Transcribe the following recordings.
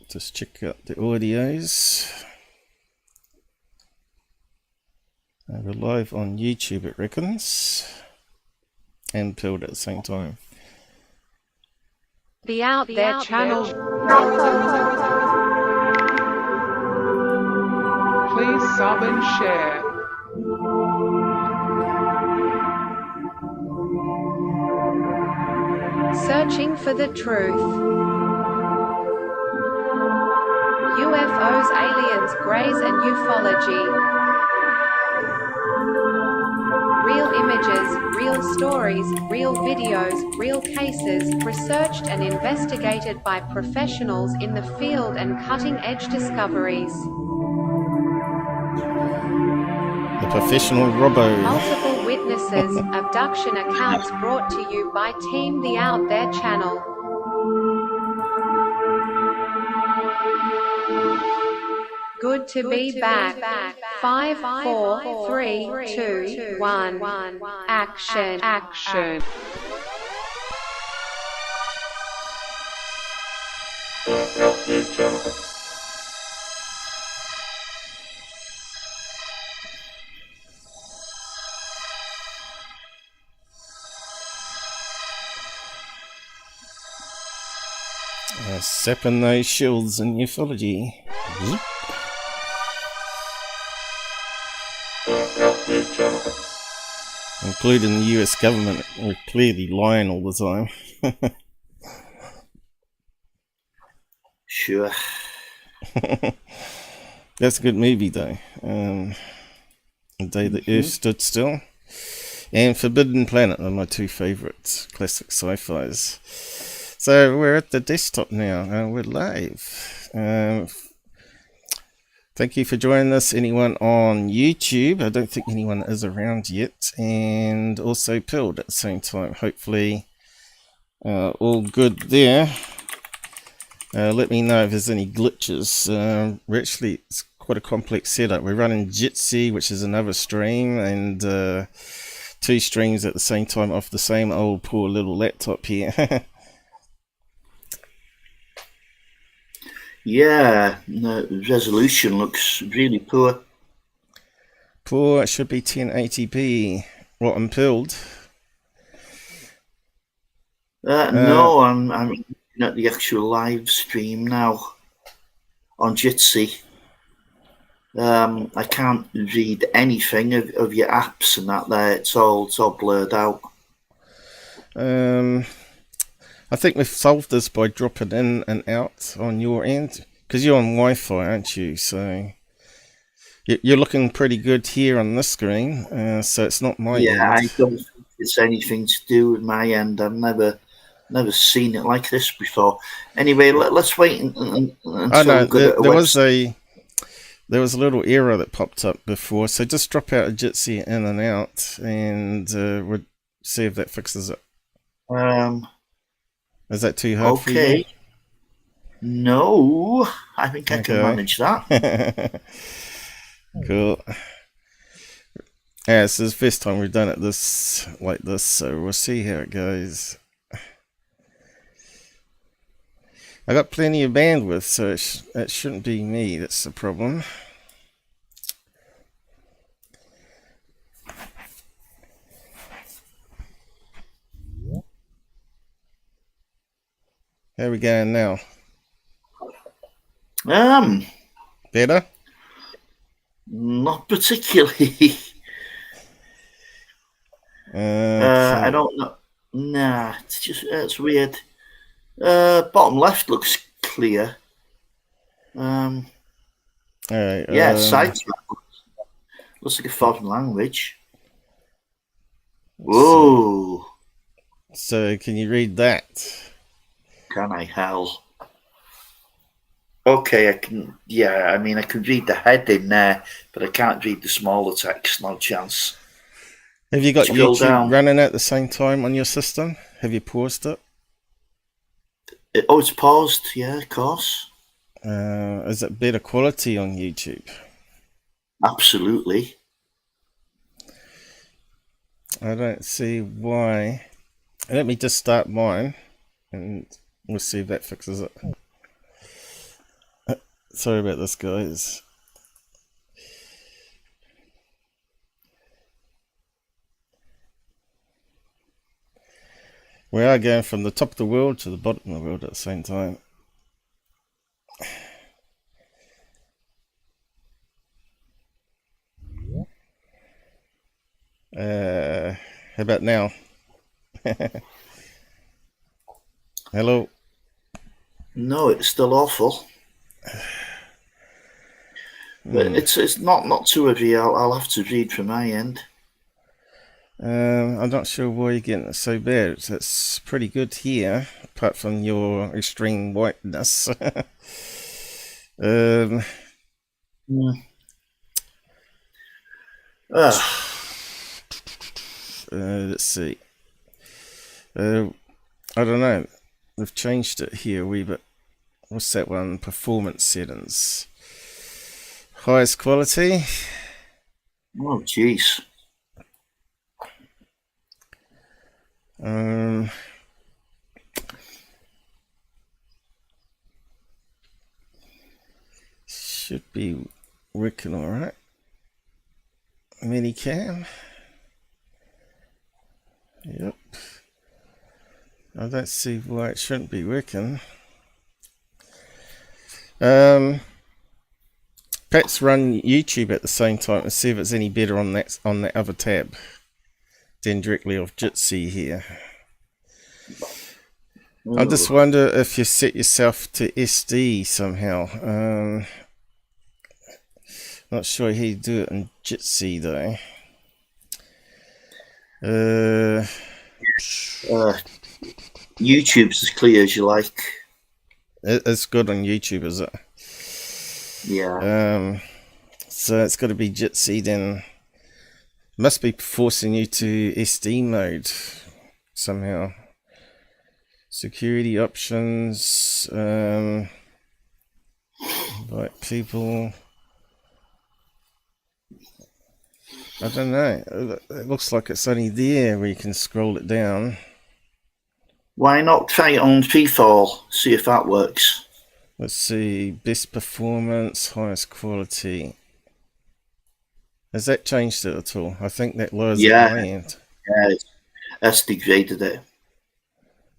Just check out the audios. We're live on YouTube, it reckons, and Pilled at the same time. The Out There channel. Please sub and share. Searching for the truth. UFOs, aliens, greys and ufology. Real images, real stories, real videos, real cases, researched and investigated by professionals in the field and cutting-edge discoveries. The professional Robbo. Multiple witnesses, abduction accounts brought to you by Team The Out There channel. Good to be back. 5, 4, 3, 2, 1. Action. Sapping those shields in ufology. Yep. Including the US government, we're clearly lying all the time. Sure. That's a good movie though. The Day the Earth Stood Still and Forbidden Planet are my two favourite classic sci-fis. So we're at the desktop now, we're live. Thank you for joining us, anyone on YouTube. I don't think anyone is around yet. And also Pilled at the same time. Hopefully all good there. Let me know if there's any glitches. It's quite a complex setup. We're running Jitsi, which is another stream, and two streams at the same time off the same old poor little laptop here. Yeah, the resolution looks really poor. Poor, it should be 1080p. What, I'm Pilled? No, I'm looking at the actual live stream now on Jitsi. I can't read anything of your apps and that there. It's all blurred out. I think we've solved this by dropping in and out on your end, because you're on Wi-Fi, aren't you? So you're looking pretty good here on this screen, so it's not my end. Yeah, I don't think it's anything to do with my end. I've never seen it like this before. Anyway, let's wait until there was a little error that popped up before, so just drop out of Jitsi in and out, and we'll see if that fixes it. Is that too hard for you? No, I think I can manage that. Cool. Yeah, this is the first time we've done it like this, so we'll see how it goes. I got plenty of bandwidth, so it shouldn't be me that's the problem. How are we going now? Better? Not particularly. I don't know. Nah, it's weird. Bottom left looks clear. Alright. Yeah, side looks like a foreign language. Whoa. So can you read that? Can I? Hell. Okay, I can. Yeah, I mean, I can read the heading there, but I can't read the smaller text. No chance. Have you got YouTube running at the same time on your system? Have you paused it? Oh, it's paused. Yeah, of course. Is it better quality on YouTube? Absolutely. I don't see why. Let me just start mine, and we'll see if that fixes it. Sorry about this, guys. We are going from the top of the world to the bottom of the world at the same time. How about now? Hello? No, it's still awful. But it's not too heavy. I'll have to read from my end. I'm not sure why you're getting it so bad. It's pretty good here, apart from your extreme whiteness. Let's see. I don't know. We've changed it here a wee bit. What's that one? Performance settings. Highest quality. Oh, jeez. Should be working all right. Minicam. Yep. I don't see why it shouldn't be working. Perhaps run YouTube at the same time and see if it's any better on that other tab than directly off Jitsi here. I just wonder if you set yourself to SD somehow. Not sure how you do it in Jitsi though. YouTube's as clear as you like. It's good on YouTube, is it? Yeah. So it's got to be Jitsi then. Must be forcing you to SD mode somehow. Security options. Invite people. I don't know. It looks like it's only there where you can scroll it down. Why not try it on freefall? See if that works. Let's see. Best performance, highest quality. Has that changed it at all? I think that lowers it at my end. Yeah, that's degraded it.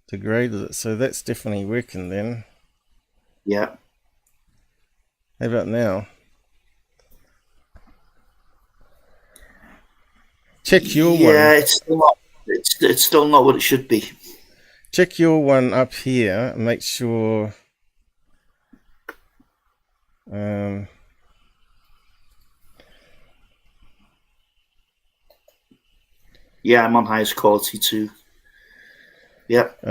Degraded it. So that's definitely working then. Yeah. How about now? Check your one. Yeah, it's still not what it should be. Check your one up here and make sure. Yeah, I'm on highest quality too. Yep.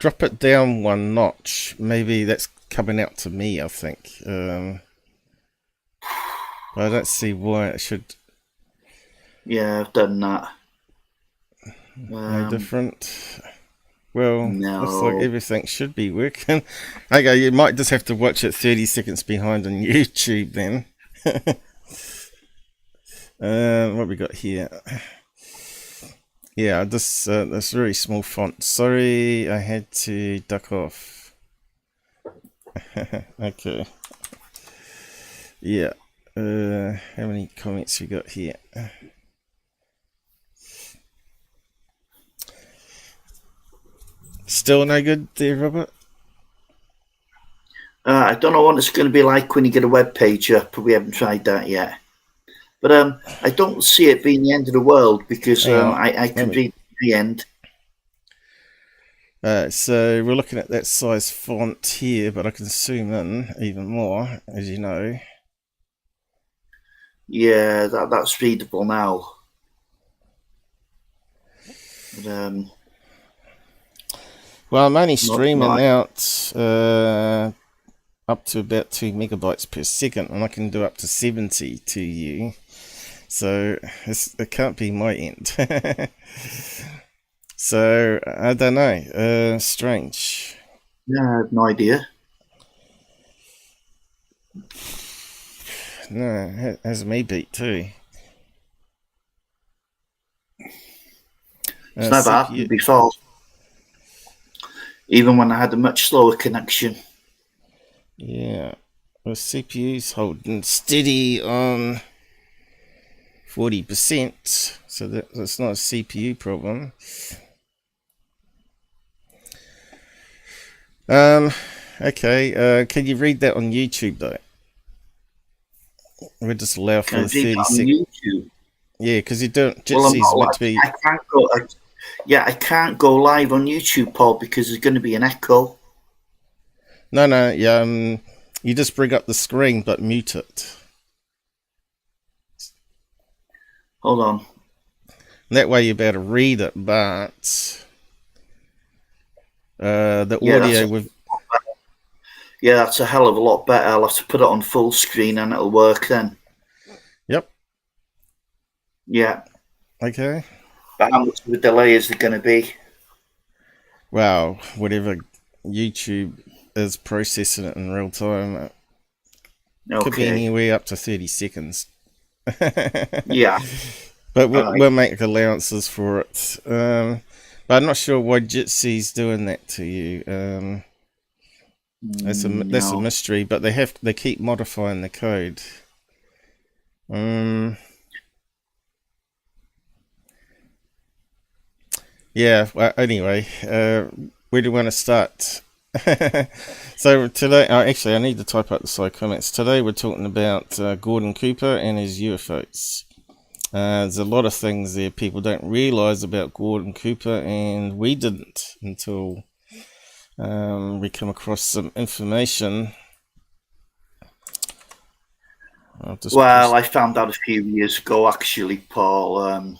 Drop it down one notch. Maybe that's coming out to me, I think. I don't see why it should. Yeah, I've done that. No different. Well, no. Looks like everything should be working. Okay, you might just have to watch it 30 seconds behind on YouTube then. What we got here? Yeah, this very small font. Sorry, I had to duck off. Okay. Yeah. How many comments we got here? Still no good there, Robert? I don't know what it's going to be like when you get a web page up. We haven't tried that yet. But I don't see it being the end of the world because I can read the end. So we're looking at that size font here, but I can zoom in even more, as you know. Yeah, that's readable now. But, well, I'm only streaming out up to about 2 megabytes per second, and I can do up to 70 to you. So it can't be my end. So I don't know. Strange. Yeah, I have no idea. No, it has me beat too. It's never happened before. Even when I had a much slower connection. Yeah. The CPU's holding steady on 40%, so that's not a CPU problem. Okay, can you read that on YouTube though? We'll just allow for the 30 seconds. Yeah, because you don't. Jitsi's meant to be. I can't go. I can't go live on YouTube, Paul, because there's going to be an echo. No, yeah. You just bring up the screen, but mute it. Hold on. That way you're able to read it, but the audio with. Yeah, that's a hell of a lot better. I'll have to put it on full screen and it'll work then. Yep. Yeah. Okay. But how much of a delay is there going to be? Wow, whatever YouTube is processing it in real time. It could be anywhere up to 30 seconds. Yeah. But we'll make allowances for it. But I'm not sure why Jitsi's doing that to you. That's a mystery, but they keep modifying the code. Yeah, well, anyway, where do you want to start? So today, actually, I need to type up the side comments. Today we're talking about Gordon Cooper and his UFOs. There's a lot of things there people don't realise about Gordon Cooper, and we didn't until we come across some information. I found out a few years ago, actually, Paul.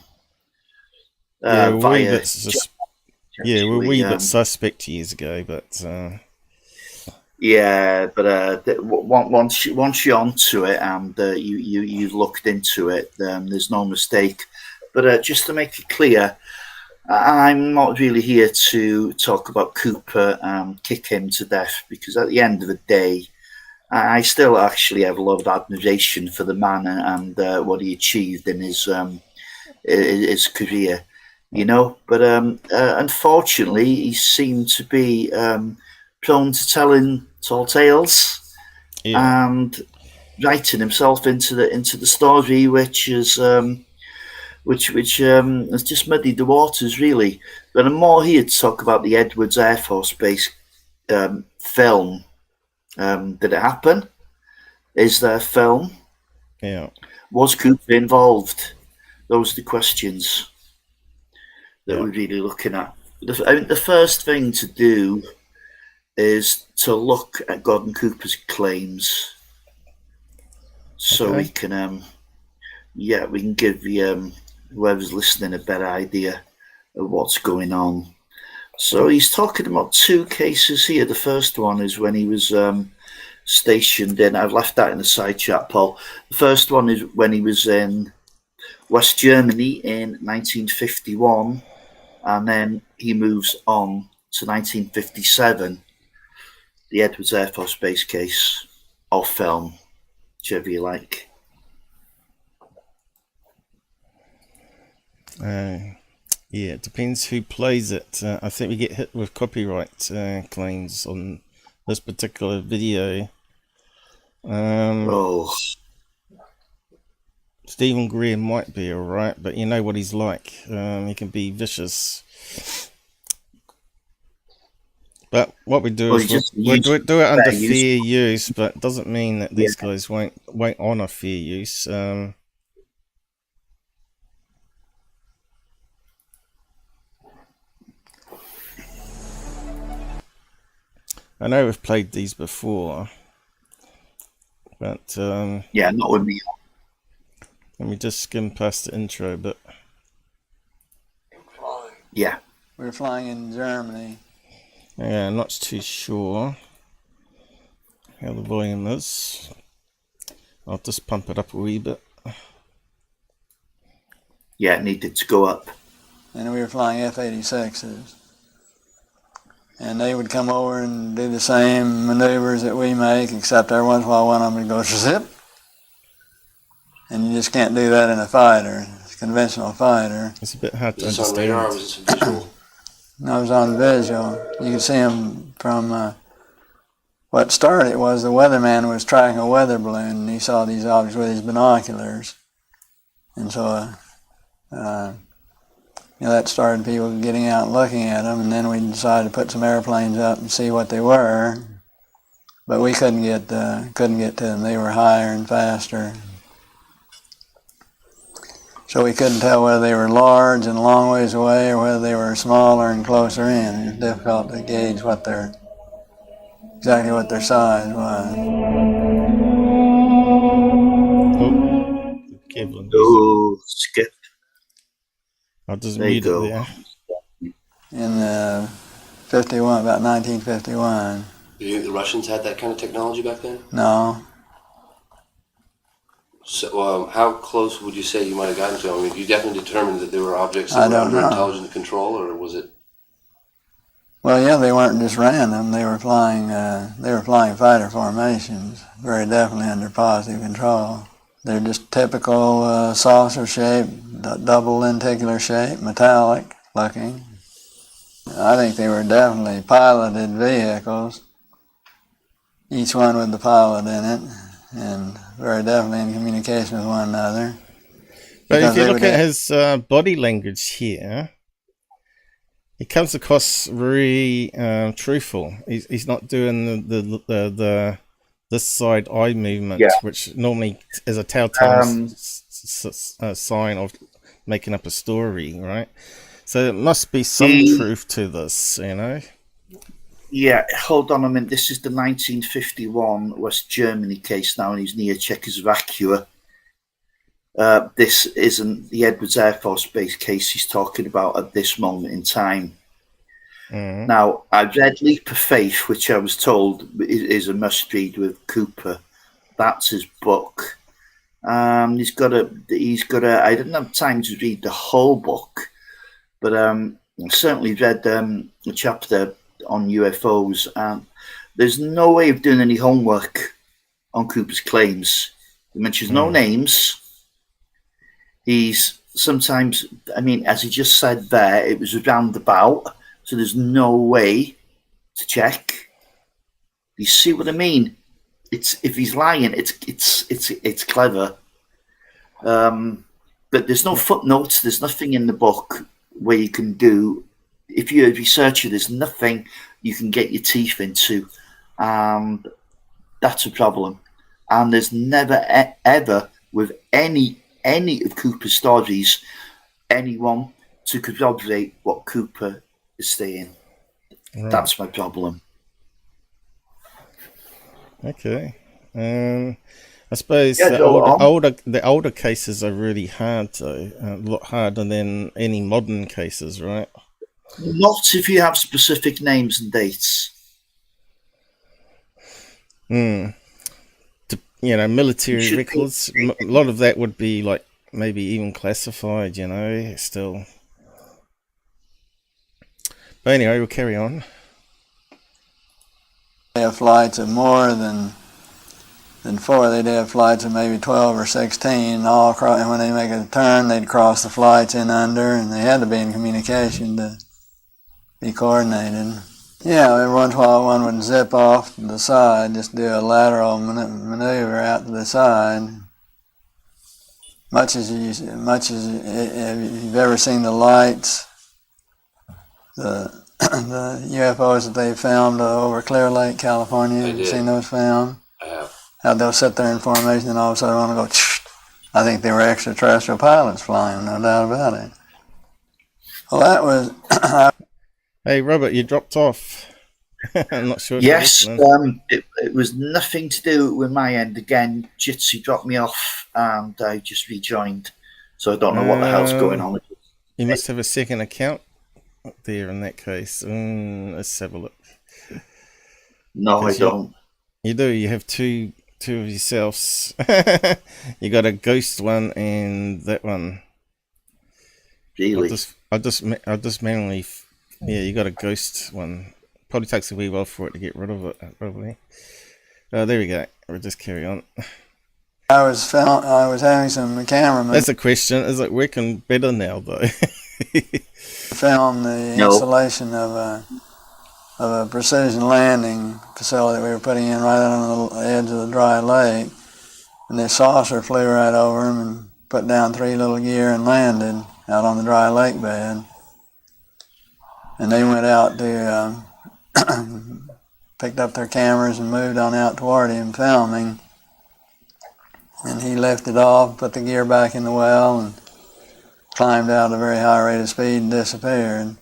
We're a bit suspect years ago, but once you're onto it and you've looked into it, there's no mistake. But just to make it clear, I'm not really here to talk about Cooper and kick him to death, because at the end of the day, I still actually have a lot of admiration for the man and what he achieved in his career. You know, but unfortunately, he seemed to be prone to telling tall tales and writing himself into the story, which has just muddied the waters, really. But I'm more here to talk about the Edwards Air Force Base film. Did it happen? Is there a film? Yeah. Was Cooper involved? Those are the questions that we're really looking at. The first thing to do is to look at Gordon Cooper's claims, so we can give the whoever's listening a better idea of what's going on. So he's talking about two cases here. The first one is when he was stationed in. I've left that in the side chat, Paul. The first one is when he was in West Germany in 1951. And then he moves on to 1957, the Edwards Air Force Base case, or film, whichever you like. Yeah, it depends who plays it. I think we get hit with copyright claims on this particular video. Stephen Greer might be alright, but you know what he's like. He can be vicious. But what we do is we'll do it under fair use, but it doesn't mean that these guys won't honour fair use. I know we've played these before, but not with me. Let me just skim past the intro, but yeah, we're flying in Germany. Yeah, I'm not too sure how the volume is. I'll just pump it up a wee bit. Yeah, it needed to go up. And we were flying F-86s. And they would come over and do the same maneuvers that we make, except every once in a while one of them would go zip. And you just can't do that in a fighter, a conventional fighter. It's a bit hard to understand. No, it was on visual. You could see them from, what started it was the weatherman was tracking a weather balloon, and he saw these objects with his binoculars. And so, that started people getting out and looking at them, and then we decided to put some airplanes up and see what they were. But we couldn't get to them. They were higher and faster. So we couldn't tell whether they were large and a long ways away or whether they were smaller and closer in. It was difficult to gauge exactly what their size was. Oh, skip. I'll just There you mute it go. there. In 51, about 1951. Do you think the Russians had that kind of technology back then? No. So, how close would you say you might have gotten to them? I mean, you definitely determined that there were objects I that were don't under know. intelligent control, or was it? Well, yeah, they weren't just random. They were flying fighter formations, very definitely under positive control. They're just typical saucer shape, double lenticular shape, metallic looking. I think they were definitely piloted vehicles, each one with the pilot in it, and very definitely in communication with one another. But if Because you they look would- at his body language here, he comes across very truthful. He's not doing the this side eye movement, Yeah. which normally is a telltale sign of making up a story, right? So there must be some truth to this, you know? Yeah, hold on a minute. This is the 1951 West Germany case now, and he's near Czechoslovakia. This isn't the Edwards Air Force Base case he's talking about at this moment in time. Mm-hmm. Now, I read Leap of Faith, which I was told is a must-read with Cooper. That's his book. He's got a. I didn't have time to read the whole book, but I certainly read a chapter on UFOs. There's no way of doing any homework on Cooper's claims. He mentions no names. He's sometimes, I mean, as he just said there, it was a roundabout, so there's no way to check. You see what I mean? It's if he's lying, it's clever. But there's no footnotes. There's nothing in the book where you can do. If you're a researcher, there's nothing you can get your teeth into, and that's a problem. And there's never ever with any of Cooper's stories anyone to corroborate what Cooper is saying. Right. That's my problem. Okay. I suppose Yeah, the go on. older cases are really hard, though. A lot harder than any modern cases, right? Not if you have specific names and dates. Military Should be. records. A lot of that would be like maybe even classified, still. But anyway, we'll carry on. They have flights of more than 4. They'd have flights of maybe 12 or 16. And when they make a turn, they'd cross the flights in under, and they had to be in communication to be coordinated. Yeah, every once in a while one would zip off to the side, just do a lateral maneuver out to the side. Much as if you've ever seen the lights, the UFOs that they filmed over Clear Lake, California. I Have you did. seen those filmed? I have. How they'll sit there in formation and all of a sudden want to go, I think they were extraterrestrial pilots flying, no doubt about it. Well, that was... Hey, Robert, you dropped off. I'm not sure. If you're Yes, listening. it was nothing to do with my end. Again, Jitsi dropped me off and I just rejoined. So I don't know what the hell's going on. You must have a second account there in that case. Let's have a look. No, I Because don't. You do. You have two of yourselves. You got a ghost one and that one. Really? I'll just manually. Yeah, you got a ghost one. Probably takes a wee while for it to get rid of it. Probably. There we go. We'll just carry on. I was having some cameramen That's a question. Is it working better now though? film the No. installation of of a precision landing facility we were putting in right on the edge of the dry lake. And this saucer flew right over them and put down 3 little gear and landed out on the dry lake bed. And they went out to, picked up their cameras and moved on out toward him filming. And he lifted off, put the gear back in the well, and climbed out at a very high rate of speed and disappeared.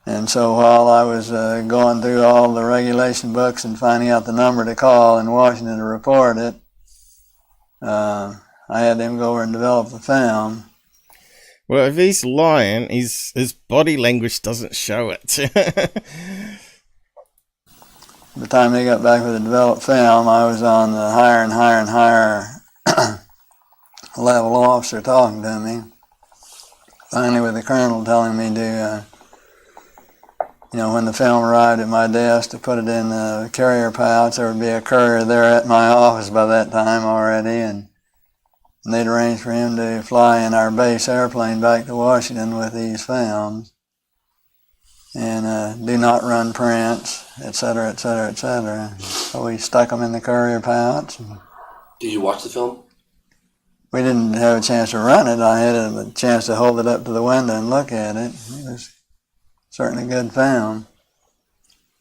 And so while I was going through all the regulation books and finding out the number to call in Washington to report it, I had them go over and develop the film. Well, if he's lying, his body language doesn't show it. By the time they got back with the developed film, I was on the higher and higher and higher level officer talking to me. Finally, with the colonel telling me to, when the film arrived at my desk, to put it in the carrier pouch. There would be a courier there at my office by that time already, and they'd arranged for him to fly in our base airplane back to Washington with these films, and do not run prints, etc., etc., etc. So we stuck them in the courier pouch. Did you watch the film? We didn't have a chance to run it. I had a chance to hold it up to the window and look at it. It was certainly a good film.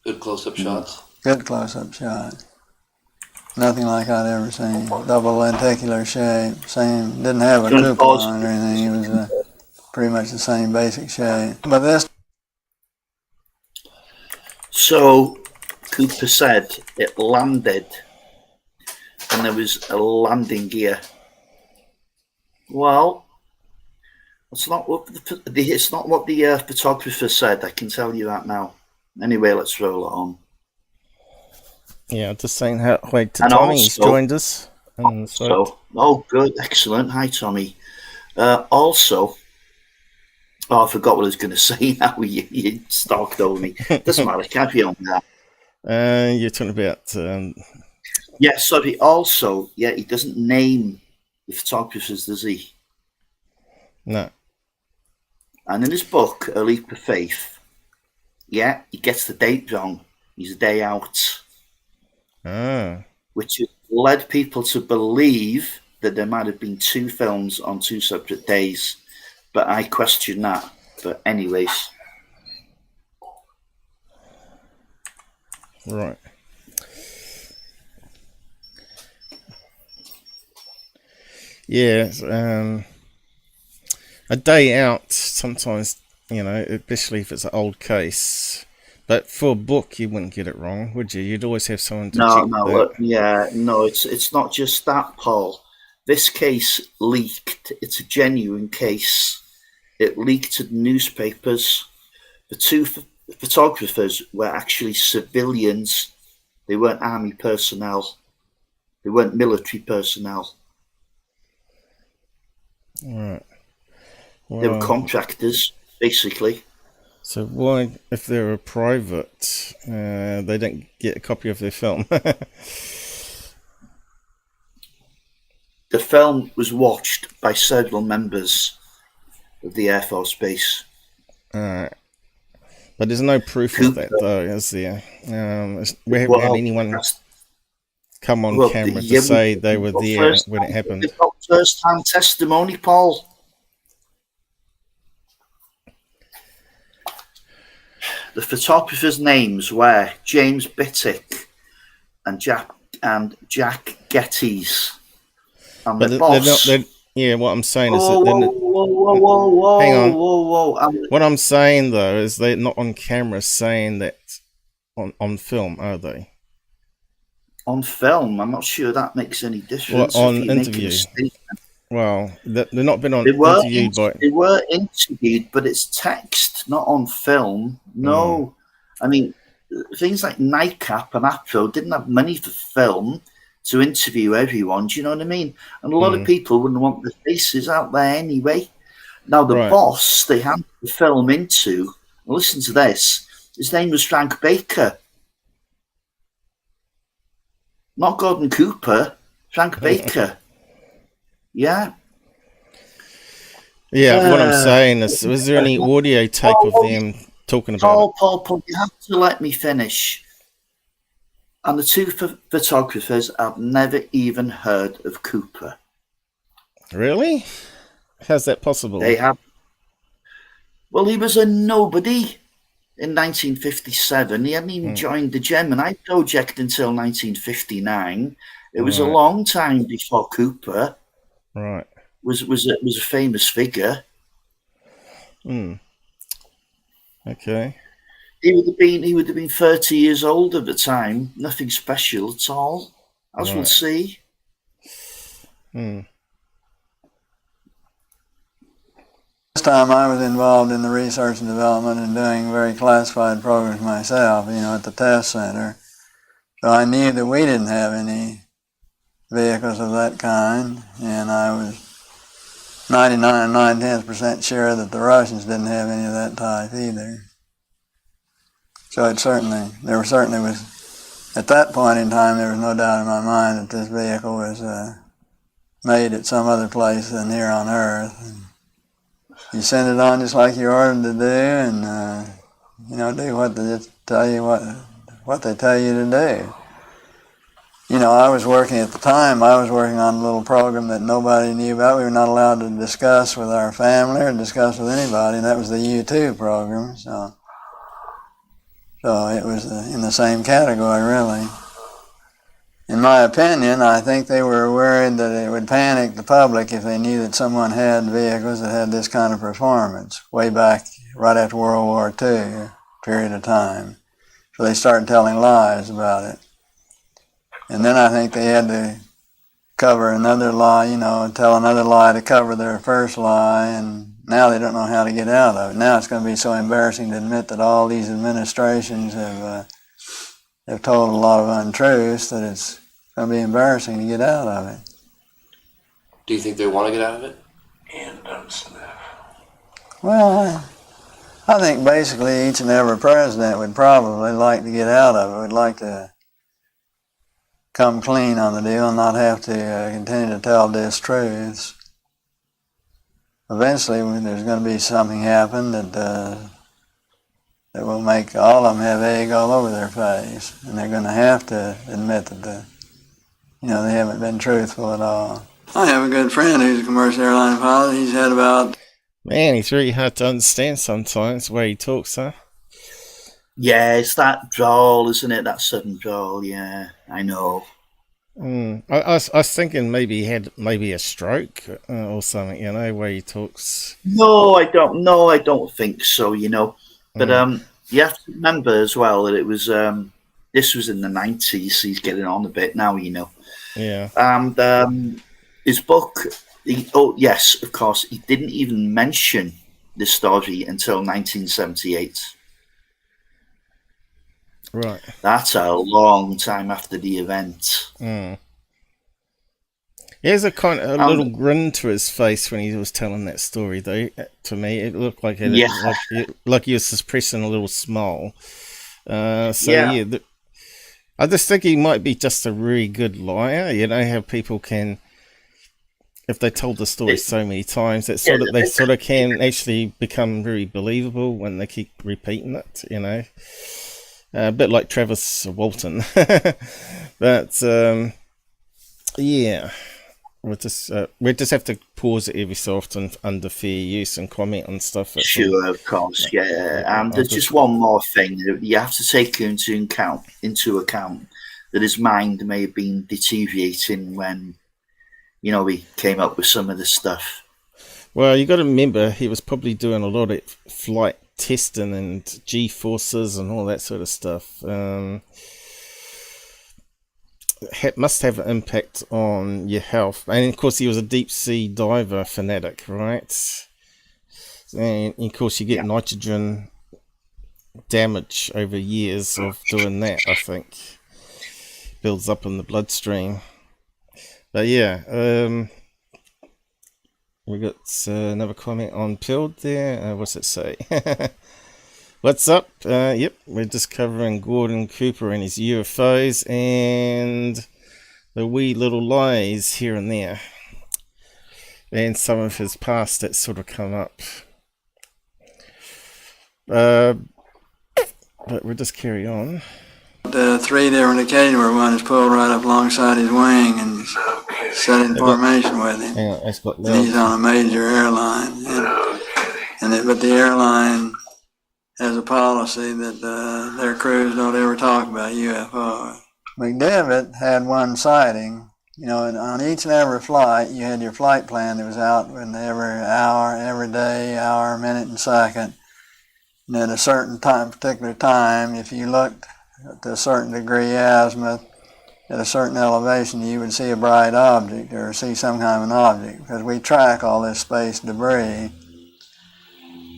Good close-up shots? Good close-up shot. Nothing like I'd ever seen. Double lenticular shape. Same. Didn't have a cupola on it or anything. It was pretty much the same basic shape. But this. So Cooper said it landed, and there was a landing gear. Well, it's not what the photographer said. I can tell you that now. Anyway, let's roll it on. Yeah, just saying hi to Tommy. He's joined us. Oh, good, excellent. Hi, Tommy. Also, I forgot what I was going to say now. You stalked over me. Doesn't matter. Carry on now. You're talking about. Yeah, sorry. Also, yeah, he doesn't name the photographers, does he? No. And in his book, A Leap of Faith, yeah, he gets the date wrong. He's a day out. Which led people to believe that there might have been 2 films on 2 separate days. But I question that. But anyways. Right. Yeah, a day out sometimes, especially if it's an old case. But for a book, you wouldn't get it wrong, would you? You'd always have someone to check that. It's not just that, Paul. This case leaked. It's a genuine case. It leaked to the newspapers. The 2 photographers were actually civilians. They weren't army personnel. They weren't military personnel. Right. Well, they were contractors, basically. So why, if they're a private, they don't get a copy of their film? The film was watched by several members of the Air Force Base. But there's no proof of that, though, is there? We haven't had anyone come on camera to say they were there when it happened. They've got first-hand testimony, Paul. The photographers' names were James Bittick and Jack Gettys. And the boss... what I'm saying is that... Hang on. What I'm saying, though, is they're not on camera saying that on film, are they? On film? I'm not sure that makes any difference. Well, on interview. Well, they've not been interviewed by... They were interviewed, but it's text, not on film. No. I mean, things like Nicap and Apro didn't have money for film to interview everyone. Do you know what I mean? And a lot of people wouldn't want the faces out there anyway. Now, the boss they handed the film into, listen to this, his name was Frank Baker. Not Gordon Cooper, Frank Baker. Yeah. Yeah, what I'm saying is, was there any audio tape of them talking about Paul, you have to let me finish. And the two photographers have never even heard of Cooper. Really? How's that possible? They have. Well, he was a nobody in 1957. He hadn't even joined the Gemini project until 1959. It was a long time before Cooper was a famous figure. Okay. He would have been 30 years old at the time. Nothing special at all, as we'll see. This time I was involved in the research and development and doing very classified programs myself, at the test center. So I knew that we didn't have any vehicles of that kind, and I was 99 9/10% sure that the Russians didn't have any of that type either. So there certainly was, at that point in time, there was no doubt in my mind that this vehicle was made at some other place than here on Earth. And you send it on just like you're ordered to do, and do what they tell you what they tell you to do. I was working at the time. I was working on a little program that nobody knew about. We were not allowed to discuss with our family or discuss with anybody, and that was the U2 program. So it was in the same category, really. In my opinion, I think they were worried that it would panic the public if they knew that someone had vehicles that had this kind of performance way back right after World War II period of time. So they started telling lies about it. And then I think they had to cover another lie, tell another lie to cover their first lie, and now they don't know how to get out of it. Now it's going to be so embarrassing to admit that all these administrations have told a lot of untruths that it's going to be embarrassing to get out of it. Do you think they want to get out of it? Well, I think basically each and every president would probably like to get out of it, would like to come clean on the deal and not have to continue to tell distruths. Eventually, there's going to be something happen that will make all of them have egg all over their face, and they're going to have to admit that they haven't been truthful at all. I have a good friend who's a commercial airline pilot. He's had about... Man, he's really hard to understand sometimes the way he talks, huh? Yeah, it's that drawl, isn't it? That sudden drawl, yeah, I know. I was thinking maybe he had a stroke or something, where he talks. No, I don't think so, But you have to remember as well that it was this was in the 90s, so he's getting on a bit now, Yeah. And his book, yes, of course, he didn't even mention this story until 1978. Right. That's a long time after the event. He has a little grin to his face when he was telling that story, though. To me, it looked like like he was suppressing a little smile. I just think he might be just a really good liar. How people can, if they told the story so many times, they sort of can actually become very believable when they keep repeating it. A bit like Travis Walton. But we just have to pause it every so often under fair use and comment on stuff. Sure, of course, yeah. And there's just one more thing you have to take into account that his mind may have been deteriorating when he came up with some of this stuff. Well, you got to remember he was probably doing a lot of flight testing and G-forces and all that sort of stuff. It must have an impact on your health. And of course he was a deep sea diver fanatic, right? And of course you get nitrogen damage over years of doing that, I think. Builds up in the bloodstream. But we got another comment on Pilled there. What's it say? What's up? Yep, we're just covering Gordon Cooper and his UFOs and the wee little lies here and there. And some of his past that sort of come up. but we'll just carry on. The 3 different occasions where one is pulled right up alongside his wing and set in formation with him. Hang on, that's got And he's on a major airline. But the airline has a policy that their crews don't ever talk about UFOs. McDevitt had one sighting. You know, and on each and every flight, you had your flight plan that was out in every hour, every day, hour, minute, and second. And at a certain time, particular time, if you looked to a certain degree azimuth, at a certain elevation, you would see a bright object or see some kind of an object, because we track all this space debris.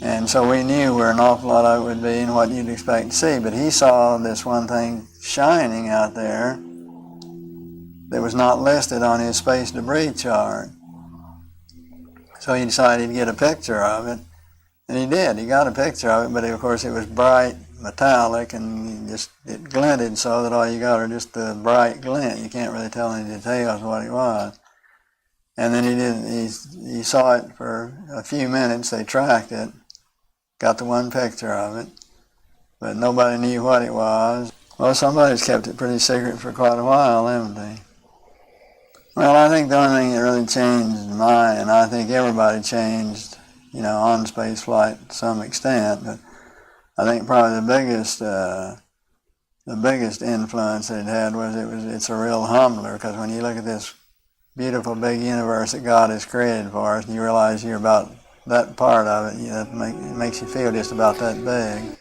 And so we knew where an awful lot of it would be and what you'd expect to see. But he saw this one thing shining out there that was not listed on his space debris chart. So he decided he'd get a picture of it. And he did. He got a picture of it, but of course it was bright, metallic, and it glinted so that all you got are just the bright glint. You can't really tell any details what it was. And then he saw it for a few minutes. They tracked it, got the one picture of it, but nobody knew what it was. Well, somebody's kept it pretty secret for quite a while, haven't they? Well, I think the only thing that really changed mine, and I think everybody changed, you know, on space flight to some extent, but I think probably the biggest influence it had was it's a real humbler, because when you look at this beautiful big universe that God has created for us, and you realize you're about that part of it, it makes you feel just about that big.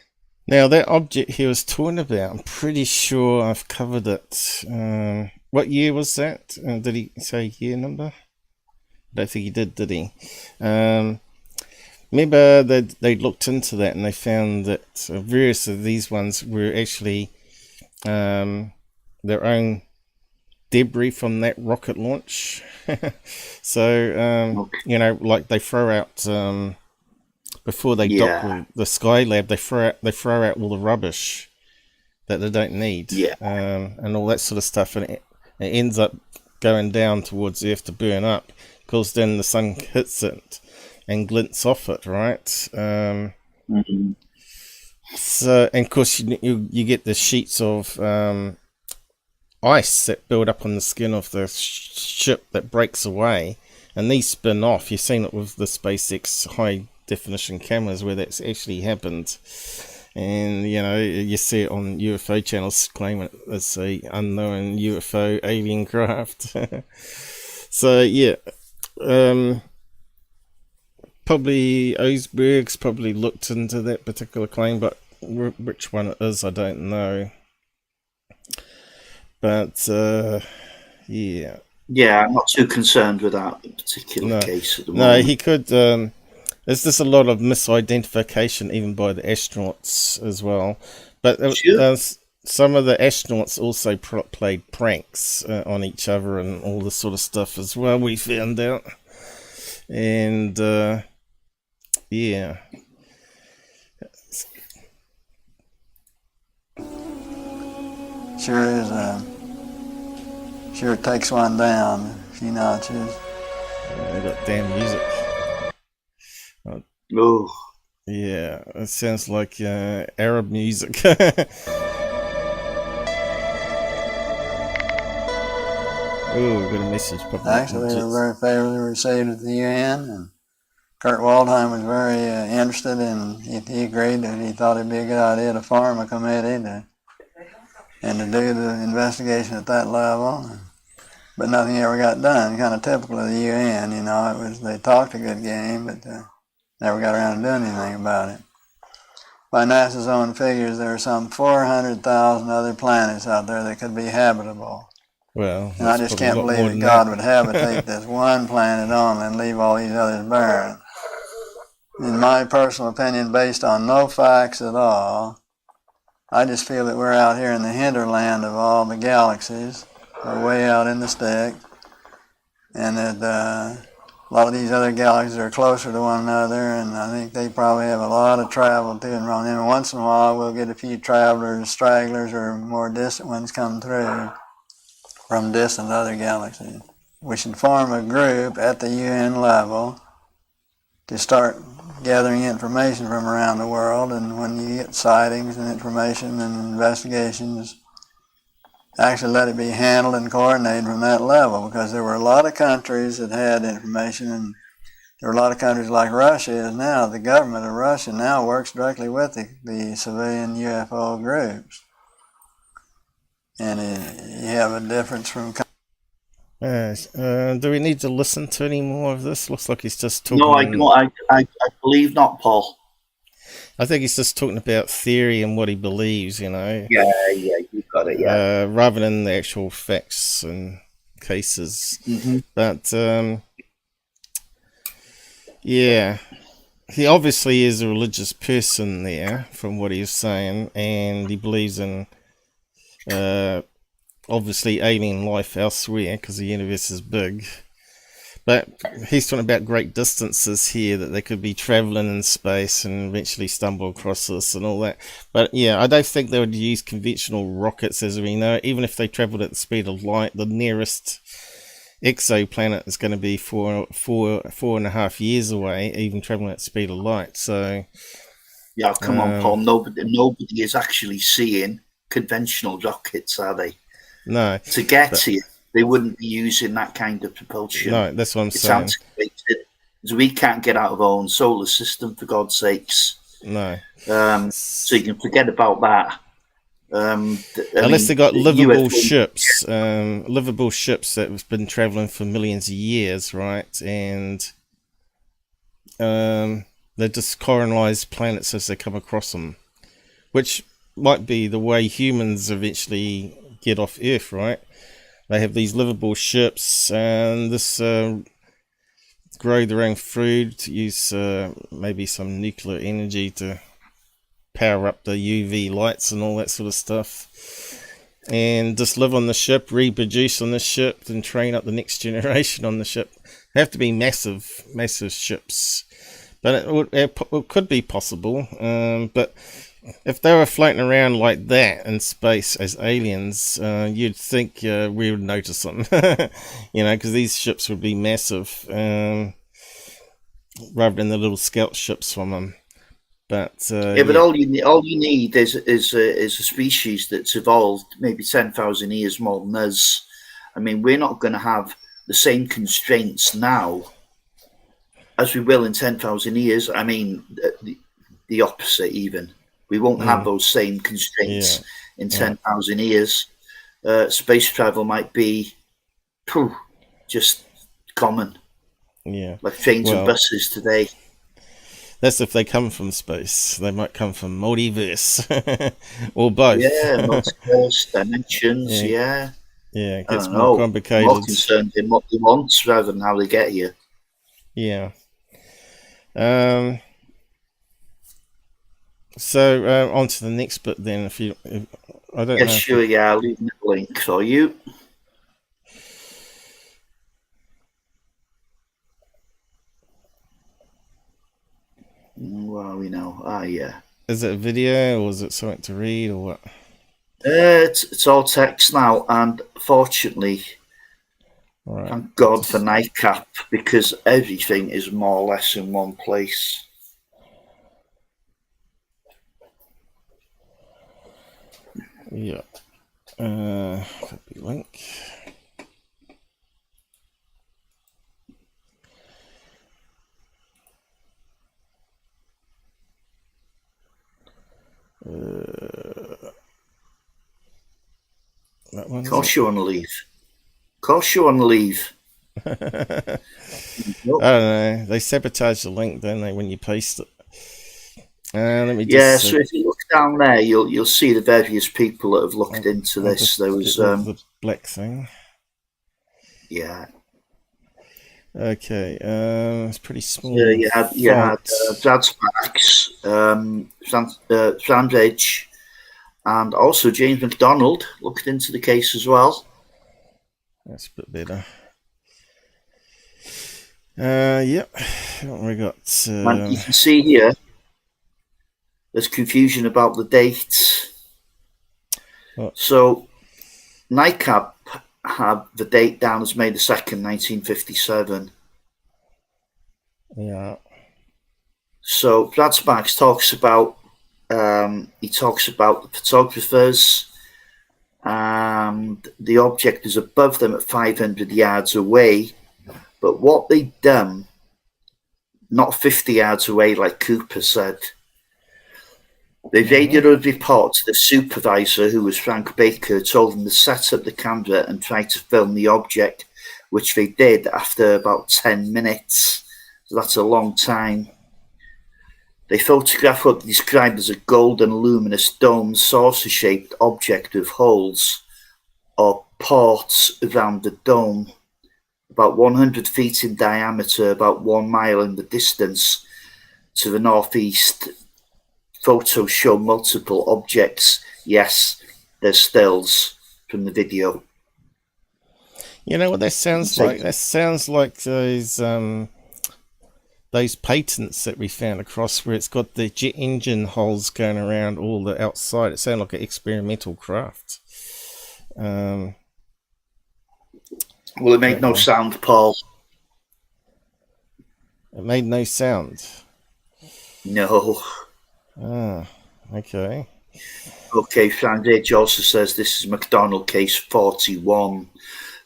Now, that object he was talking about, I'm pretty sure I've covered it. What year was that? Did he say year number? I don't think he did he? Remember that they looked into that and they found that various of these ones were actually their own debris from that rocket launch. So, you know, like they throw out, before they dock with the Skylab, they throw out all the rubbish that they don't need, and all that sort of stuff, and it ends up going down towards the Earth to burn up, because then the sun hits it and glints off it, right? So, and of course you get the sheets of ice that build up on the skin of the ship that breaks away, and these spin off. You've seen it with the SpaceX high definition cameras where that's actually happened, and you know, you see it on UFO channels claiming it's a unknown UFO alien craft. So yeah, probably Osberg's probably looked into that particular claim, but which one it is I don't know. But yeah, I'm not too concerned with that particular case at the moment. No, he could. There's just a lot of misidentification, even by the astronauts as well. But some of the astronauts also played pranks on each other and all this sort of stuff as well, we found out. And yeah. Sure is. Sure takes one down a few notches. They got damn music. Oh. Yeah, it sounds like Arab music. Oh, got a message. Actually, they were very favorably received at the UN, and Kurt Waldheim was very interested, and he agreed that he thought it'd be a good idea to form a committee and to do the investigation at that level. But nothing ever got done. Kind of typical of the UN, you know. They talked a good game, but never got around to doing anything about it. By NASA's own figures, there are some 400,000 other planets out there that could be habitable. Well, and I just can't believe that God would habitate this one planet only and leave all these others barren. In my personal opinion, based on no facts at all, I just feel that we're out here in the hinterland of all the galaxies. We're way out in the stick, and that a lot of these other galaxies are closer to one another, and I think they probably have a lot of travel to and from them. And once in a while, we'll get a few travelers, stragglers, or more distant ones come through from distant other galaxies. We should form a group at the UN level to start gathering information from around the world, and when you get sightings and information and investigations, actually let it be handled and coordinated from that level, because there were a lot of countries that had information, and there are a lot of countries like Russia is now. The government of Russia now works directly with the civilian UFO groups. And you have a difference from... do we need to listen to any more of this? Looks like he's just talking... No, I don't. I believe not, Paul. I think he's just talking about theory and what he believes, you know. Yeah, you got it, yeah. Rather than the actual facts and cases. Mm-hmm. But, yeah, he obviously is a religious person there, from what he's saying, and he believes in, obviously, alien life elsewhere, because the universe is big. But he's talking about great distances here, that they could be traveling in space and eventually stumble across this and all that. But yeah, I don't think they would use conventional rockets as we know. Even if they traveled at the speed of light, the nearest exoplanet is going to be four and a half years away, even traveling at the speed of light. So yeah, come on, Paul. Nobody is actually seeing conventional rockets, are they? No. To get here, they wouldn't be using that kind of propulsion. No, that's what I'm saying. It's antiquated. We can't get out of our own solar system, for God's sakes. No. So you can forget about that. Unless they got livable ships, livable ships that have been traveling for millions of years, right? And they just colonize planets as they come across them, which might be the way humans eventually get off Earth, right? They have these livable ships, and this grow their own food, use maybe some nuclear energy to power up the UV lights and all that sort of stuff, and just live on the ship, reproduce on the ship, and train up the next generation on the ship. They have to be massive ships, but it could be possible. But if they were floating around like that in space as aliens, you'd think we would notice them, you know, because these ships would be massive, rather than the little scout ships from them. But but all you need is a species that's evolved maybe 10,000 years more than us. I mean, we're not going to have the same constraints now as we will in 10,000 years. I mean, the opposite even. We won't have those same constraints in 10,000 years. Space travel might be just common. Yeah, like trains and buses today. That's if they come from space. They might come from multiverse or both. Yeah, multiverse, dimensions. Yeah, it gets more complicated. I'm more concerned in what they want rather than how they get here. Yeah. So on to the next bit then. I don't know. Sure. Yeah, I'll leave the link for you. Where are we now? Yeah. Is it a video or is it something to read or what? It's all text now, and fortunately, thank God for Nicap, because everything is more or less in one place. Yeah. Copy link. That one. Of course you want to leave. Of course you want to leave. I don't know. They sabotage the link, don't they, when you paste it? Let me just, so if you look down there, you'll see the various people that have looked into this. There was the black thing. Yeah. Okay. It's pretty small. Yeah, you had Brad Sparks, Sandridge, and also James McDonald looked into the case as well. That's a bit better. Yep. What we got? And you can see here, there's confusion about the dates. What? So, Nicap had the date down as May the 2nd, 1957. Yeah. So Brad Sparks talks about the photographers, and the object is above them at 500 yards away. But what they'd done, not 50 yards away like Cooper said, they radioed a report to the supervisor, who was Frank Baker, told them to set up the camera and try to film the object, which they did after about 10 minutes. So that's a long time. They photographed what they described as a golden luminous dome saucer-shaped object with holes or ports around the dome, about 100 feet in diameter, about 1 mile in the distance to the northeast. Photos show multiple objects. Yes, there's stills from the video. You know what that sounds like? That sounds like those patents that we found across, where it's got the jet engine holes going around all the outside. It sounded like an experimental craft. Well, it made no sound, Paul. It made no sound. No. Ah, okay. Okay, Frank H also says this is McDonald case 41.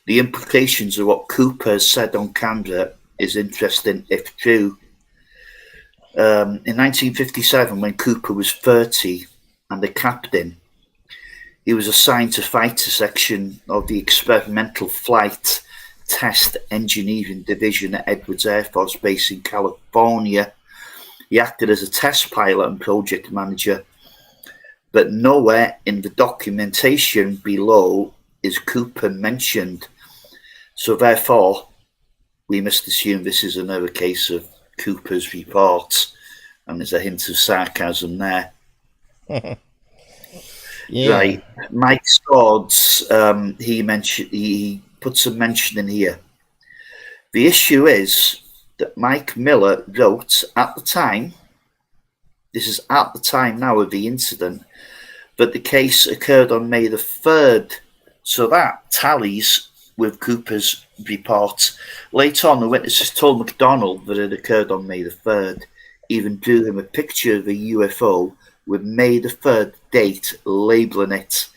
The implications of what Cooper said on camera is interesting if true. In 1957, when Cooper was 30 and a captain, he was assigned to fighter section of the Experimental Flight Test Engineering Division at Edwards Air Force Base in California. He acted as a test pilot and project manager, but nowhere in the documentation below is Cooper mentioned. So therefore, we must assume this is another case of Cooper's report, and there's a hint of sarcasm there. Yeah. Right, Mike Swords, he put some mention in here. The issue is that Mike Miller wrote at the time, this is at the time now of the incident, but the case occurred on May the 3rd, so that tallies with Cooper's report. Later on, the witnesses told McDonald that it occurred on May the 3rd, even drew him a picture of a UFO with May the 3rd date labelling it.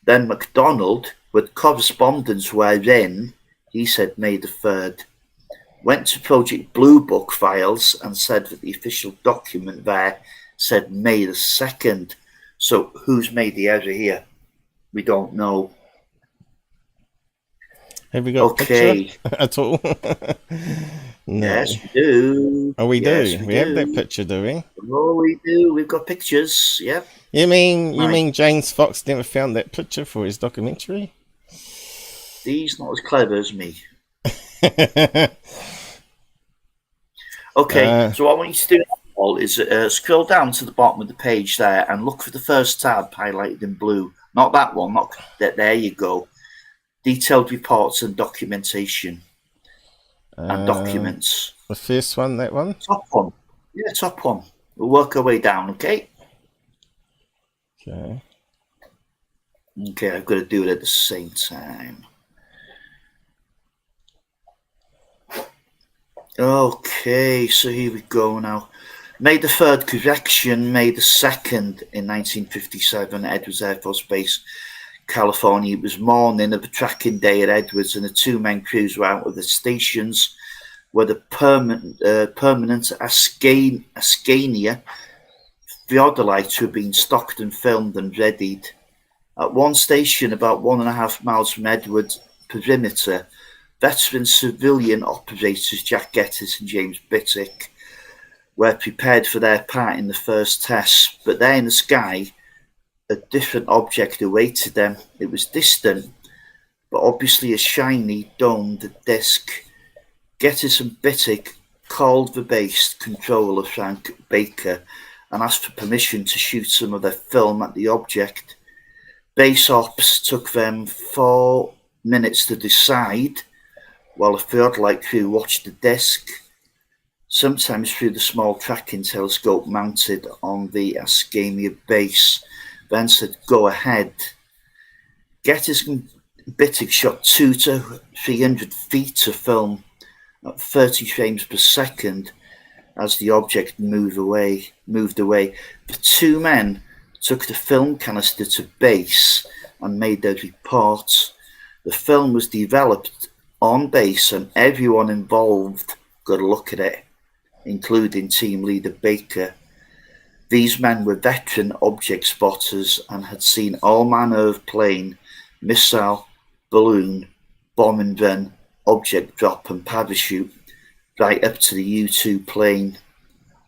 Then McDonald, with correspondence wherein he said May the 3rd, went to Project Blue Book files and said that the official document there said May the 2nd. So who's made the error here? We don't know. Have we got a picture at all? No. Yes, we do. Oh, we Yes, do. We have that picture, do we? Oh, we do. We've got pictures. Yep. You mean James Fox never found that picture for his documentary? He's not as clever as me. Okay, so what I want you to do, Paul, is scroll down to the bottom of the page there and look for the first tab highlighted in blue. Not that one. Not that. There you go. Detailed reports and documentation and documents. The first one, that one? Top one. Yeah, top one. We'll work our way down, okay? Okay. Okay, I've got to do it at the same time. Okay, so here we go now. May the 3rd correction, May the 2nd in 1957, Edwards Air Force Base, California. It was morning of the tracking day at Edwards, and the 2-man crews were out of the stations where the permanent Ascania theodolites were being stocked and filmed and readied. At one station about 1.5 miles from Edwards perimeter, veteran civilian operators Jack Gettis and James Bittick were prepared for their part in the first test, but there in the sky, a different object awaited them. It was distant, but obviously a shiny, domed disc. Gettis and Bittick called the base controller Frank Baker and asked for permission to shoot some of their film at the object. Base ops took them 4 minutes to decide, while a theodolite crew watched the disc, sometimes through the small tracking telescope mounted on the Ascania base. Then said, "Go ahead." Gettis and Bittick shot 200 to 300 feet of film at 30 frames per second, as the object moved away. The two men took the film canister to base and made their report. The film was developed on base and everyone involved got a look at it, including team leader Baker. These men were veteran object spotters and had seen all manner of plane, missile, balloon, bomb and run, object drop and parachute, right up to the U-2 plane.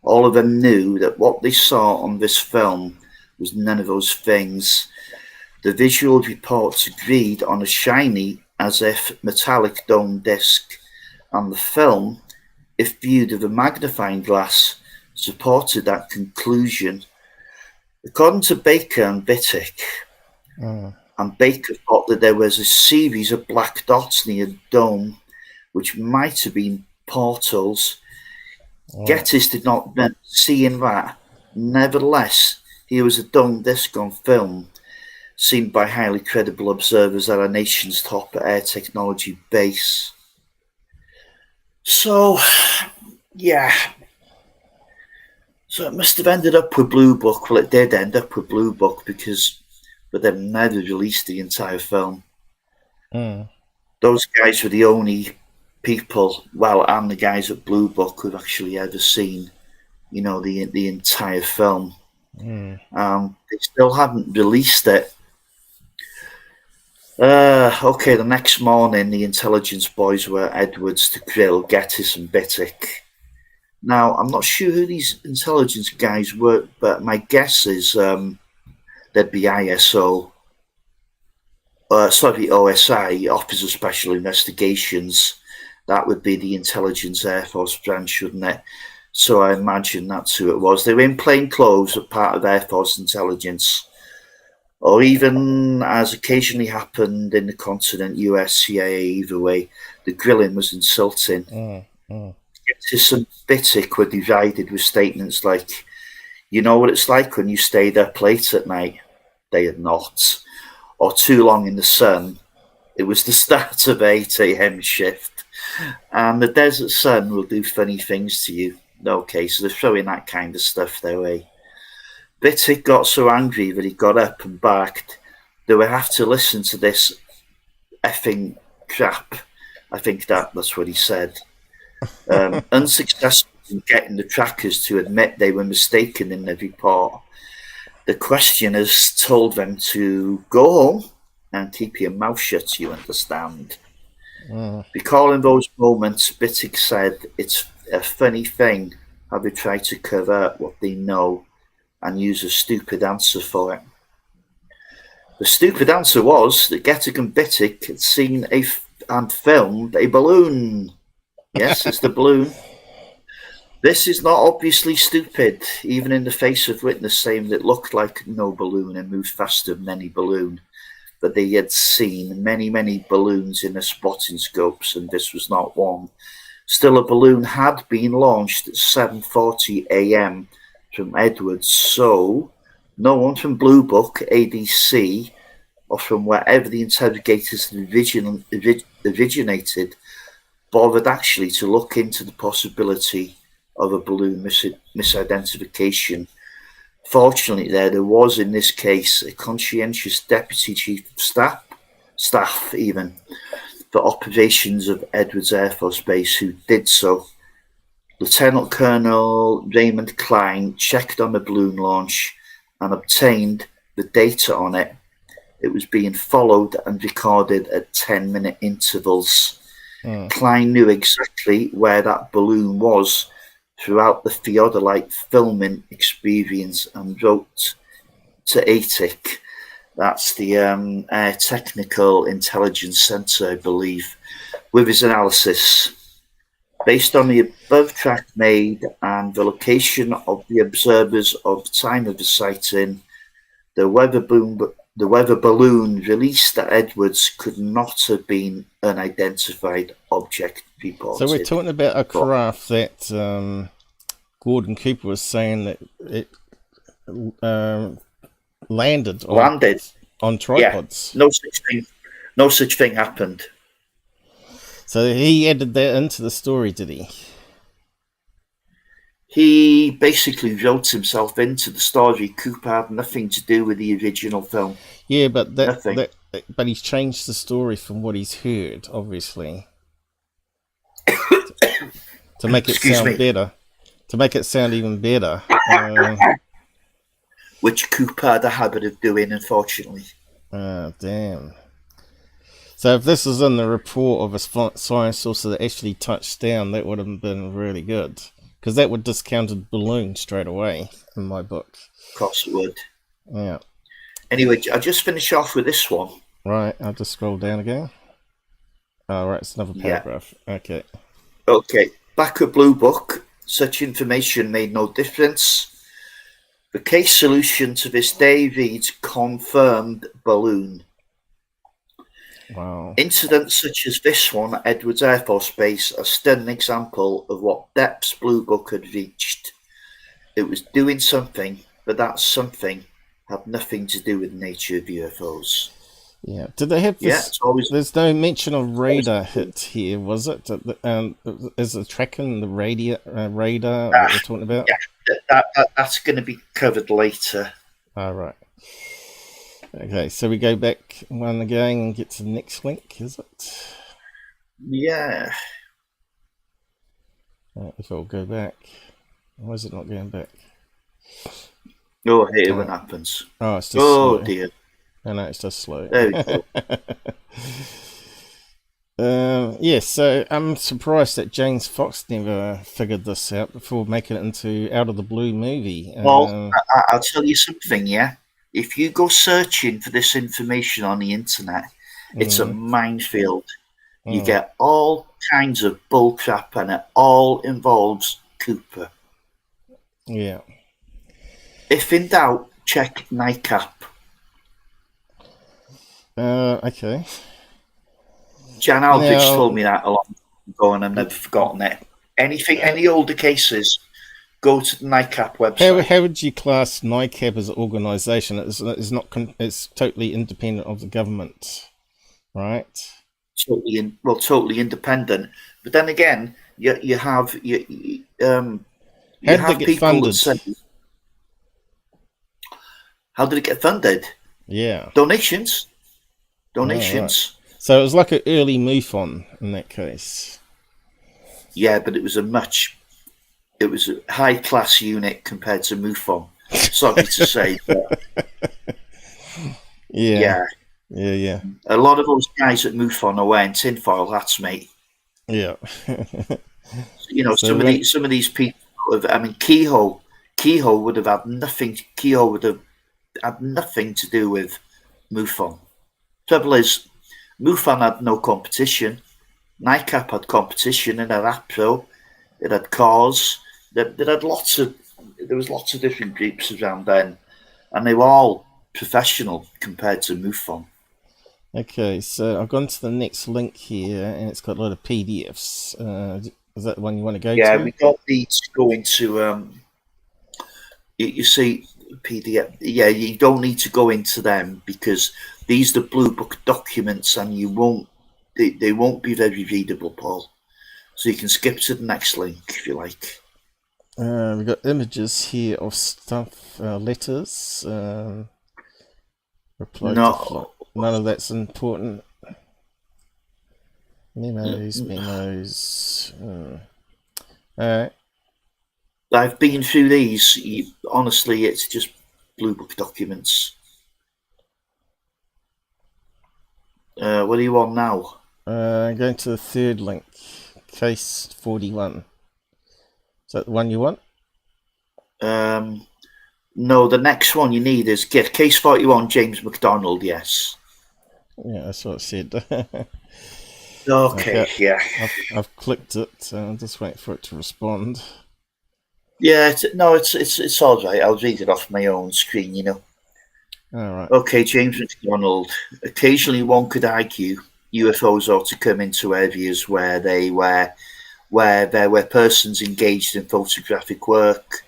All of them knew that what they saw on this film was none of those things. The visual reports agreed on a shiny, as if metallic dome disc, and the film, if viewed with a magnifying glass, supported that conclusion. According to Baker and Bittick, and Baker thought that there was a series of black dots near the dome, which might have been portals. Geddes did not see in that. Nevertheless, here was a dome disc on film, seen by highly credible observers at our nation's top air technology base. So, yeah. So it must have ended up with Blue Book. Well, it did end up with Blue Book but they've never released the entire film. Those guys were the only people, well, and the guys at Blue Book who've actually ever seen, the entire film. They still hadn't released it. Okay, the next morning, the intelligence boys were at Edwards to grill Geddes and Bittick. Now, I'm not sure who these intelligence guys were, but my guess is they'd be OSI, Office of Special Investigations. That would be the Intelligence Air Force branch, wouldn't it? So I imagine that's who it was. They were in plain clothes, but part of Air Force intelligence. Or even, as occasionally happened in the continent, US, CIA, either way, the grilling was insulting. Geddes and Bittick were derided with statements like, "You know what it's like when you stayed up late at night?" They had not. Or too long in the sun. It was the start of 8 a.m. shift. And the desert sun will do funny things to you. Okay, so they're throwing that kind of stuff their way. Bittick got so angry that he got up and barked, "They will have to listen to this effing crap." I think that's what he said. Unsuccessful in getting the trackers to admit they were mistaken in their report, the questioners told them to go home and keep your mouth shut, you understand. Recalling those moments, Bittick said, "It's a funny thing how they try to cover up what they know and use a stupid answer for it." The stupid answer was that Geddes and Bittick had seen and filmed a balloon. Yes, it's the balloon. This is not obviously stupid, even in the face of witness saying that it looked like no balloon and moved faster than any balloon. But they had seen many, many balloons in their spotting scopes, and this was not one. Still, a balloon had been launched at 7:40 a.m. from Edwards, so no one from Blue Book, ADC, or from wherever the interrogators originated bothered actually to look into the possibility of a balloon misidentification. Fortunately, there was in this case a conscientious deputy chief of staff even, for operations of Edwards Air Force Base who did so. Lieutenant Colonel Raymond Klein checked on the balloon launch and obtained the data on it. It was being followed and recorded at 10-minute intervals. Klein knew exactly where that balloon was throughout the theodolite filming experience and wrote to ATIC, that's the Air Technical Intelligence Centre, I believe, with his analysis. Based on the above track made and the location of the observers of the time of the sighting, the weather balloon released at Edwards could not have been an unidentified object reported. So we're talking about a craft that Gordon Cooper was saying that it landed on tripods. Yeah, no such thing happened. So he added that into the story, did he? He basically wrote himself into the story. Cooper had nothing to do with the original film. Yeah, but Nothing. but he's changed the story from what he's heard, obviously, to make it sound better. To make it sound even better. Which Cooper had a habit of doing, unfortunately. Oh, damn. So if this is in the report of a science source that actually touched down, that would have been really good. Because that would discounted balloon straight away, in my book. Of course it would. Yeah. Anyway, I'll just finish off with this one. Right, I'll just scroll down again. Oh, right, it's another paragraph. Yeah. Okay. Okay, back at Blue Book, such information made no difference. The case solution to this day reads confirmed balloon. Wow. Incidents such as this one at Edwards Air Force Base are still an example of what depths Blue Book had reached. It was doing something, but that something had nothing to do with the nature of UFOs. Yeah. Did they have this? Yeah, it's always, there's no mention of radar hit here, was it? Is the tracking the radar that we're talking about? Yeah, that's going to be covered later. All right. Okay, so we go back one again and get to the next link, is it? Yeah. If it'll go back. Why is it not going back? Oh, I hate it when it happens. Oh, it's just slow. Oh, dear. I know, it's just slow. There we go. Yeah, so I'm surprised that James Fox never figured this out before making it into Out of the Blue movie. Well, I'll tell you something, yeah? If you go searching for this information on the internet, it's a minefield. You get all kinds of bullcrap, and it all involves Cooper. Yeah. If in doubt, check Nicap. Okay. Jan Aldrich told me that a long time ago, and I've never forgotten it. Any older cases, go to the Nicap website. How would you class Nicap as an organisation? It's totally independent of the government, right? Totally independent. But then again, you have how did it get funded? How did it get funded? Yeah, donations. Oh, right. So it was like an early MUFON in that case. Yeah, but it was a high class unit compared to MUFON. Sorry to say, but yeah. A lot of those guys at MUFON are wearing tinfoil hats, mate. Yeah. You know, so some of these people. I mean, Kehoe would have had nothing. Kehoe would have had nothing to do with MUFON. Trouble is, MUFON had no competition. Nicap had competition, and it had APRO, it had CAUSE. There was lots of different groups around then, and they were all professional compared to MUFON. Okay, so I've gone to the next link here, and it's got a lot of PDFs. Is that the one you want to go to? Yeah, we don't need to go into. You see, PDF. Yeah, you don't need to go into them because these are Blue Book documents, and they won't be very readable, Paul. So you can skip to the next link if you like. We've got images here of stuff, letters. Reply to none of that's important. Memos. Alright. I've been through these. Honestly, it's just Blue Book documents. What do you want now? Going to the third link. Case 41. Is that the one you want? No, the next one you need is Case 41, James McDonald, yes. Yeah, that's what I said. Okay, yeah. I've clicked it, so I'll just wait for it to respond. Yeah, it's all right. I'll read it off my own screen, you know. All right. Okay, James McDonald. Occasionally, one could argue UFOs ought to come into areas where there were persons engaged in photographic work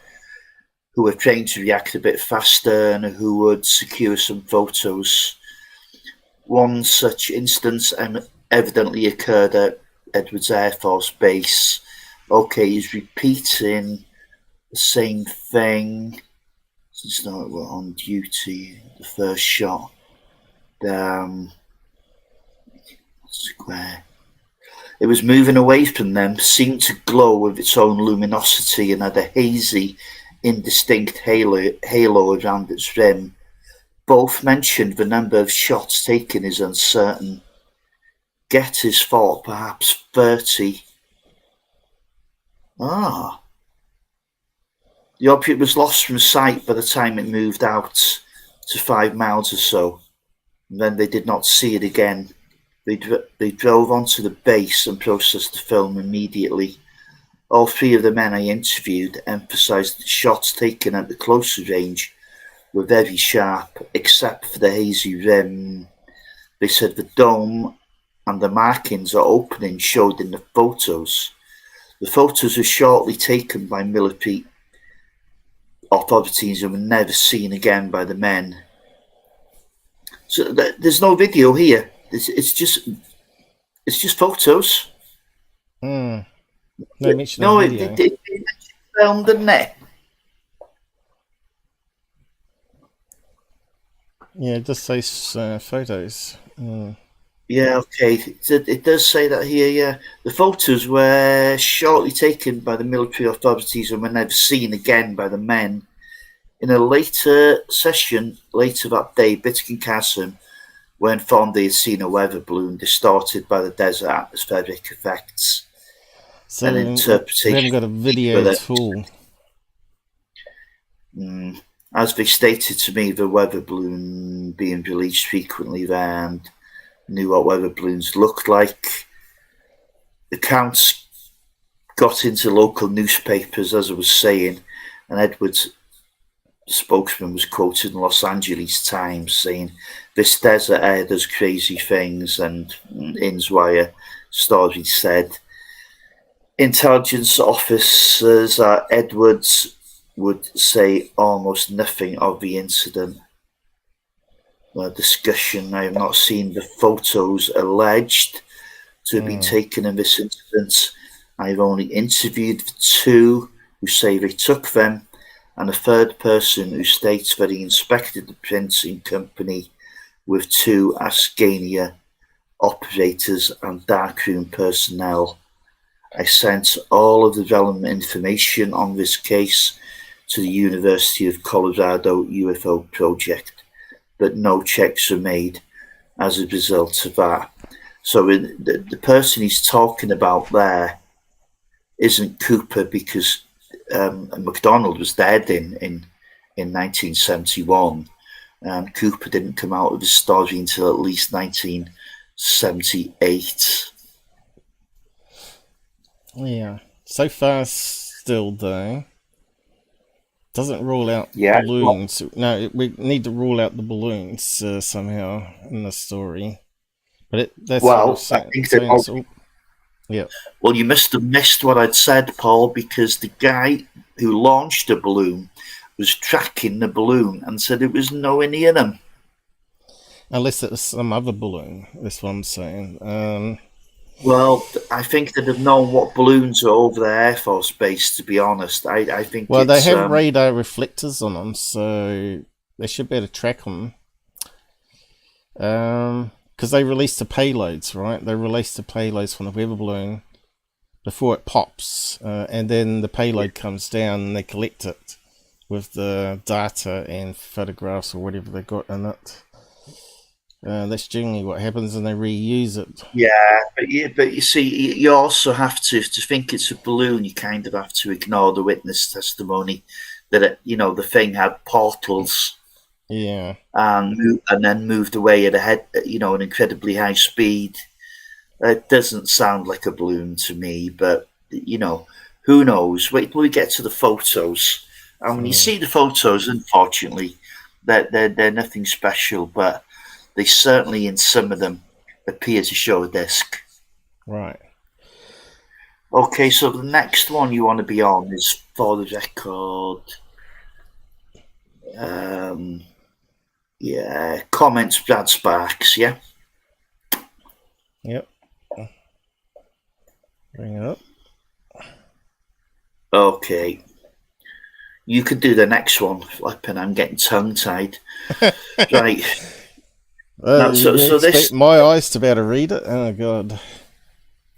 who were trained to react a bit faster and who would secure some photos. One such instance evidently occurred at Edwards Air Force Base. Okay, he's repeating the same thing. Since now we're on duty, the first shot. Square. It was moving away from them, seemed to glow with its own luminosity, and had a hazy, indistinct halo around its rim. Both mentioned the number of shots taken is uncertain. Gettys thought perhaps 30. The object was lost from sight by the time it moved out to 5 miles or so, and then they did not see it again. They drove onto the base and processed the film immediately. All 3 of the men I interviewed emphasized that shots taken at the closer range were very sharp, except for the hazy rim. They said the dome and the markings or opening showed in the photos. The photos were shortly taken by military authorities and were never seen again by the men. So there's no video here. It's just photos. No mention No, of video. it filmed, didn't it? Yeah, it just says photos. Yeah, okay. It does say that here, yeah. The photos were shortly taken by the military authorities and were never seen again by the men. In a later session, later that day, Bittick and Carson were informed they had seen a weather balloon distorted by the desert atmospheric effects. So An interpretation. we haven't got a video at all. As they stated to me, the weather balloon being released frequently there and knew what weather balloons looked like. Accounts got into local newspapers, as I was saying, and Edwards, the spokesman, was quoted in Los Angeles Times saying, "This desert air does crazy things," and Inswire story said intelligence officers at Edwards would say almost nothing of the incident. Discussion. I have not seen the photos alleged to have been taken in this incident. I've only interviewed the 2 who say they took them, and a third person who states that he inspected the printing company with 2 Ascania operators and darkroom personnel. I sent all of the relevant information on this case to the University of Colorado UFO project, but no checks were made as a result of that. So the person he's talking about there isn't Cooper, because MacDonald was dead in 1971, and Cooper didn't come out of his story until at least 1978. Yeah. So far, still though, doesn't rule out balloons. No, we need to rule out the balloons somehow in the story. But that's well, I think that. Yeah. Well, you must have missed what I'd said, Paul, because the guy who launched the balloon was tracking the balloon and said it was nowhere near them. Unless it was some other balloon. That's what I'm saying. Well, I think they'd have known what balloons are over the Air Force Base, to be honest. I think. Well, they have radar reflectors on them, so they should be able to track them. Because they release the payloads, right? They release the payloads from the weather balloon before it pops, and then the payload comes down and they collect it with the data and photographs or whatever they got in it. That's generally what happens, and they reuse it. Yeah, but you see, you also have to think it's a balloon. You kind of have to ignore the witness testimony that the thing had portals. Yeah, and then moved away at an incredibly high speed. It doesn't sound like a balloon to me, but who knows? Wait till we get to the photos. And when you see the photos, unfortunately, they're nothing special, but they certainly, in some of them, appear to show a disc. Right. Okay, so the next one you want to be on is for the record. Yeah, comments, Brad Sparks, yeah? Yep. Bring it up. Okay. You could do the next one, Flipping. I'm getting tongue-tied. Right. Now, so expect this... my eyes to be able to read it? Oh, God.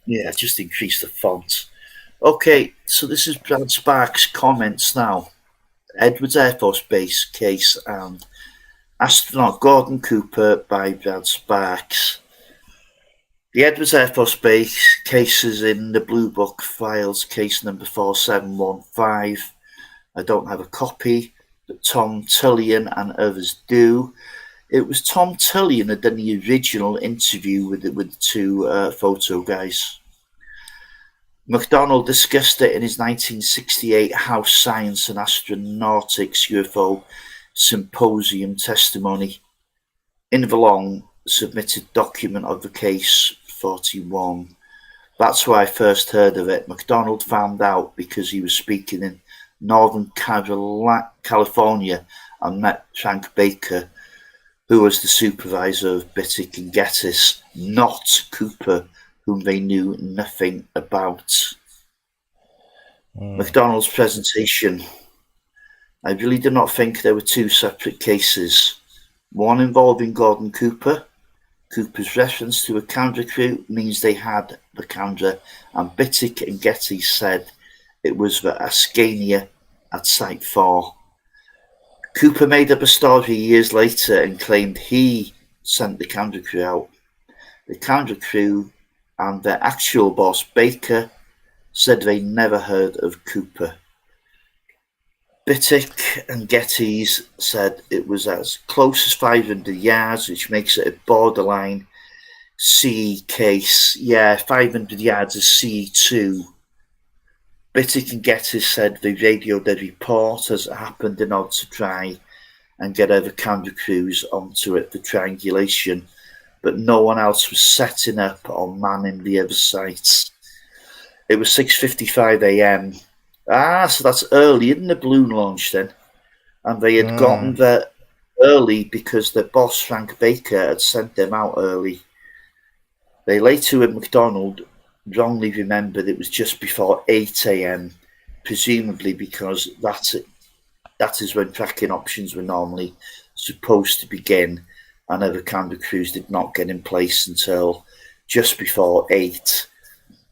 Yeah, just increase the font. Okay, so this is Brad Sparks' comments now. Edwards Air Force Base case and Astronaut Gordon Cooper by Brad Sparks. The Edwards Air Force Base case is in the Blue Book files, case number 4715. I don't have a copy, but Tom Tullian and others do. It was Tom Tullian that done the original interview with the two photo guys. McDonald discussed it in his 1968 House Science and Astronautics UFO Symposium testimony. Invalong submitted document of the case 41. That's where I first heard of it. McDonald found out because he was speaking in Northern California and met Frank Baker, who was the supervisor of Bittick and Gettis, not Cooper, whom they knew nothing about. McDonald's presentation. I really do not think there were two separate cases. One involving Gordon Cooper. Cooper's reference to a camera crew means they had the camera, and Bittick and Getty said it was the Ascania at Site 4. Cooper made up a story years later and claimed he sent the camera crew out. The camera crew and their actual boss, Baker, said they never heard of Cooper. Bittick and Getty's said it was as close as 500 yards, which makes it a borderline C case. Yeah, 500 yards is C2. Bittick and Getty's said they radioed a report as it happened in order to try and get other camera crews onto it for triangulation, but no one else was setting up or manning the other sites. It was 6:55 a.m. So that's early in the balloon launch then. And they had gotten there early because their boss, Frank Baker, had sent them out early. They later at McDonald wrongly remembered it was just before 8 a.m, presumably because that is when tracking options were normally supposed to begin, and other camera crews did not get in place until just before 8.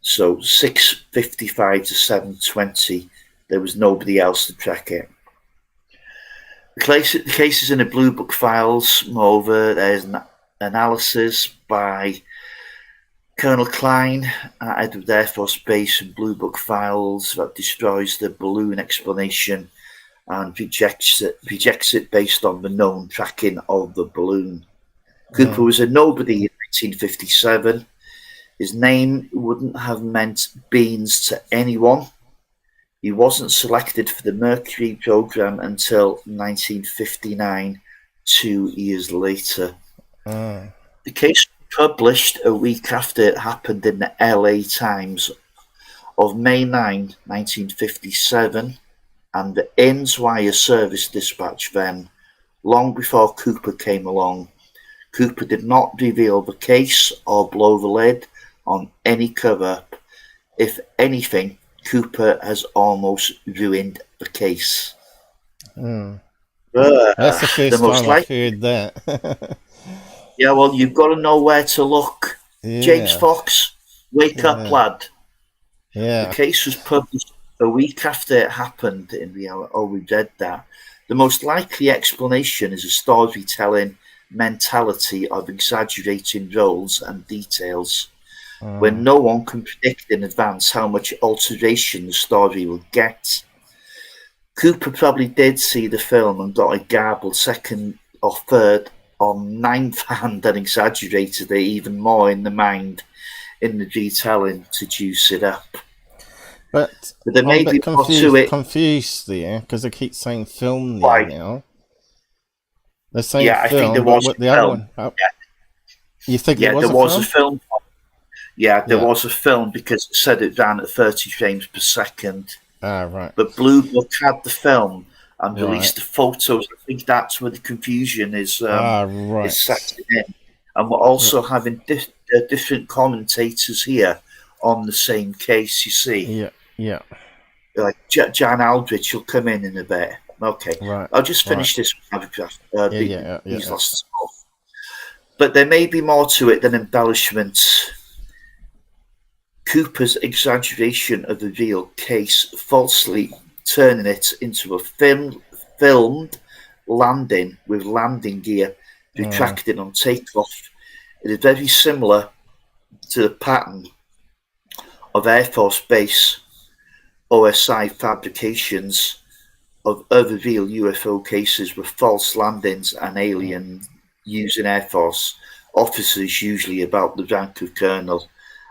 So 6:55 to 7:20, there was nobody else to track it. The case is in the Blue Book files. Moreover, there's an analysis by Colonel Klein at Edwards Air Force Base and Blue Book files that destroys the balloon explanation and rejects it based on the known tracking of the balloon. Cooper was a nobody in 1957. His name wouldn't have meant beans to anyone. He wasn't selected for the Mercury program until 1959, 2 years later. The case was published a week after it happened in the LA Times of May 9, 1957, and the Ainswire Service Dispatch then, long before Cooper came along. Cooper did not reveal the case or blow the lid on any cover-up. If anything, Cooper has almost ruined the case. That's the first time I've heard that. Yeah, well, you've got to know where to look. Yeah. James Fox, wake up, lad. Yeah. The case was published a week after it happened in reality. Oh, we read that. The most likely explanation is a storytelling mentality of exaggerating roles and details, when no one can predict in advance how much alteration the story will get. Cooper probably did see the film and got a garbled second or third or ninth hand and exaggerated it even more in the mind in the retelling to juice it up. But there may be confused there because they keep saying film there now. They're saying film, I think there was the other one. You think there was a film? Yeah, there was a film because it said it ran at 30 frames per second. Right. But Blue Book had the film and released the photos. I think that's where the confusion is setting in. And we're also having different commentators here on the same case, you see. Yeah. like Jan Aldrich will come in a bit. Okay, Right. I'll just finish this paragraph. These Yeah. last stuff. But there may be more to it than embellishments. Cooper's exaggeration of the real case, falsely turning it into a filmed landing with landing gear retracted on takeoff, it is very similar to the pattern of Air Force Base OSI fabrications of other real UFO cases with false landings and alien using Air Force officers, usually about the rank of colonel,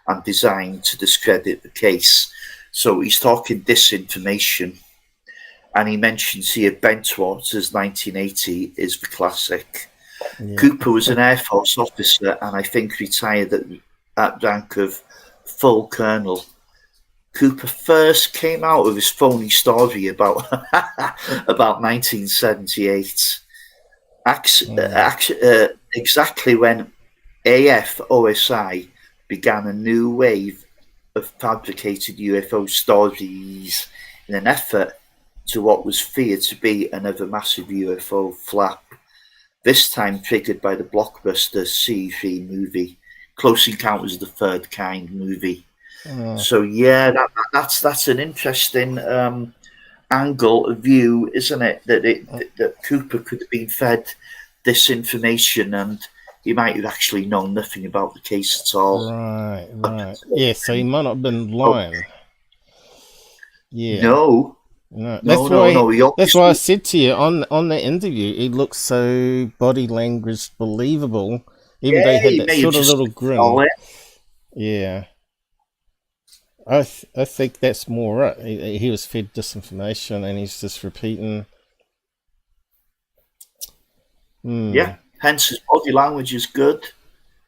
and designed to discredit the case. So he's talking disinformation, and he mentions here Bentwater's 1980 is the classic. Yeah. Cooper was an Air Force officer, and I think retired at rank of full colonel. Cooper first came out of his phony story about 1978. Exactly when AFOSI began a new wave of fabricated UFO stories in an effort to what was feared to be another massive UFO flap, this time triggered by the blockbuster C3 movie, Close Encounters of the Third Kind movie. So yeah, that's an interesting angle of view, isn't it? That Cooper could have been fed this information, and he might have actually known nothing about the case at all. Right. Yeah, so he might not have been lying. Okay. Yeah. No. That's why I said to you on the interview, he looks so body language believable, even though he had that sort of little grin. Yeah. I think that's more right. He was fed disinformation, and he's just repeating. Yeah, hence his body language is good,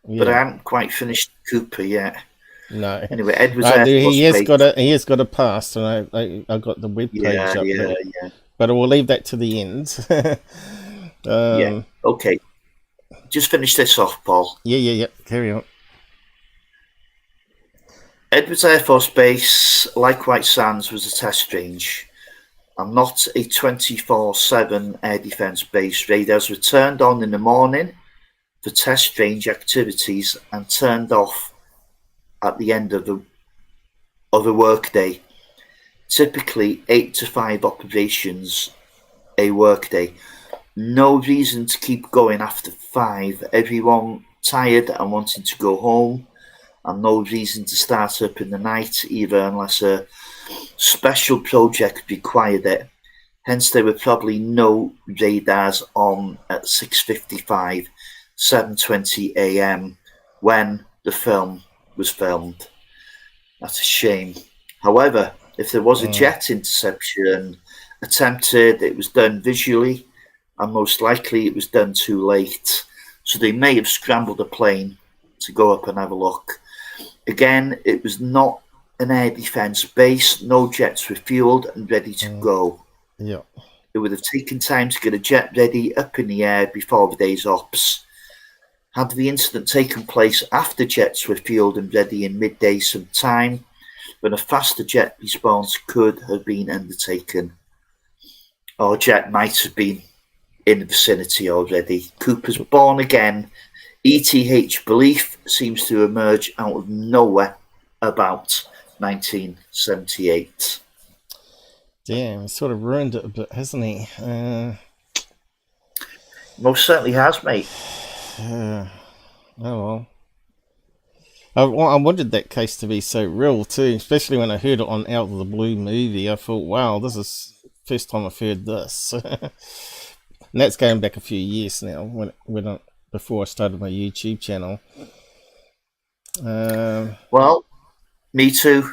but I haven't quite finished Cooper yet. No. Anyway, Edwards he has got a past, and I got the web page up there. Yeah. But I will leave that to the end. Yeah. Okay. Just finish this off, Paul. Yeah. Carry on. Edwards Air Force Base, like White Sands, was a test range and not a 24/7 air defence base. Radars were turned on in the morning for test range activities and turned off at the end of a workday. Typically 8 to 5 operations a workday. No reason to keep going after 5. Everyone tired and wanting to go home, and no reason to start up in the night either, unless a special project required it. Hence, there were probably no radars on at 6:55, 7:20 a.m. when the film was filmed. That's a shame. However, if there was a jet interception attempted, it was done visually, and most likely it was done too late. So they may have scrambled a plane to go up and have a look. Again, it was not an air defence base. No jets were fueled and ready to go. Yeah. It would have taken time to get a jet ready up in the air before the day's ops. Had the incident taken place after jets were fueled and ready in midday some time, when a faster jet response could have been undertaken. Or jet might have been in the vicinity already. Cooper's born again ETH belief seems to emerge out of nowhere about 1978. Damn, he sort of ruined it a bit, hasn't he? Most certainly has, mate. Oh well. I wanted that case to be so real too, especially when I heard it on Out of the Blue movie. I thought, wow, this is the first time I've heard this. And that's going back a few years now, before I started my YouTube channel. Well, me too.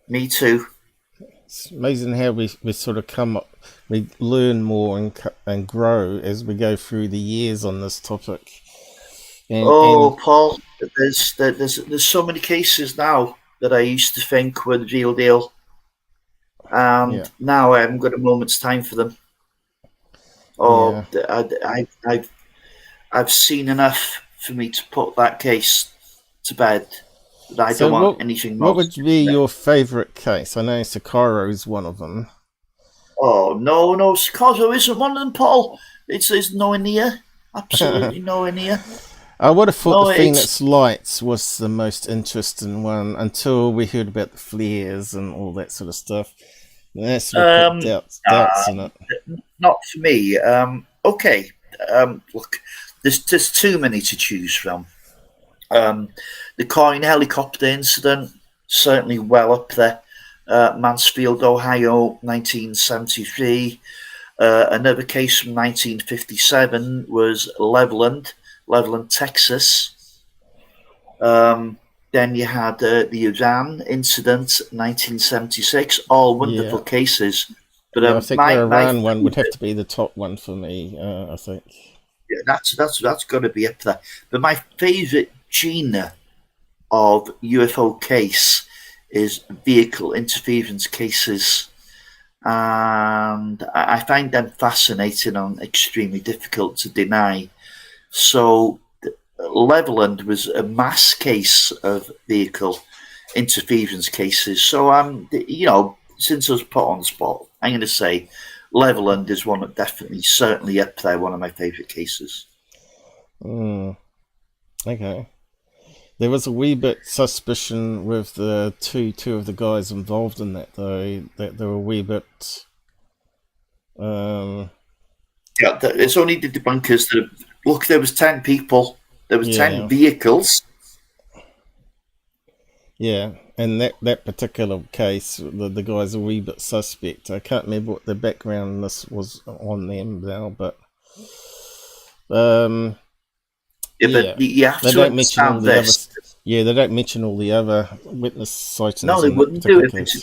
It's amazing how we sort of come up, we learn more and grow as we go through the years on this topic. Paul, there's so many cases now that I used to think were the real deal, and now I haven't got a moment's time for them. I've seen enough for me to put that case to bed. But I don't want anything more. What would be your favourite case? I know Socorro is one of them. Oh, no, Socorro isn't one of them, Paul. It's nowhere near. Absolutely nowhere near. I would have thought the Phoenix Lights was the most interesting one until we heard about the flares and all that sort of stuff. That's what put doubts in it. Not for me. Okay. Look, there's too many to choose from. The Corrin helicopter incident, certainly well up there. Mansfield, Ohio, 1973. Another case from 1957 was Leveland, Texas. Then you had the Iran incident, 1976. All wonderful cases. But I think the Iran one would have to be the top one for me. I think. Yeah, that's got to be up there. But my favourite genre of UFO case is vehicle interference cases, and I find them fascinating and extremely difficult to deny. So Leveland was a mass case of vehicle interference cases. So since I was put on the spot, I'm going to say Leveland is one that certainly up there, one of my favourite cases. Okay. There was a wee bit suspicion with the two of the guys involved in that, though, that they were a wee bit... Yeah, it's only the debunkers that... Look, there was 10 people. There was 10 vehicles. Yeah, and that particular case, the guy's a wee bit suspect. I can't remember what the background this was on them now, but... but you have to understand this. They don't mention all the other witness sightings. No, they wouldn't do it if it's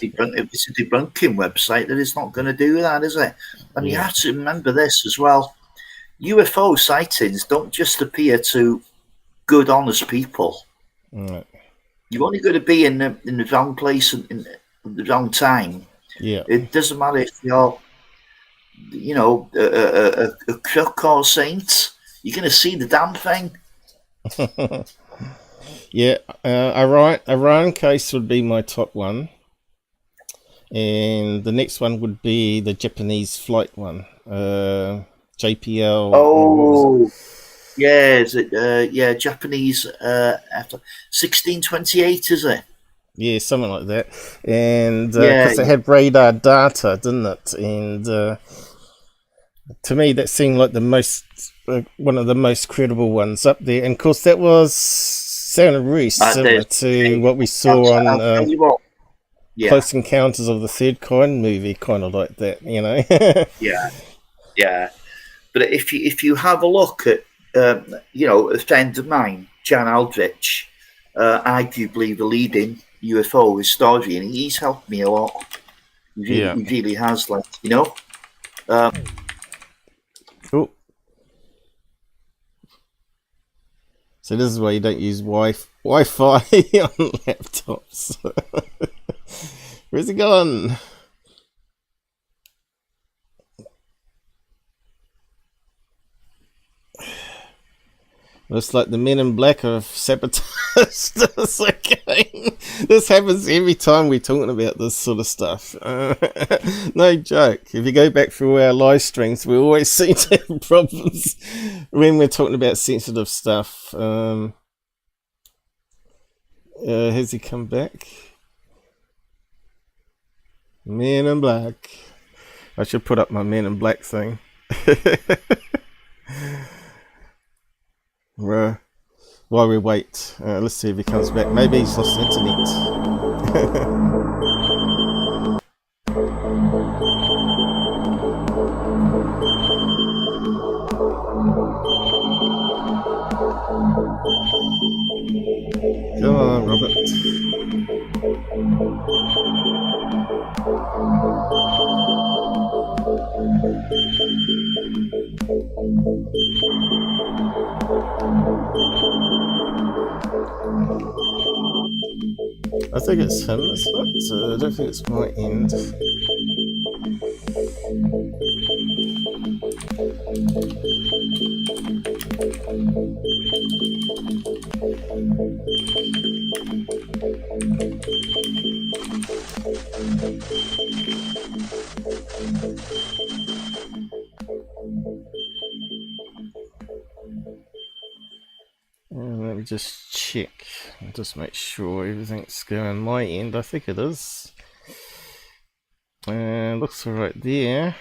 a debunking website. That is not going to do that, is it? And you have to remember this as well. UFO sightings don't just appear to good, honest people. Right. You've only got to be in the wrong place and in the wrong time. Yeah. It doesn't matter if you're, a crook or a saint. You're going to see the damn thing. Yeah, Iran case would be my top one, and the next one would be the Japanese flight one, JPL. Oh, yeah, Japanese 1628, is it? Yeah, something like that, and because it had radar data, didn't it? And to me, that seemed like the most one of the most credible ones up there, and of course that was sounded really similar to what we saw on Close Encounters of the Third Kind movie, kind of like that, yeah. But if you have a look at a friend of mine, Jan Aldrich, arguably the leading UFO historian, he's helped me a lot. He really has, Cool. So this is why you don't use Wi-Fi on laptops. Where's it gone? Looks like the Men in Black have sabotaged us again. This happens every time we're talking about this sort of stuff. No joke. If you go back through our live streams, we always seem to have problems when we're talking about sensitive stuff. Has he come back? Men in Black. I should put up my Men in Black thing. While we wait, let's see if he comes back. Maybe he's lost internet. Come on, Robert. I think it's him, isn't it? So I don't think it's my end. And let me just check and just make sure everything's going my end. I think it is. Looks alright there.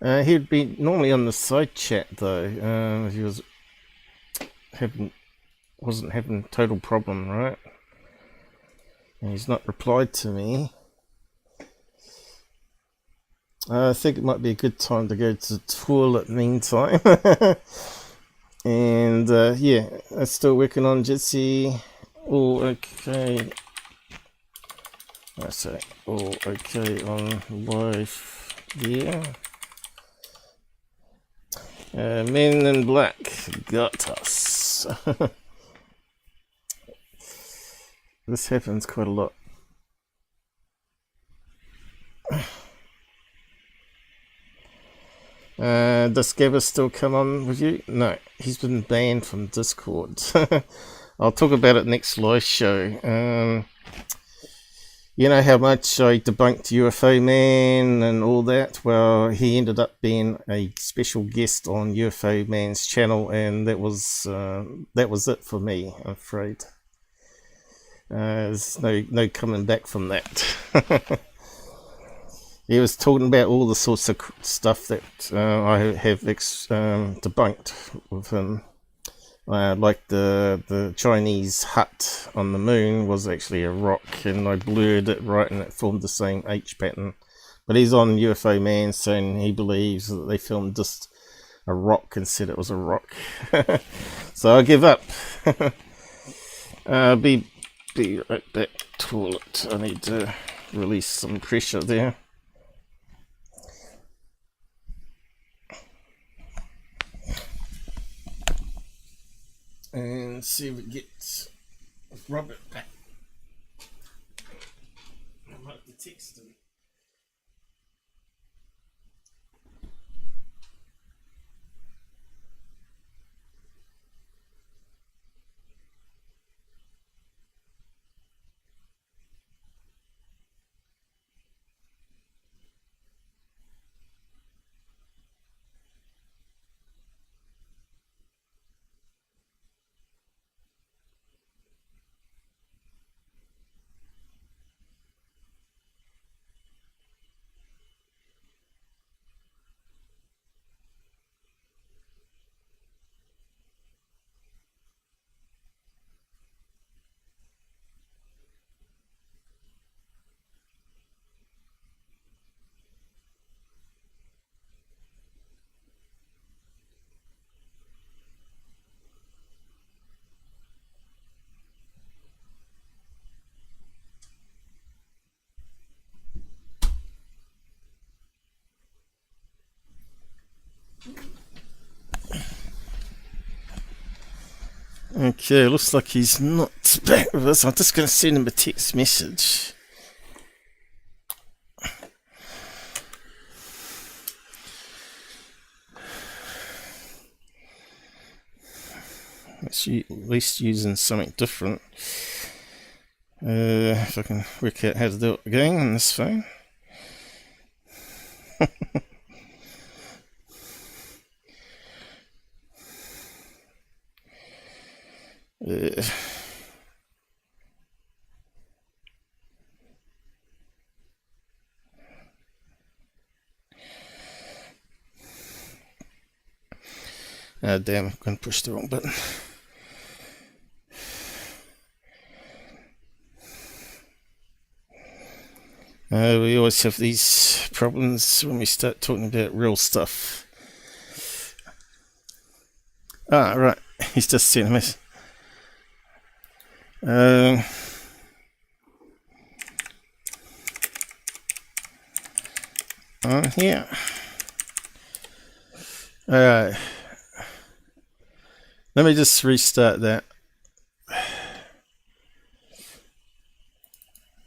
He'd be normally on the side chat though. He wasn't having total problem, right? And he's not replied to me. I think it might be a good time to go to the toilet meantime. And yeah, I'm still working on Jitsi. All okay. I say all okay on live. Yeah. Men in Black got us. This happens quite a lot. Does Gabber still come on with you? No, he's been banned from Discord. I'll talk about it next live show. You know how much I debunked UFO Man and all that? Well, he ended up being a special guest on UFO Man's channel, and that was it for me, I'm afraid. There's no coming back from that. He was talking about all the sorts of stuff that I have debunked with him. Like the Chinese hut on the moon was actually a rock, and I blurred it right and it formed the same H pattern. But he's on UFO Man saying he believes that they filmed just a rock and said it was a rock. So I give up. Be right back. Toilet. I need to release some pressure there. And see if we get Robert back. I might have to text him. Okay, looks like he's not back with us. I'm just going to send him a text message. Let's at least using something different. If I can work out how to do it again on this phone. Damn, I'm going to push the wrong button. We always have these problems when we start talking about real stuff. Ah, right. He's just sent a message. Here. Alright. Let me just restart that.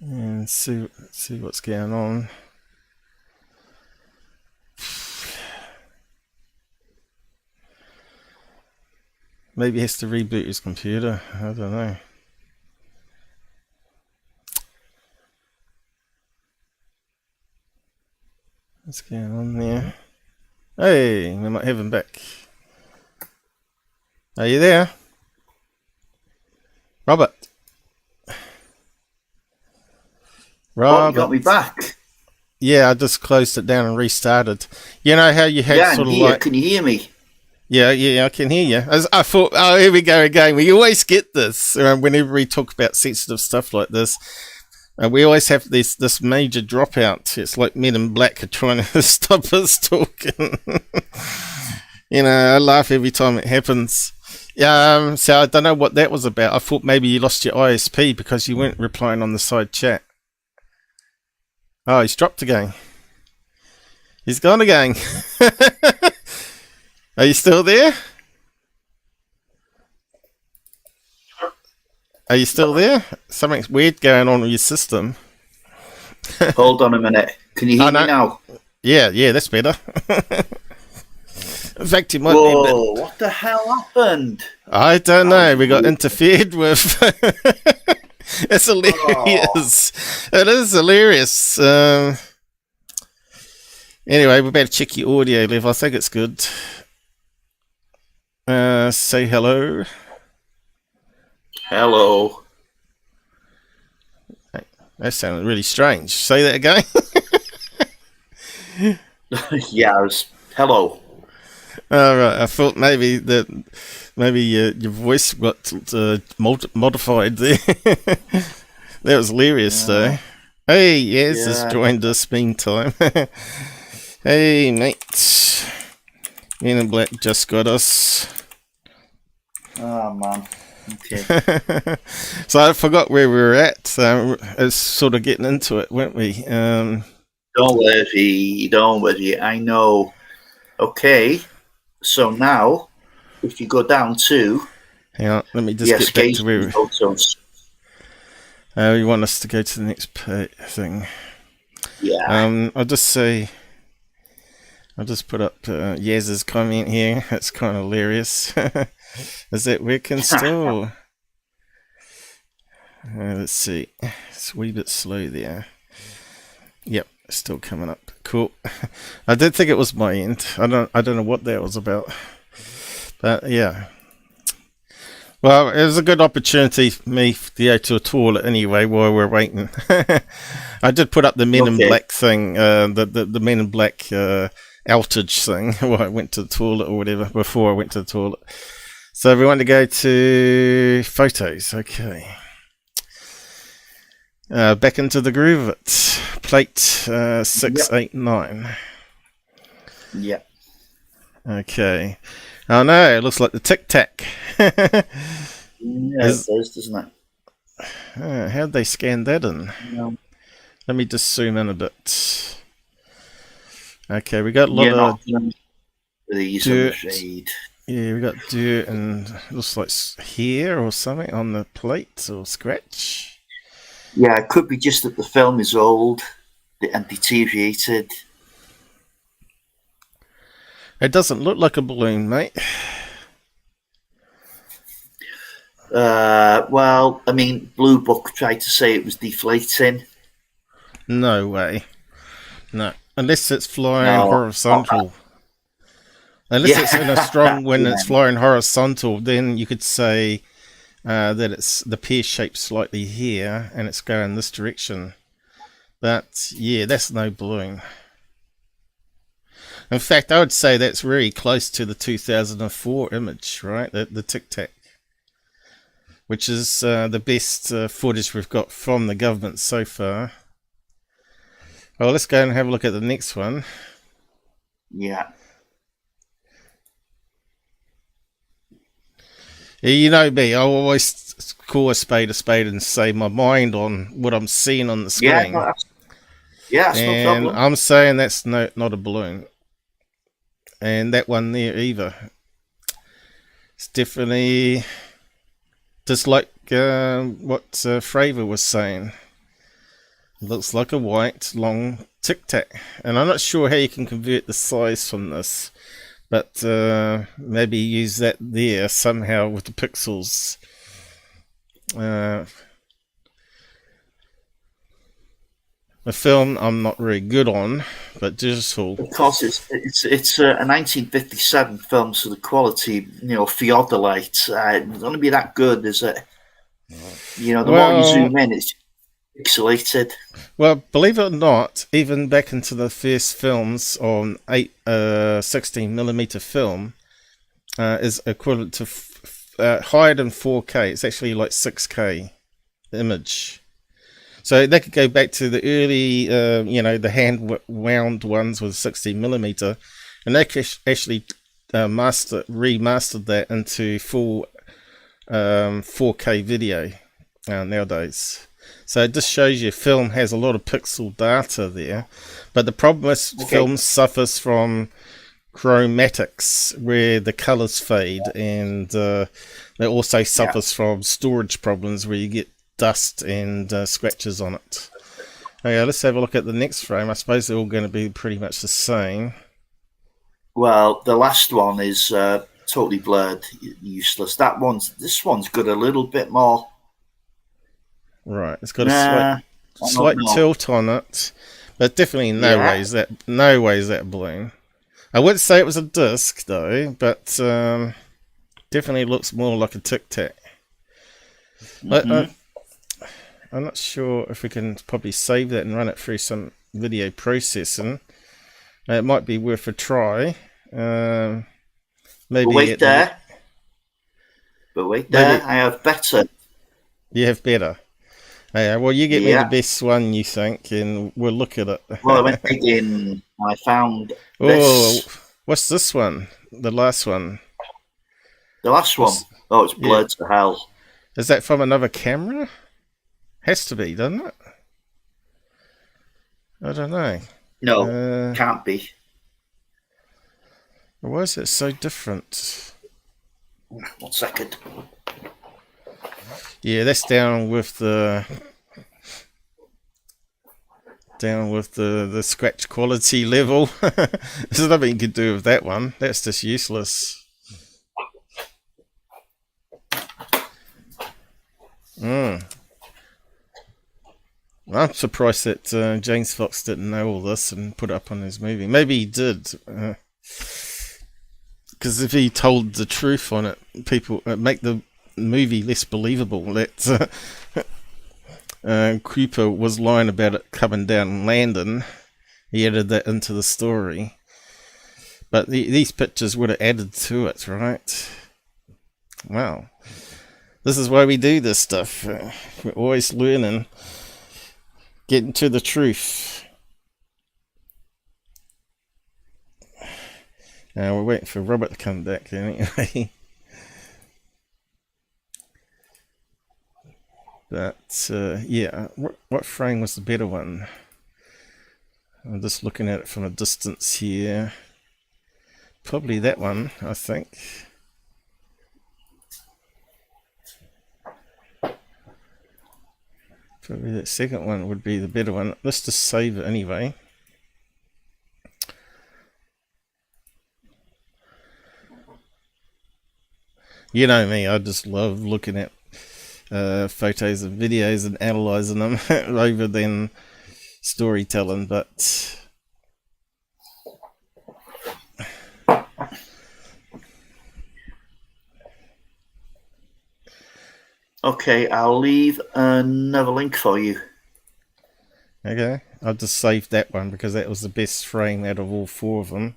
And see what's going on. Maybe he has to reboot his computer. I don't know. What's going on there? Hey, we might have him back. Are you there? Robert. Oh, you got me back. Yeah, I just closed it down and restarted. You know how you had sort of like... Can you hear me? Yeah, I can hear you. I thought, oh, here we go again. We always get this whenever we talk about sensitive stuff like this. We always have this major dropout. It's like Men in Black are trying to stop us talking. You know, I laugh every time it happens. So I don't know what that was about. I thought maybe you lost your ISP because you weren't replying on the side chat. Oh, he's dropped again. He's gone again. Are you still there? Are you still there? Something's weird going on with your system. Hold on a minute. Can you hear me now? Yeah, that's better. In fact, you might be a bit... what the hell happened? I don't know. We got interfered with. It's hilarious. Oh. It is hilarious. Anyway, we better check your audio level. I think it's good. Say hello. Hello. That sounded really strange. Say that again. Yes. Hello. All right. I thought maybe your voice got modified there. That was hilarious, though. Hey, Yaz has joined us meantime. Hey, mate. Men in Black just got us. Oh, man. Okay. So I forgot where we were at. It's sort of getting into it, weren't we? Don't worry. I know. Okay. So now, if you go down to... Hang on, let me just get back to where we... photos. You want us to go to the next thing. Yeah. I'll just put up Yaz's comment here. That's kind of hilarious. Is that working still? Let's see. It's a wee bit slow there. Yep, still coming up. Cool. I did think it was my end. I don't know what that was about. But yeah. Well, it was a good opportunity for me to go to a toilet anyway while we're waiting. I did put up the Men in Black thing, the Men in Black outage thing while I went to the toilet or whatever, before I went to the toilet. So we want to go to photos. Okay. Back into the groove of it. Plate 689. Yep. Okay. Oh no, it looks like the Tic Tac. Yeah, it does, doesn't it? How'd they scan that in? No. Let me just zoom in a bit. Okay, we got a lot of dirt. Yeah, we got dirt and looks like hair or something on the plate or scratch. Yeah, it could be just that the film is old and deteriorated. It doesn't look like a balloon, mate. Well, I mean, Blue Book tried to say it was deflating. No way. No. Unless it's flying horizontal. Unless it's in a strong wind and it's flying horizontal, then you could say that it's the pear shape slightly here and it's going this direction. But yeah, that's no balloon. In fact, I would say that's very close to the 2004 image, right? The Tic Tac, which is the best footage we've got from the government so far. Well, let's go and have a look at the next one. Yeah. You know me, I always call a spade and say my mind on what I'm seeing on the screen. That's no problem. I'm saying that's not a balloon. And that one there either. It's definitely just like what Fravor was saying. Looks like a white long Tic Tac. And I'm not sure how you can convert the size from this but maybe use that there somehow with the pixels. The film I'm not very good on, but digital. Of course, it's a 1957 film, so the quality, theodolite, it's not going to be that good, is it? The more you zoom in, it's pixelated. Well, believe it or not, even back into the first films on 16mm film is equivalent to higher than 4K. It's actually like 6K image. So they could go back to the early, the hand-wound ones with 16mm, and they could actually remastered that into full 4K video nowadays. So it just shows you film has a lot of pixel data there, but the problem is film suffers from chromatics where the colors fade, and it also suffers from storage problems where you get dust and scratches on it. Okay, let's have a look at the next frame. I suppose they're all going to be pretty much the same. Well, the last one is totally blurred, useless. This one's got a little bit more. Right, it's got a slight tilt on it, but definitely no way is that balloon. I wouldn't say it was a disc though, but definitely looks more like a Tic Tac. I'm not sure if we can probably save that and run it through some video processing. It might be worth a try. Maybe. But wait there. I have better. You have better. Well, you get me the best one, you think, and we'll look at it. Well, I went digging. I found this. What's this one? The last one. The last one? Oh, it's blurred to hell. Is that from another camera? Has to be, doesn't it? I don't know. No, can't be. Why is it so different? 1 second. Yeah, that's down with the scratch quality level. There's nothing you can do with that one. That's just useless. I'm surprised that James Fox didn't know all this and put it up on his movie. Maybe he did, because if he told the truth on it, people make the movie less believable. That Cooper was lying about it coming down and landing. He added that into the story, but these pictures would have added to it, right? Wow, this is why we do this stuff. We're always learning. Getting to the truth. Now we're waiting for Robert to come back anyway. But yeah, what frame was the better one? I'm just looking at it from a distance here. Probably that one, I think. Probably that second one would be the better one. Let's just save it anyway. You know me, I just love looking at photos and videos and analysing them rather than storytelling, but okay, I'll leave another link for you. Okay, I'll just save that one because that was the best frame out of all four of them.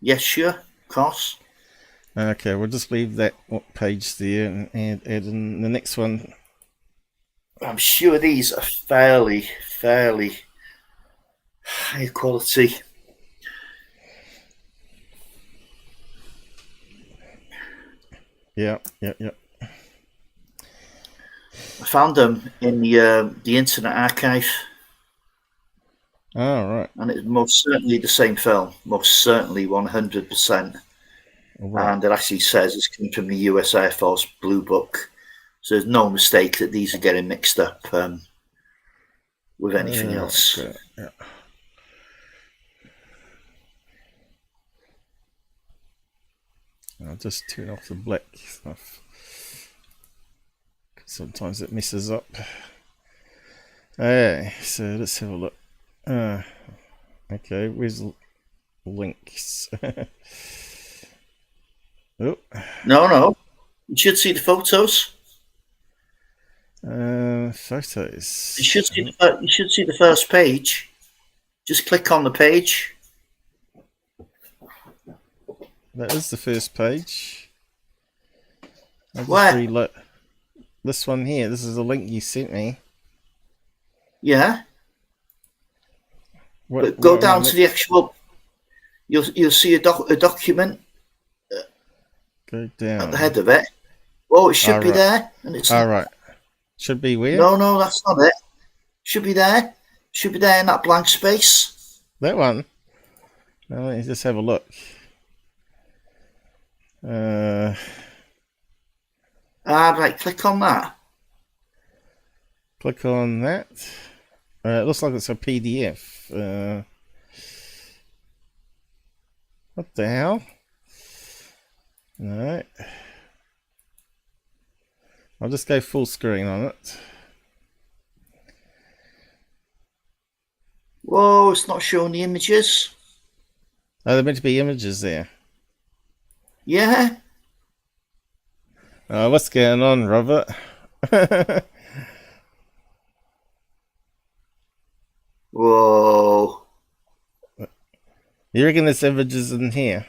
Yes, sure, of course. Okay, we'll just leave that page there and add in the next one. I'm sure these are fairly high quality. Yeah. I found them in the Internet Archive. Oh, right. And it's most certainly the same film. Most certainly 100%. Right. And it actually says it's coming from the US Air Force Blue Book. So there's no mistake that these are getting mixed up with anything else. Okay. Yeah. I'll just turn off the black stuff. Sometimes it messes up. Okay, so let's have a look. Okay, where's the links? Oh. No. You should see the photos. Photos. You should see the first page. Just click on the page. That is the first page. Where? This one here. This is the link you sent me. Yeah. But go down to the actual. You'll see a document. Go down at the head of it. Oh, it should be there. And it's right. Should be where? No, that's not it. Should be there. Should be there in that blank space. That one. Let me just have a look. Right. Click on that. Click on that. It looks like it's a PDF. What the hell? No. I'll just go full screen on it. Whoa, it's not showing the images. Oh, there meant to be images there. Yeah. What's going on, Robert? Whoa. You reckon there's images in here?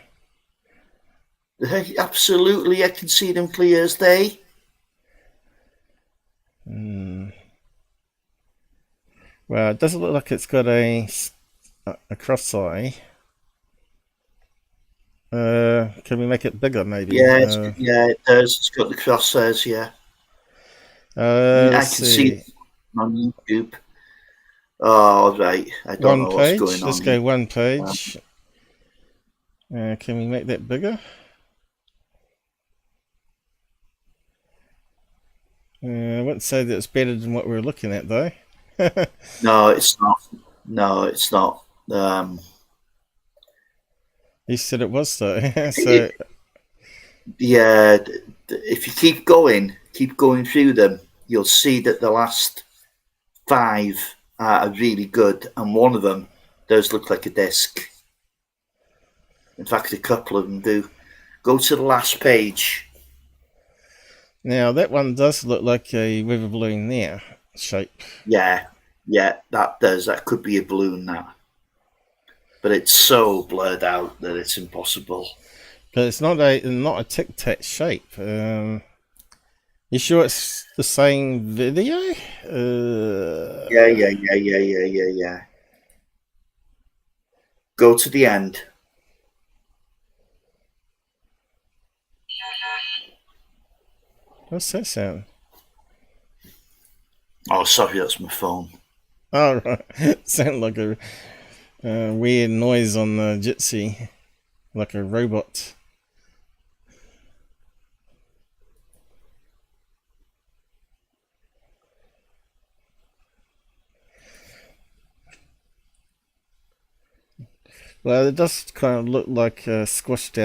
Absolutely, I can see them clear as day. Well, it doesn't look like it's got a cross eye. Can we make it bigger, maybe? Yeah, it does. It's got the crosshairs, yeah. I can see it on YouTube. Oh, right. I don't know what's going on. Let's go one page. Can we make that bigger? I wouldn't say that it's better than what we're looking at, though. No, it's not. No, it's not. You said it was, though. So, yeah, if you keep going through them, you'll see that the last 5 are really good, and one of them does look like a disc. In fact, a couple of them do. Go to the last page. now, that one does look like a weather balloon there, shape. Yeah, that does. That could be a balloon, that. But it's so blurred out that it's impossible. But it's not a tic-tac shape. You sure it's the same video? Yeah. Go to the end. What's that sound? Oh, sorry, that's my phone. Oh, right. Sound like a weird noise on the Jitsi, like a robot. Well, it does kind of look like a squashed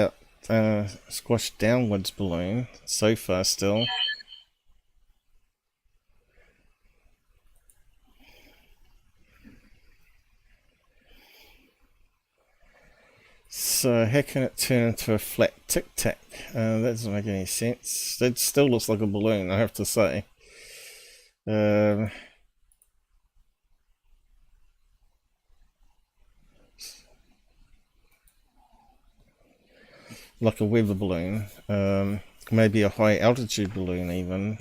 downwards balloon so far still. So how can it turn into a flat tic-tac? That doesn't make any sense. It still looks like a balloon, I have to say. Like a weather balloon. Maybe a high altitude balloon even.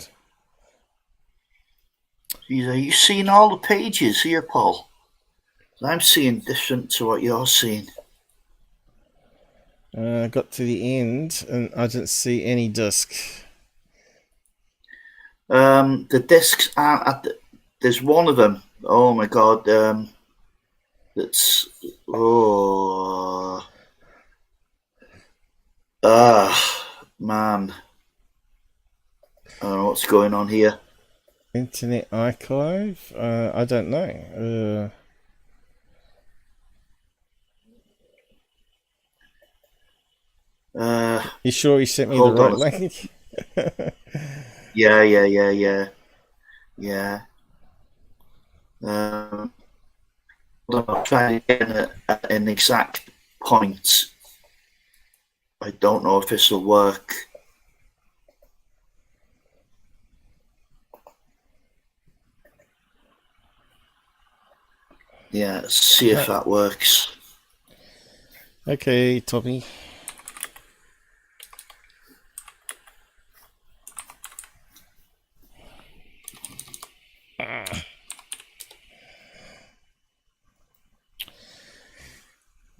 Are you seeing all the pages here, Paul? I'm seeing different to what you're seeing. I got to the end and I didn't see any disc. The discs aren't at there's one of them. Oh my god. That's man. I don't know what's going on here. Internet Archive? I don't know. You sure you sent me the Hold right on. link? Yeah. I'm trying to get an exact point. I don't know if this will work. Yeah, let's see if that works. Okay, Tommy.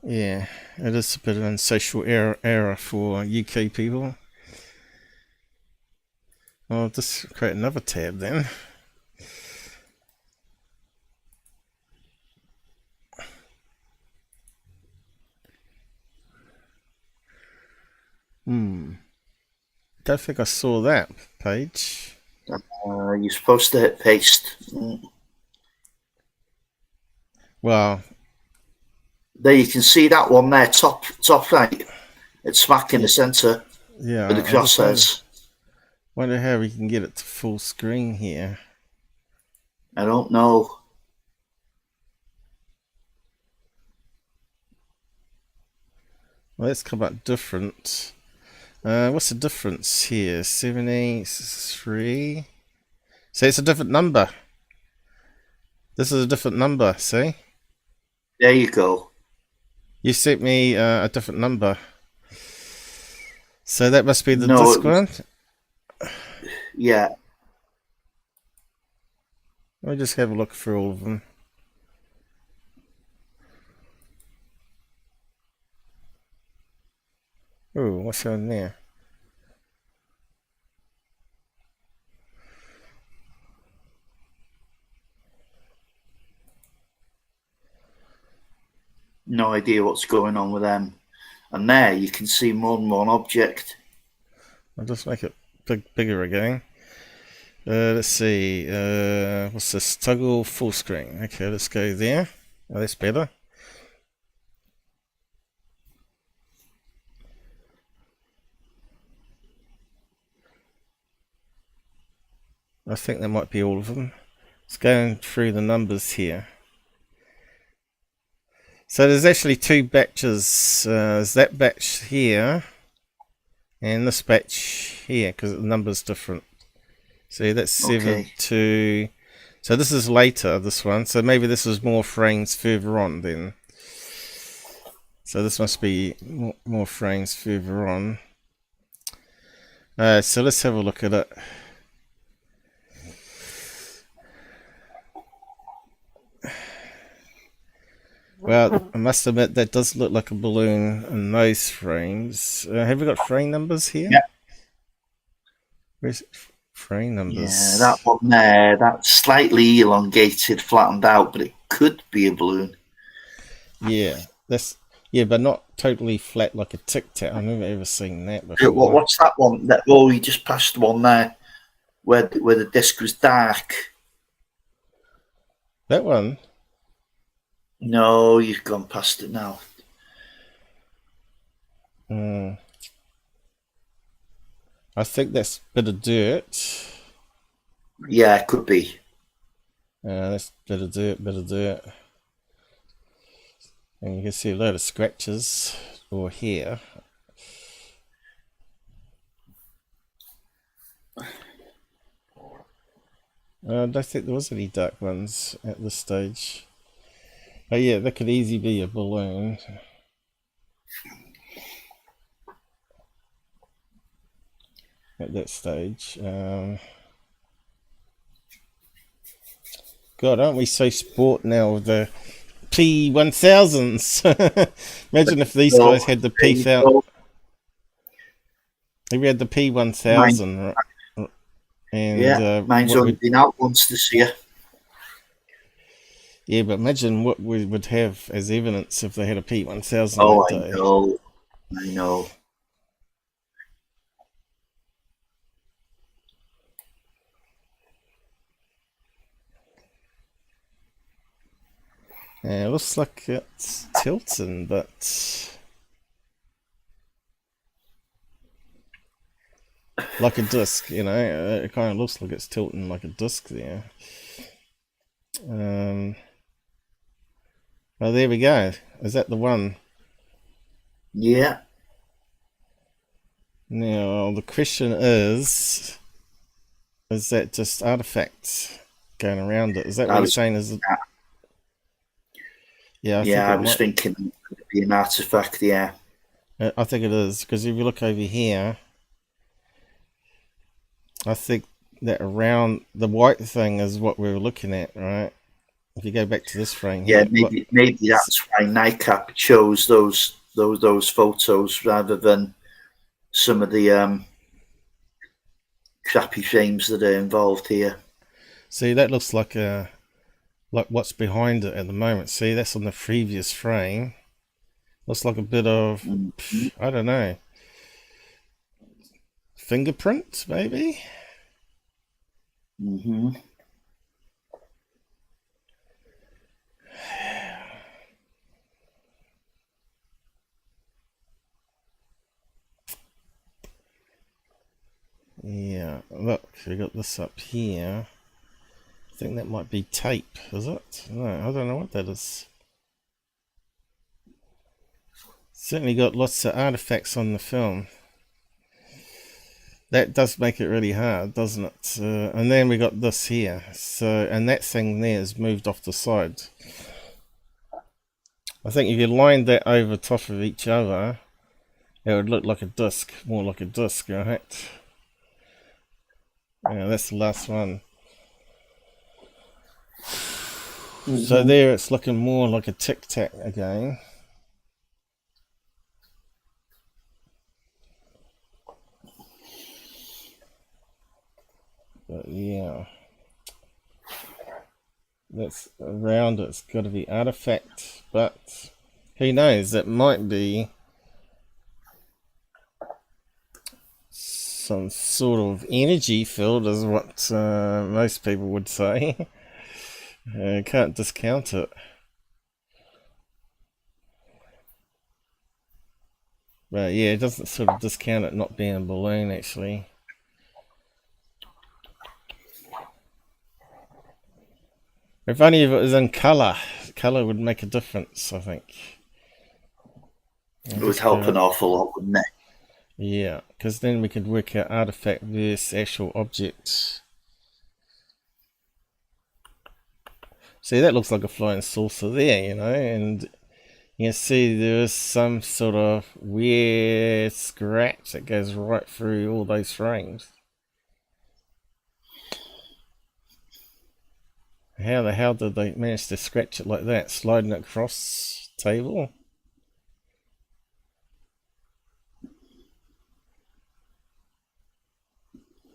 Yeah, it is a bit of a social error for UK people. I'll just create another tab then. Don't think I saw that page. You're supposed to hit paste. Well, there you can see that one there, top right. It's smack in the centre yeah, where the cross says. Wonder how we can get it to full screen here. I don't know. Well, let's come up different. What's the difference here? 73. See, it's a different number. This is a different number, see? There you go. You sent me a different number. So that must be the No, disc one? Yeah. Let me just have a look through all of them. Oh, what's on there? No idea what's going on with them. And there you can see more than one object. I'll just make it bigger again. Let's see. What's this? Toggle full screen. Okay, let's go there. Oh, that's better. I think that might be all of them. Let's go through the numbers here. So there's actually two batches. There's that batch here and this batch here because the number's different. See, that's 7 to... So this is later, this one. So maybe this is more frames further on then. So this must be more frames further on. So let's have a look at it. Well, I must admit that does look like a balloon in those frames. Have we got frame numbers here? Yeah. Where's frame numbers? Yeah, that one there, that's slightly elongated, flattened out, but it could be a balloon. Yeah, but not totally flat like a Tic Tac. I've never ever seen that before. What's that one? You just passed one there where the disc was dark. That one? No, you've gone past it now. I think that's a bit of dirt. Yeah, it could be. That's a bit of dirt. And you can see a load of scratches or hair. I don't think there was any dark ones at this stage. Oh yeah, that could easily be a balloon. At that stage. God, aren't we so sport now with the P1000s? Imagine if these guys had the P1000. If we had the P1000, and yeah, mine's only been out once this year. Yeah, but imagine what we would have as evidence if they had a P1000 Oh, that day. I know. Yeah, it looks like it's tilting, but like a disc, you know. It kind of looks like it's tilting like a disc there. Well, there we go. Is that the one? Yeah. Now, the question is that just artifacts going around it? Is that what you're saying? Is it? Yeah, I was thinking it would be an artifact, yeah. I think it is, because if you look over here, I think that around the white thing is what we were looking at, right? If you go back to this frame Yeah, here, maybe that's why Nicap chose those photos rather than some of the crappy frames that are involved here. See, that looks like what's behind it at the moment. See, that's on the previous frame. Looks like a bit of, I don't know, fingerprint, maybe? Mm-hmm. Yeah, look, we got this up here. I think that might be tape, is it? No, I don't know what that is. Certainly got lots of artifacts on the film. That does make it really hard, doesn't it? And then we got this here. So, and that thing there is moved off the side. I think if you lined that over top of each other, it would look like a disc, more like a disc, right? Yeah, that's the last one. So there it's looking more like a tic-tac again. But yeah, that's around it. It's got to be artifact, but who knows? It might be some sort of energy field, is what most people would say. Can't discount it. But yeah, it doesn't sort of discount it not being a balloon, actually. If only if it was in colour. Colour would make a difference, I think. It would help an awful lot, wouldn't it? Yeah, because then we could work out artifact versus actual object. See, that looks like a flying saucer there, you know, and you can see there's some sort of weird scratch that goes right through all those frames. How the hell did they manage to scratch it like that? Sliding it across the table?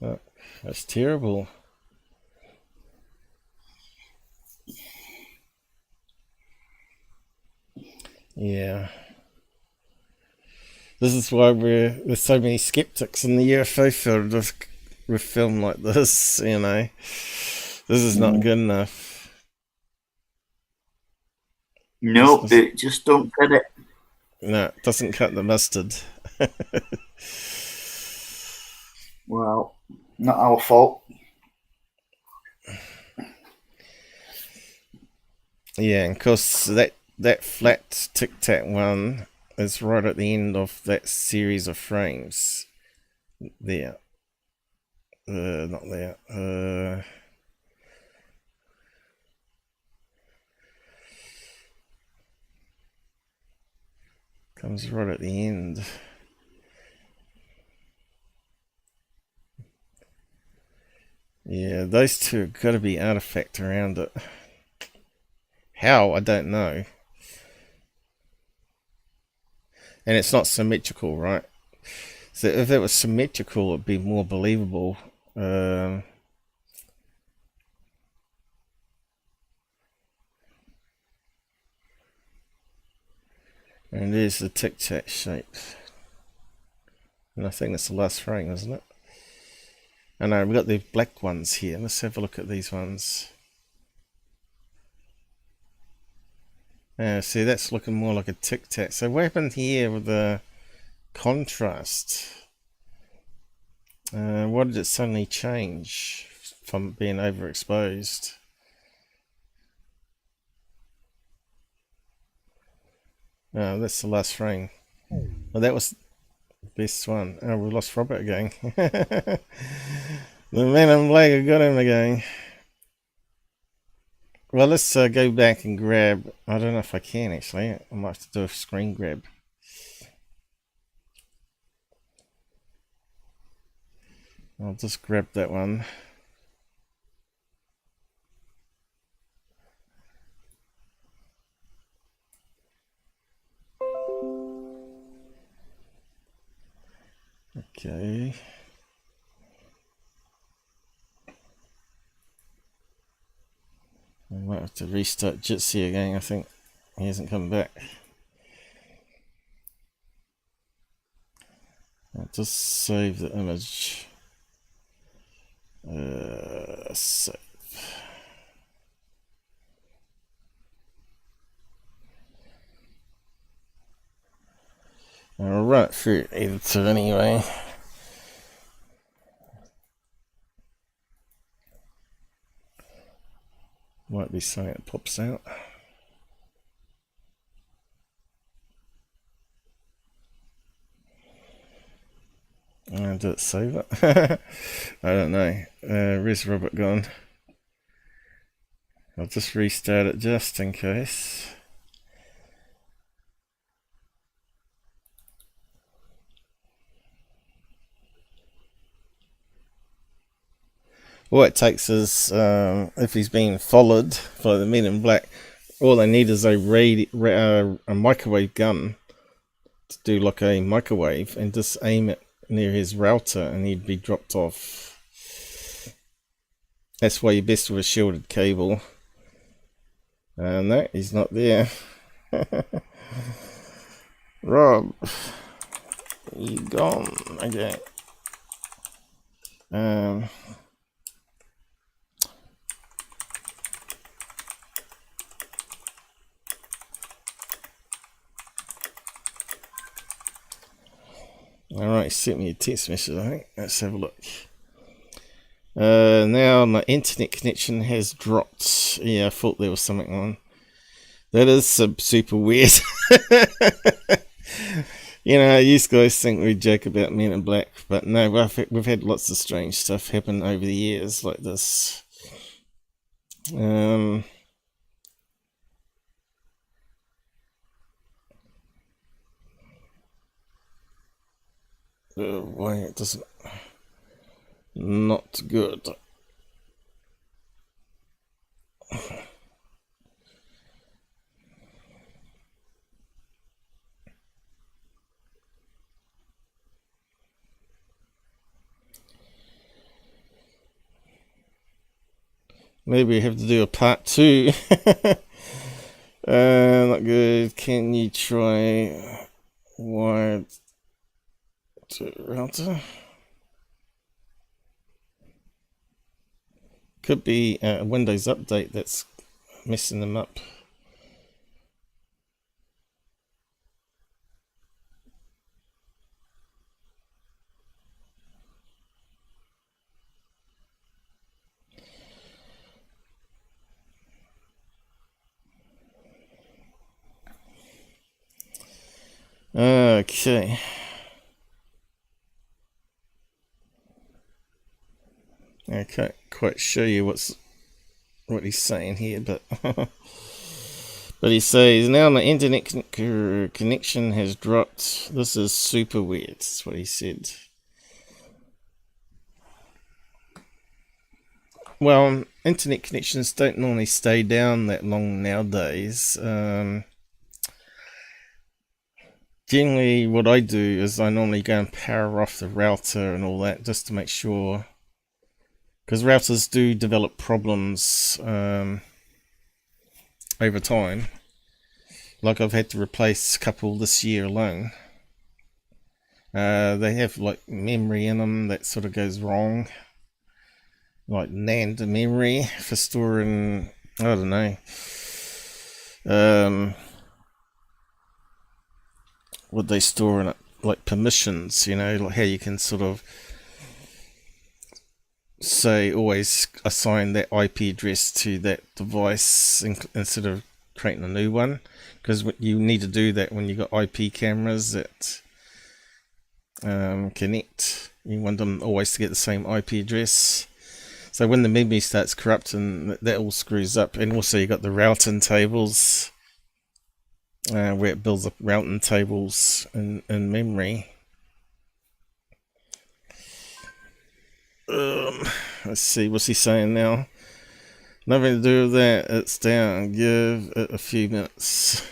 Oh, that's terrible. Yeah. This is why there's so many skeptics in the UFO field with film like this, you know. This is not good enough. No, it just don't get it. No, it doesn't cut the mustard. Well, not our fault. Yeah, and of course that flat tic-tac one is right at the end of that series of frames. There. Not there. Comes right at the end. Yeah, those two have got to be artifact around it. How? I don't know. And it's not symmetrical, right? So if it was symmetrical, it'd be more believable. And there's the tic-tac shape. And I think that's the last frame, isn't it? I know, we've got the black ones here. Let's have a look at these ones. See, that's looking more like a tic-tac. So what happened here with the contrast? Why did it suddenly change from being overexposed? Oh, that's the last frame. Well, that was the best one. Oh, we lost Robert again. The man in black, I got him again. Well, let's go back and grab. I don't know if I can actually. I might have to do a screen grab. I'll just grab that one. Okay. I might have to restart Jitsi again. I think he hasn't come back. I'll just save the image. Save. I'll run it through editor anyway. Might be something that pops out. And did it save it? I don't know. Where's Robert gone? I'll just restart it just in case. All it takes is, if he's being followed by the men in black, all they need is a microwave gun to do like a microwave and just aim it near his router and he'd be dropped off. That's why you're best with a shielded cable. No, he's not there. Rob, you gone? Okay. Alright, sent me a text message, I think. Let's have a look. Now my internet connection has dropped. Yeah, I thought there was something on. That is super weird. You know, you guys think we joke about Men in Black, but no, we've had lots of strange stuff happen over the years like this. Why it doesn't, not good. Maybe we have to do a part 2. Not good. Can you try wired to router? Could be a Windows update that's messing them up. Okay. I can't quite show you what he's saying here, but but he says now my internet connection has dropped. This is super weird. That's what he said. Well, internet connections don't normally stay down that long nowadays. Generally, what I do is I normally go and power off the router and all that just to make sure. Because routers do develop problems over time. Like I've had to replace a couple this year alone. They have like memory in them that sort of goes wrong. Like NAND memory for storing, I don't know. What they store in it, like permissions, you know, like how you can sort of say always assign that IP address to that device instead of creating a new one, because you need to do that when you've got IP cameras that connect. You want them always to get the same IP address. So when the memory starts corrupting, that all screws up. And also you got the routing tables, where it builds up routing tables in memory. Let's see, what's he saying now? Nothing to do with that, it's down. Give it a few minutes.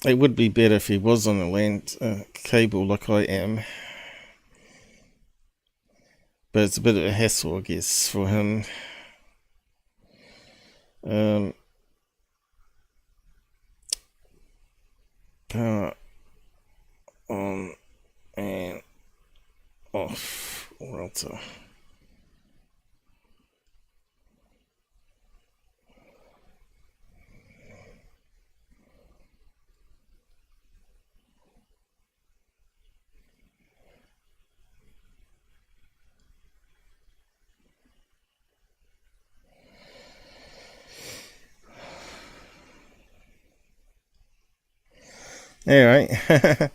It would be better if he was on a land cable like I am. But it's a bit of a hassle, I guess, for him. Power on and off router. Alright.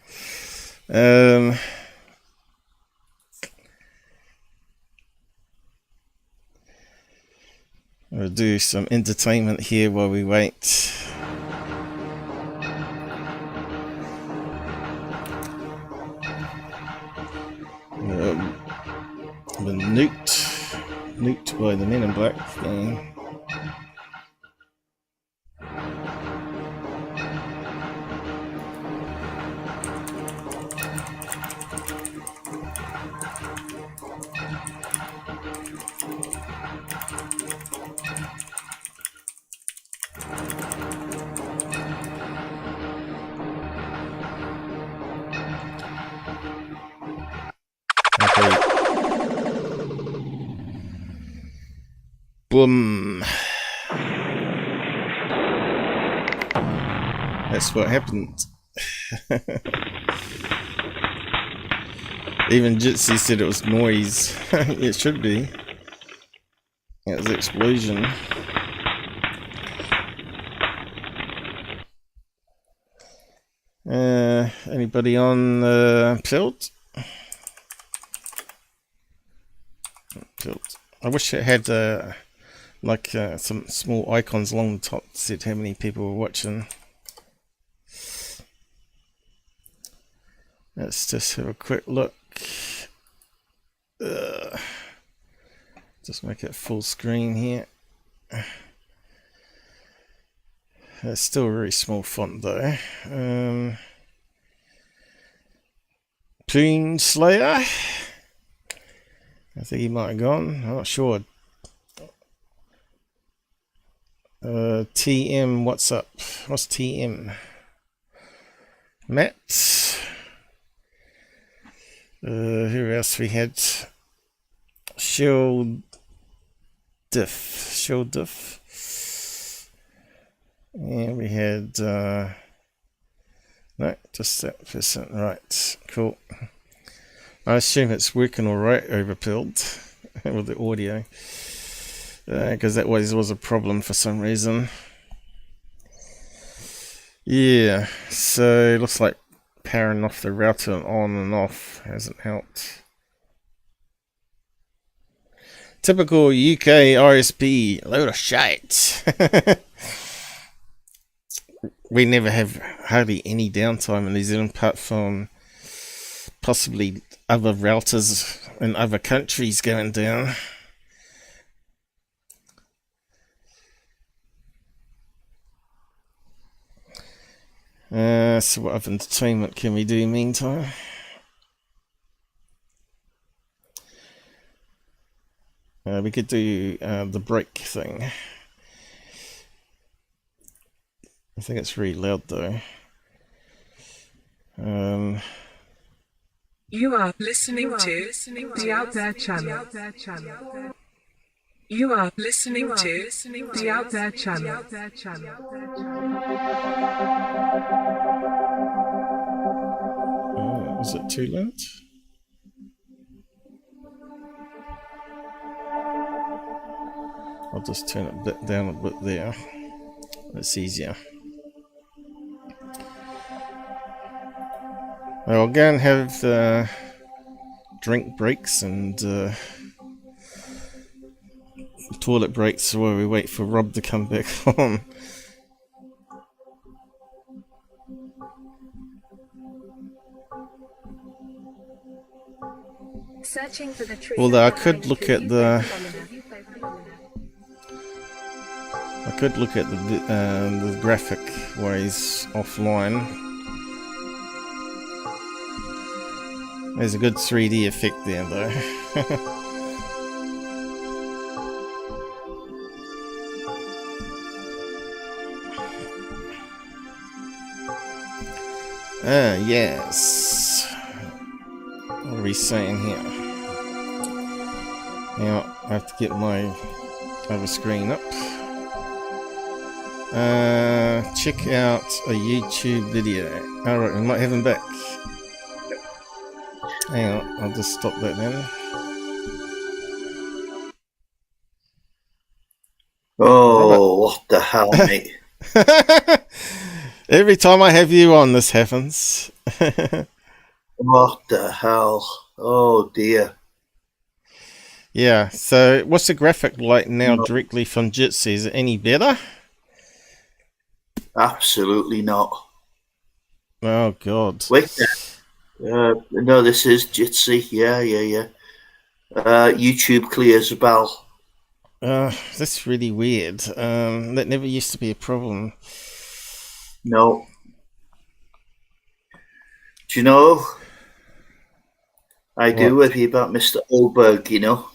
We'll do some entertainment here while we wait. Been nuked by the Men in Black gang. Boom. That's what happened. Even Jitsi said it was noise. It should be. It was an explosion. Anybody on Pilt? I wish it had like some small icons along the top that said how many people were watching. Let's just have a quick look. Just make it full screen here. It's still a very small font though. Poon Slayer. I think he might have gone. I'm not sure. TM, what's up? What's TM? Matt. Who else we had? Shell Diff. And we had no, just that person. Right, cool. I assume it's working alright overpilled with the audio, because that was a problem for some reason. Yeah, so it looks like powering off the router on and off hasn't helped. Typical UK RSP, load of shite. We never have hardly any downtime in New Zealand apart from possibly other routers in other countries going down. So what other entertainment can we do meantime? We could do the break thing. I think it's really loud though. You are listening to the Out There channel. You are listening to the Out There channel. Is it too loud? I'll just turn it a bit down a bit there. It's easier. Well, I'll go and have drink breaks and toilet breaks while we wait for Rob to come back on. Searching for the truth. Although I could look at the the graphic while he's offline. There's a good 3D effect there, though. Yes. What are we saying here? Now, I have to get my other screen up. Check out a YouTube video. Alright, we might have him back. Hang on, I'll just stop that then. Oh, what the hell, mate? Every time I have you on, this happens. What the hell? Oh, dear. Yeah, so what's the graphic like now directly from Jitsi? Is it any better? Absolutely not. Oh, God. Wait there. No, this is Jitsi. Yeah. YouTube clears a bell. That's really weird. That never used to be a problem. No. Do you know? I do with you about Mr. Oberg, you know.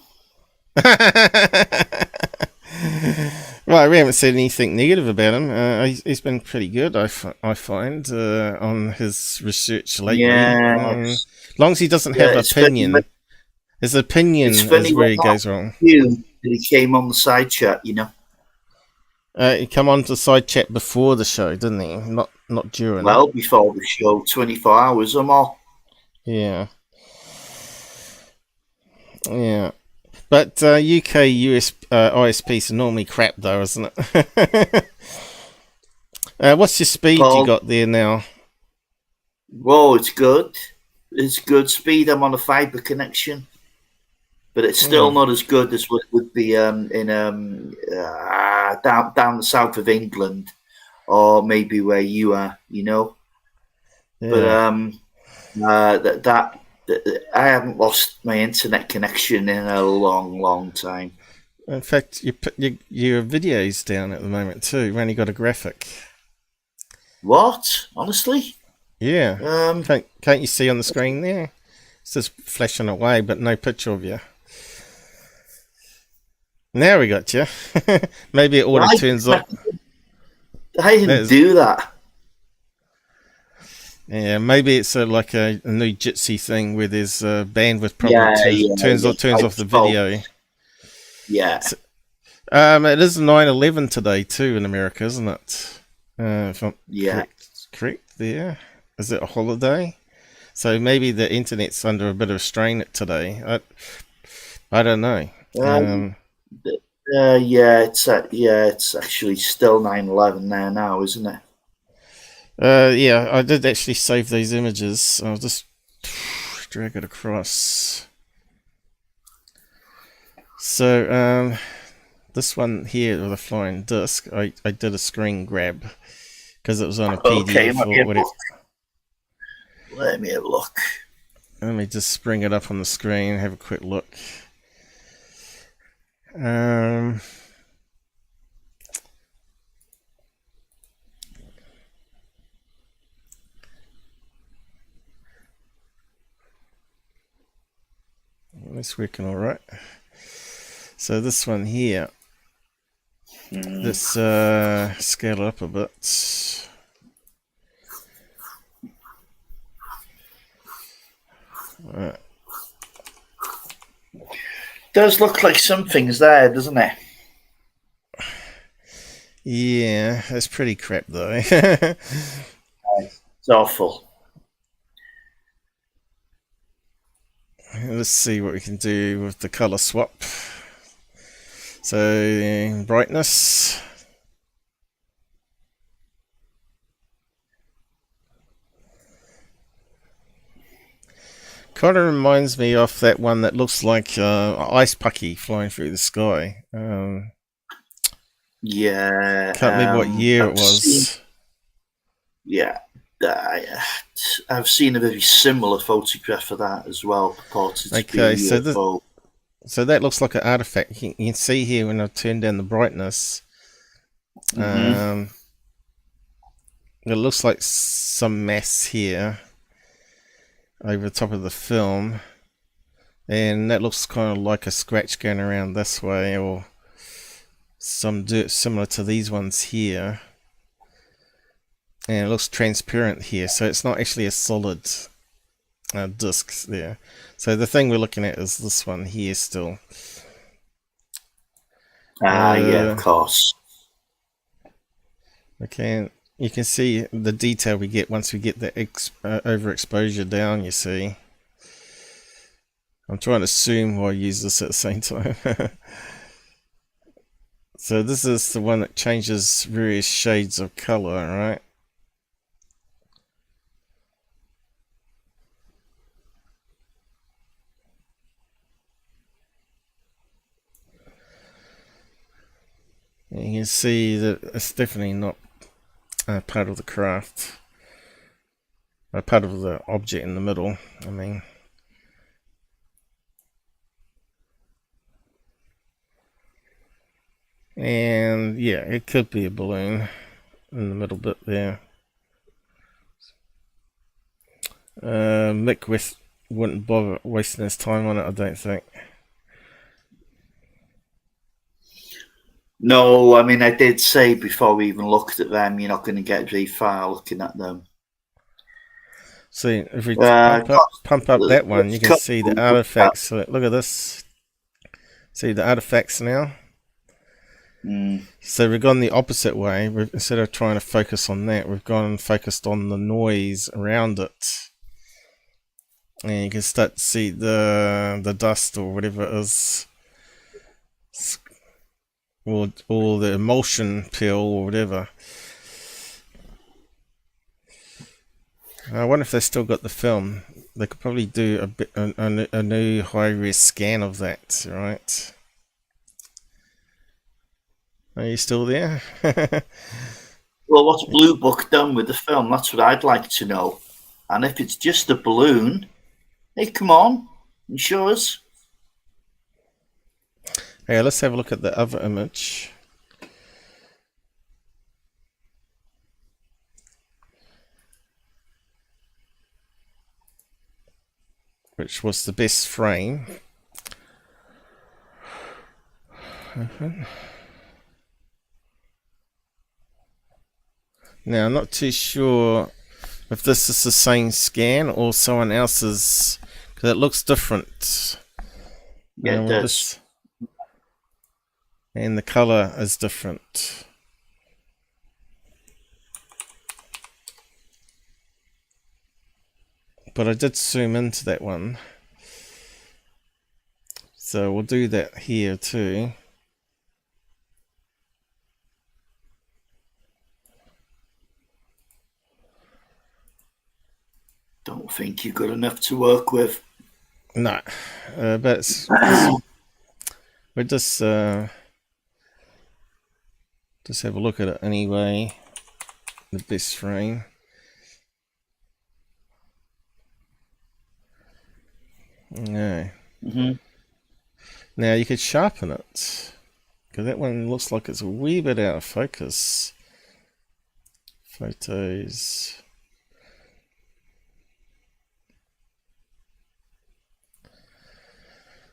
Well, we haven't said anything negative about him. He's been pretty good, I find, on his research lately. Yeah. As long as he doesn't have an opinion. His opinion is where he goes wrong. He came on the side chat, you know. He come on to side chat before the show, didn't he? Not during. Well, before the show, 24 hours or more. Yeah. Yeah. But UK US ISPs are normally crap, though, isn't it? What's your speed you got there now? Whoa, it's good. It's good speed. I'm on a fibre connection, but it's still not as good as what would be in down the south of England, or maybe where you are. You know, yeah. But I haven't lost my internet connection in a long time. In fact, you put your videos down at the moment too. You've only got a graphic. What? Honestly? Yeah. Can't you see on the screen there? It's just flashing away, but no picture of you. Now we got you. Maybe it auto turns up. I didn't do that. Yeah, maybe it's like a new Jitsi thing where there's a bandwidth problem. Turns off the video. Yeah. So, it is 9/11 today too in America, isn't it? If I'm correct there. Is it a holiday? So maybe the internet's under a bit of strain today. I don't know. It's actually still 9/11 there now, isn't it? Yeah, I did actually save these images. I'll just drag it across. So, this one here with a flying disc, I did a screen grab because it was on a PDF or whatever. Let me have a look. Let me just bring it up on the screen and have a quick look. It's working all right. So this one here, let's scale it up a bit. Right. Does look like something's there, doesn't it? Yeah, it's pretty crap though. It's awful. let's see what we can do with the color swap. So brightness. Kind of reminds me of that one that looks like ice pucky flying through the sky. Yeah. Can't remember what year it was. I've seen a very similar photograph of that as well, purported to be a UFO. So that looks like an artifact. You can see here when I turn down the brightness. It looks like some mass here over the top of the film, and that looks kind of like a scratch going around this way, or some dirt similar to these ones here. And it looks transparent here, so it's not actually a solid disc there. So the thing we're looking at is this one here still. Yeah, of course. Okay, you can see the detail we get once we get the overexposure down, you see. I'm trying to zoom while I use this at the same time. So this is the one that changes various shades of color, right? And you can see that it's definitely not part of the craft, part of the object in the middle, I mean. And yeah, it could be a balloon in the middle bit there. Mick wouldn't bother wasting his time on it, I don't think. No, I mean, I did say before we even looked at them, you're not going to get very far looking at them. See, if we pump up that one, you can see the artifacts. So look at this. See the artifacts now? So we've gone the opposite way. Instead of trying to focus on that, we've gone and focused on the noise around it. And you can start to see the dust or whatever it is. Or the emulsion peel or whatever. I wonder if they still got the film. They could probably do a new high-res scan of that, right? Are you still there? Well, what's Blue Book done with the film? That's what I'd like to know. And if it's just a balloon, hey, come on, and show us. Okay, let's have a look at the other image. Which was the best frame. Open. Now, I'm not too sure if this is the same scan or someone else's, because it looks different. Yeah, it does. And the color is different. But I did zoom into that one. So we'll do that here too. Don't think you're good enough to work with. No, but we're just have a look at it anyway. The best frame. No. Now you could sharpen it, because that one looks like it's a wee bit out of focus. Photos.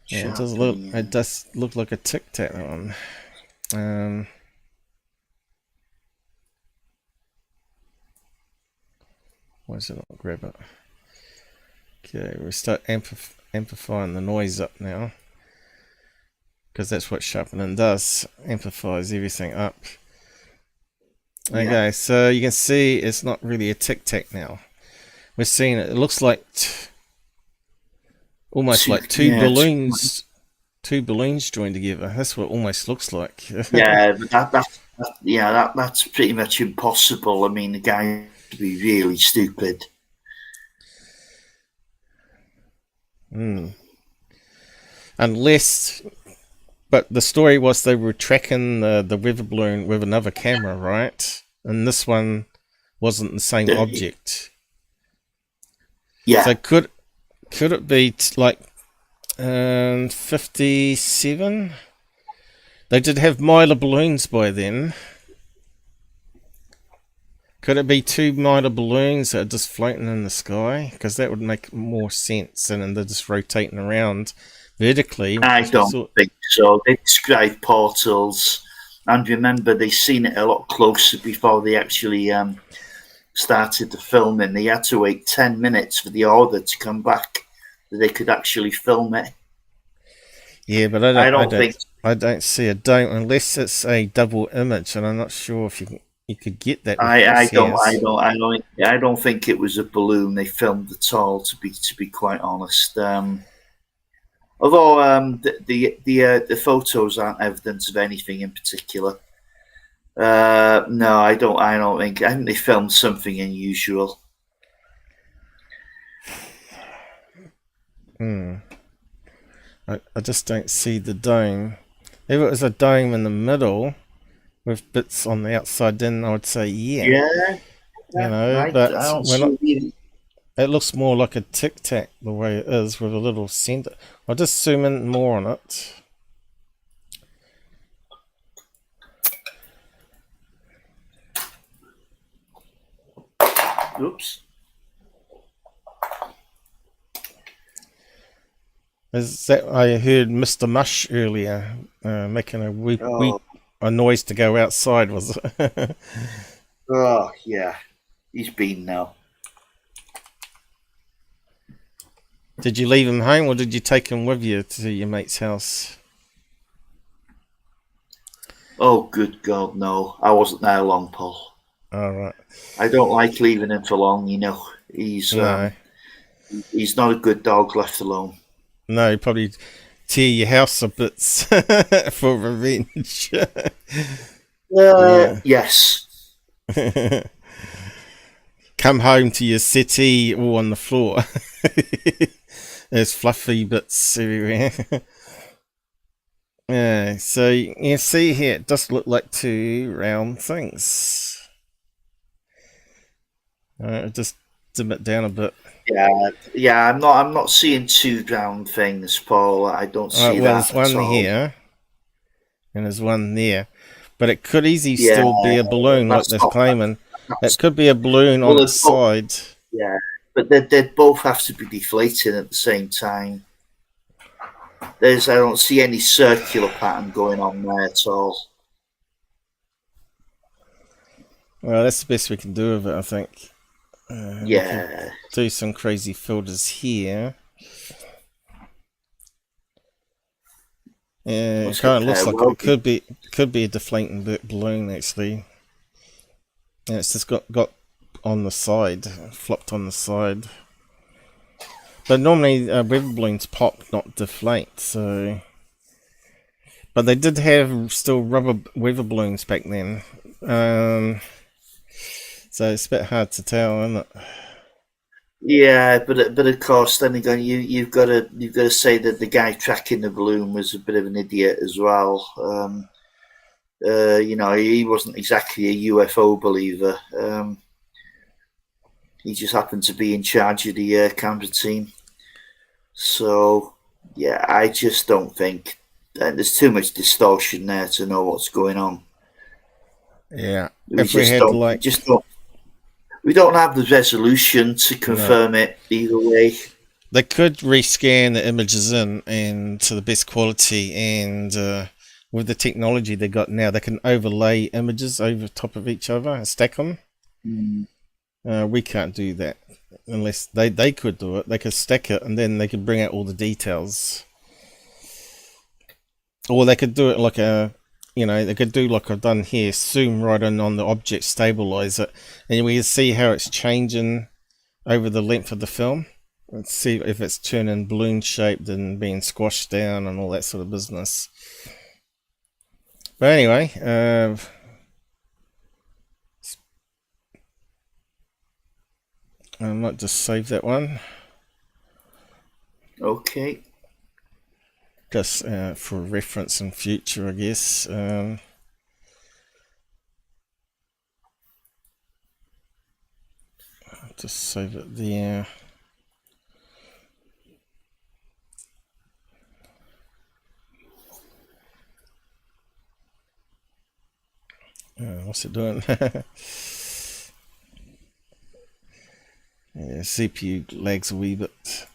Yeah, it does look like a Tic Tac one. Why does it not grab it? Okay, we start amplifying the noise up now, because that's what sharpening does, amplifies everything up. Okay, so you can see it's not really a Tic Tac now. We're seeing it looks like almost like two balloons joined together. That's what it almost looks like. Yeah, but that's pretty much impossible. I mean, the guy would be really stupid. Unless, but the story was they were tracking the weather balloon with another camera, right? And this one wasn't the same object. Yeah. So could it be like 57? They did have Mylar balloons by then. Could it be two Mylar balloons that are just floating in the sky? Because that would make more sense, and they're just rotating around vertically. I don't think so. They describe portals, and remember, they seen it a lot closer before they actually started the filming. They had to wait 10 minutes for the order to come back that they could actually film it. Yeah, but I don't see a dome unless it's a double image, and I'm not sure if you could get that. I don't think it was a balloon they filmed at all. To be quite honest, although the photos aren't evidence of anything in particular. No, I don't think. I think they filmed something unusual. I just don't see the dome. If it was a dome in the middle with bits on the outside, then I would say yeah. But it looks more like a Tic Tac the way it is with a little center. I'll just zoom in more on it. Oops. Is that I heard Mr. Mush earlier making a noise to go outside, was it? Oh yeah, he's been now. Did you leave him home, or did you take him with you to your mate's house? Oh, good God, no! I wasn't there long, Paul. All right. I don't like leaving him for long. You know, he's not a good dog left alone. No, probably tear your house to bits for revenge. Yes. Come home to your settee all on the floor. There's fluffy bits everywhere. Yeah, so you see here, it does look like two round things. Just dim it down a bit. Yeah. I'm not seeing two round things, Paul. I don't see that. There's one here, and there's one there, but it could easily still be a balloon, like they're claiming. It could be a balloon on its side. Yeah, but they'd both have to be deflating at the same time. I don't see any circular pattern going on there at all. Well, that's the best we can do with it, I think. Yeah. Do some crazy filters here. Yeah, it kind of looks like it could be a deflating balloon actually. And it's just got on the side, flopped on the side. But normally weather balloons pop, not deflate. So, but they did have still rubber weather balloons back then. So it's a bit hard to tell, isn't it? Yeah, but of course, then again, you've got to say that the guy tracking the balloon was a bit of an idiot as well. He wasn't exactly a UFO believer. He just happened to be in charge of the camera team. So yeah, I just don't think there's too much distortion there to know what's going on. Yeah, we don't have the resolution to confirm it either way. They could rescan the images in to the best quality, and with the technology they got now, they can overlay images over top of each other and stack them. We can't do that unless they could do it. They could stack it, and then they could bring out all the details. Or they could do it like they could do like I've done here, zoom right in on the object, stabilize it, and we can see how it's changing over the length of the film, Let's see if it's turning balloon shaped and being squashed down and all that sort of business. But anyway, I might just save that one. Okay. Just for reference in future, I guess. I'll just save it there. What's it doing? Yeah, CPU lags a wee bit.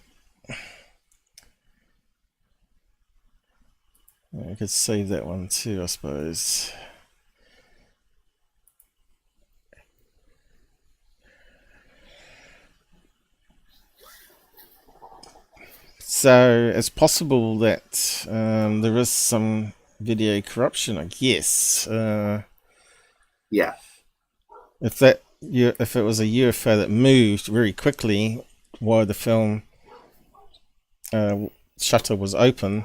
I could save that one too, I suppose. So it's possible that there is some video corruption, I guess. Yeah. If it was a UFO that moved very quickly while the film shutter was open,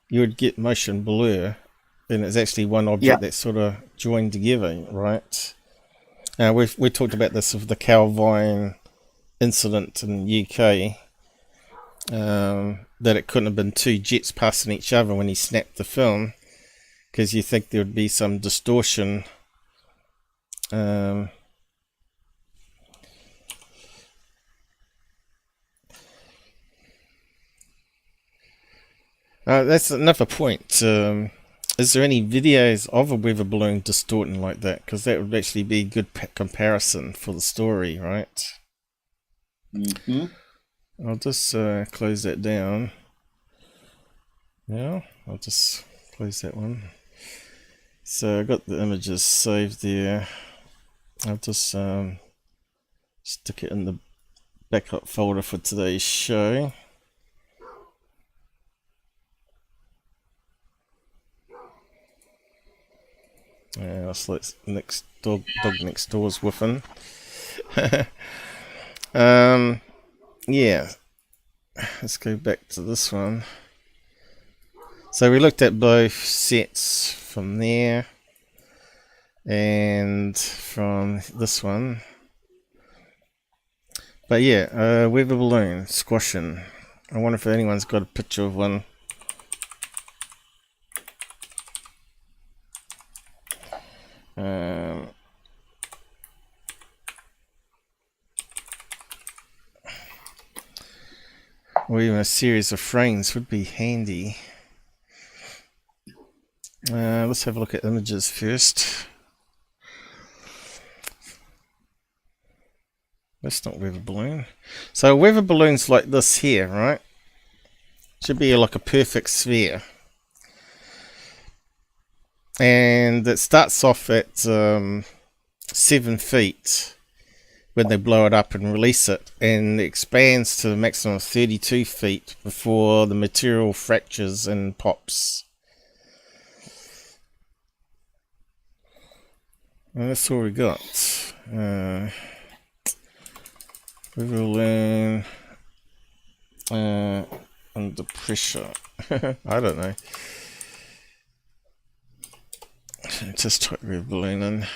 you would get motion blur, and it's actually one object that's sort of joined together, right? We talked about this with the Calvine incident in the UK, that it couldn't have been two jets passing each other when he snapped the film, because you think there would be some distortion. That's another point. Is there any videos of a weather balloon distorting like that? Because that would actually be a good comparison for the story, right? Mm-hmm. I'll just close that down. Now, I'll just close that one. So I got the images saved there. I'll just stick it in the backup folder for today's show. That's like next dog next door's woofing. Yeah, let's go back to this one. So we looked at both sets from there and from this one. But yeah, weather balloon squashing. I wonder if anyone's got a picture of one. Or even a series of frames would be handy. Let's have a look at images first. That's not weather balloon. So weather balloons like this here, right? Should be like a perfect sphere. And it starts off at 7 feet when they blow it up and release it, and it expands to a maximum of 32 feet before the material fractures and pops. And that's all we got. Weather balloon under pressure. I don't know. Just type weather balloon in.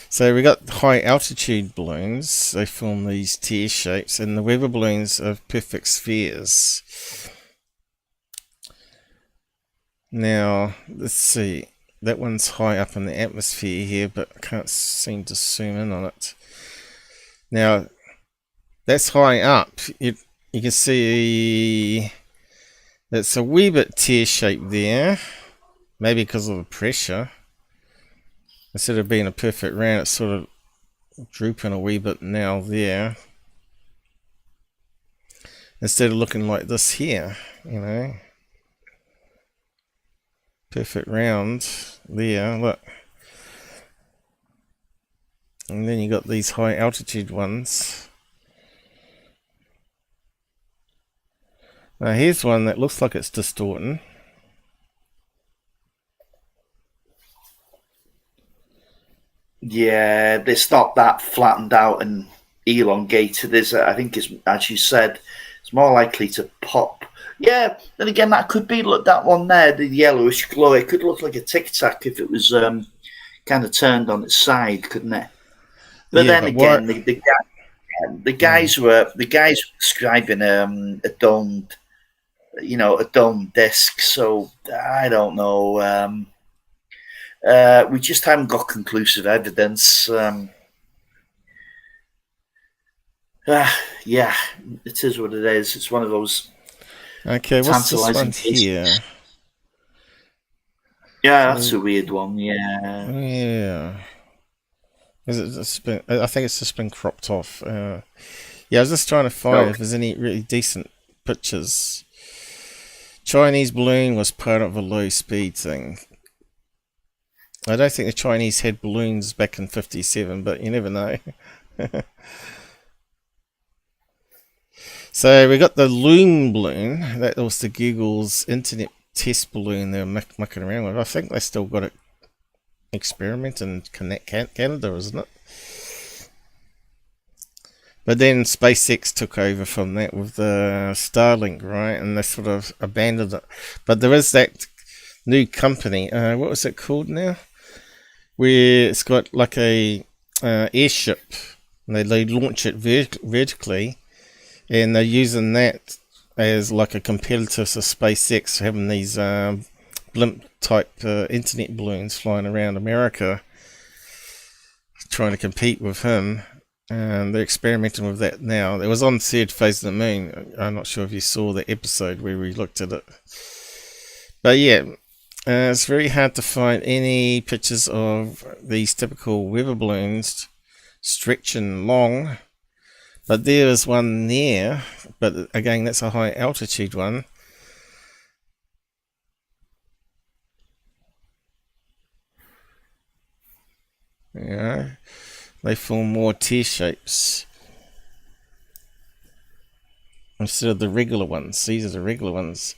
So we got high altitude balloons. They form these tear shapes, and the weather balloons are perfect spheres. Now let's see. That one's high up in the atmosphere here, but I can't seem to zoom in on it. Now that's high up. You can see it's a wee bit tear shaped there, maybe because of the pressure. Instead of being a perfect round, it's sort of drooping a wee bit now there. Instead of looking like this here, you know. Perfect round there, look. And then you got these high altitude ones. Now here's one that looks like it's distorting. Yeah, it's not that flattened out and elongated, is it? I think it's, as you said, It's more likely to pop. Yeah, then again, that could be, look, that one there, the yellowish glow, it could look like a Tic Tac if it was kind of turned on its side, couldn't it? But then again, the guys were describing a domed, a domed disc. So I don't know. We just haven't got conclusive evidence. Yeah, it is what it is. It's one of those. Okay, what's this one here? Yeah, that's a weird one. Yeah. Yeah. I think it's just been cropped off. Yeah, I was just trying to find if there's any really decent pictures. Chinese balloon was part of a low speed thing. I don't think the Chinese had balloons back in 57, but you never know. So we got the Loon balloon. That was the Google's internet test balloon they were mucking around with. I think they still got it experiment in Canada, isn't it? But then SpaceX took over from that with the Starlink, right? And they sort of abandoned it. But there is that new company. What was it called now? Where it's got like a airship. And they launch it vertically. And they're using that as like a competitor to SpaceX, having these blimp type internet balloons flying around America, trying to compete with him. And they're experimenting with that now. It was on third phase of the moon. I'm not sure if you saw the episode where we looked at it. But yeah, it's very hard to find any pictures of these typical weather balloons stretching long. But there is one there, but again, that's a high altitude one. Yeah, they form more tear shapes instead of the regular ones. These are the regular ones.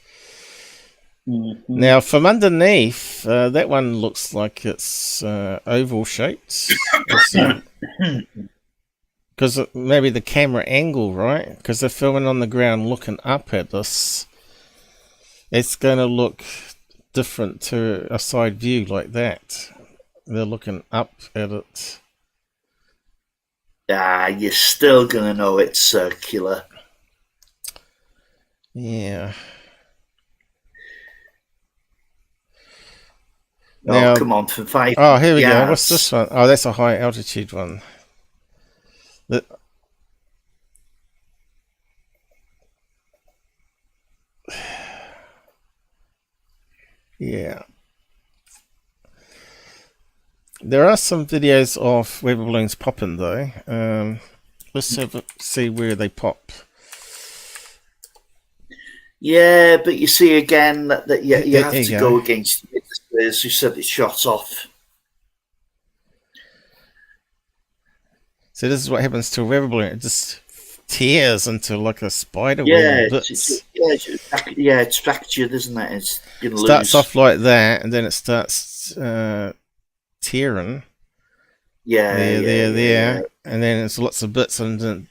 Mm-hmm. Now, from underneath, that one looks like it's oval shaped. Because maybe the camera angle, right? Because they're filming on the ground looking up at us. It's going to look different to a side view like that. They're looking up at it. You're still going to know it's circular. Yeah. Now, come on, for 5. Oh, here we go. What's this one? Oh, that's a high altitude one. Yeah. There are some videos of weather balloons popping though. Let's see where they pop. Yeah, but you see again that you have to go against it. As you said, it's shot off. So this is what happens to a weather balloon. It just tears into like a spider web. It's fractured, isn't it? It's gonna starts lose. Off like that, and then it starts tearing. There, and then it's lots of bits, and then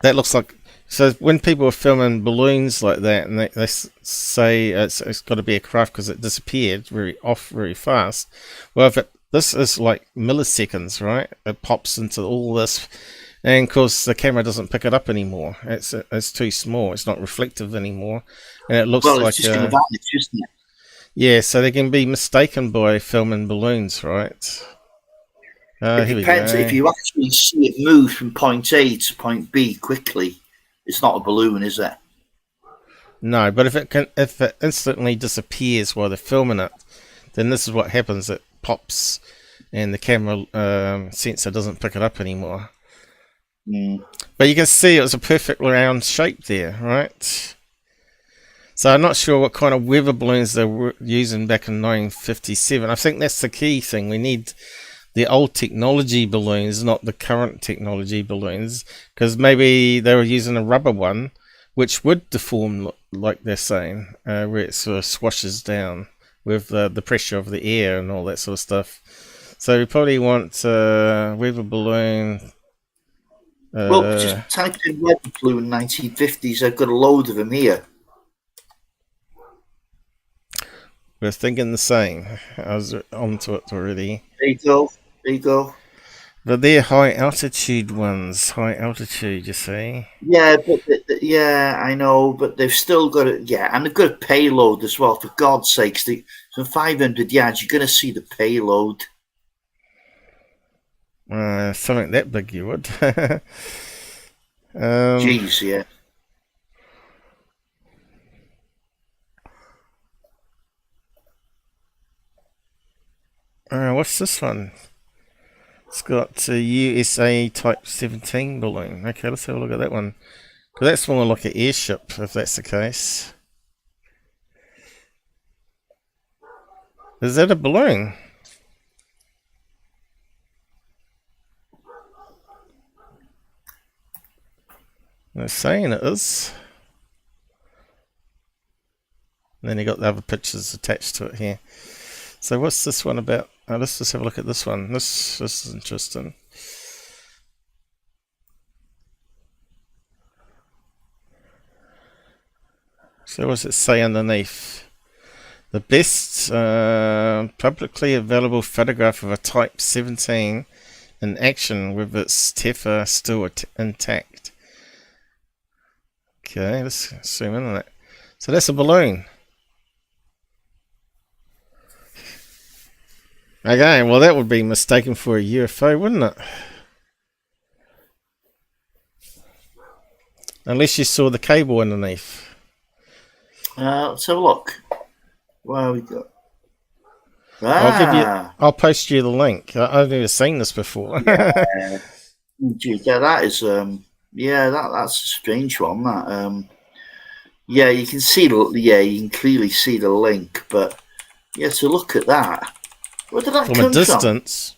that looks like. So when people are filming balloons like that, and they say it's got to be a craft because it disappeared very fast. Well, this is like milliseconds, right? It pops into all this. And of course, the camera doesn't pick it up anymore. It's too small. It's not reflective anymore, and it looks like it's just going to vanish, isn't it? Yeah, so they can be mistaken by filming balloons, right? It depends. If you actually see it move from point A to point B quickly, it's not a balloon, is it? No, but if it instantly disappears while they're filming it, then this is what happens. It pops, and the camera sensor doesn't pick it up anymore. But you can see it was a perfect round shape there, right? So I'm not sure what kind of weather balloons they were using back in 1957. I think that's the key thing. We need the old technology balloons, not the current technology balloons, because maybe they were using a rubber one, which would deform like they're saying, where it sort of swashes down with the pressure of the air and all that sort of stuff. So we probably want weather balloon. Well, just type in weather balloon 1950s. I've got a load of them here. We're thinking the same. I was onto it already. There you go. There you go. But they're high altitude ones. High altitude, you see. Yeah, but yeah, I know, but they've still got it. Yeah, and they've got a payload as well. For God's sakes, from 500 yards, you're going to see the payload. Something that big, you would. Jeez, yeah. What's this one? It's got a USA Type 17 balloon. Okay, let's have a look at that one. Because that's more like an airship, if that's the case. Is that a balloon? They're saying it is. And then you got the other pictures attached to it here. So what's this one about? Let's just have a look at this one. This is interesting. So what's it say underneath? The best publicly available photograph of a Type 17 in action with its TEFA still intact. Okay, let's zoom in on that. So that's a balloon. Okay, well that would be mistaken for a UFO, wouldn't it? Unless you saw the cable underneath. Let's have a look. Where we got? I'll post you the link. I've never seen this before. Yeah. Gee, yeah, that is yeah, that's a strange one. That yeah, you can see you can clearly see the link, but yeah, to look at that. Where did that come from a distance?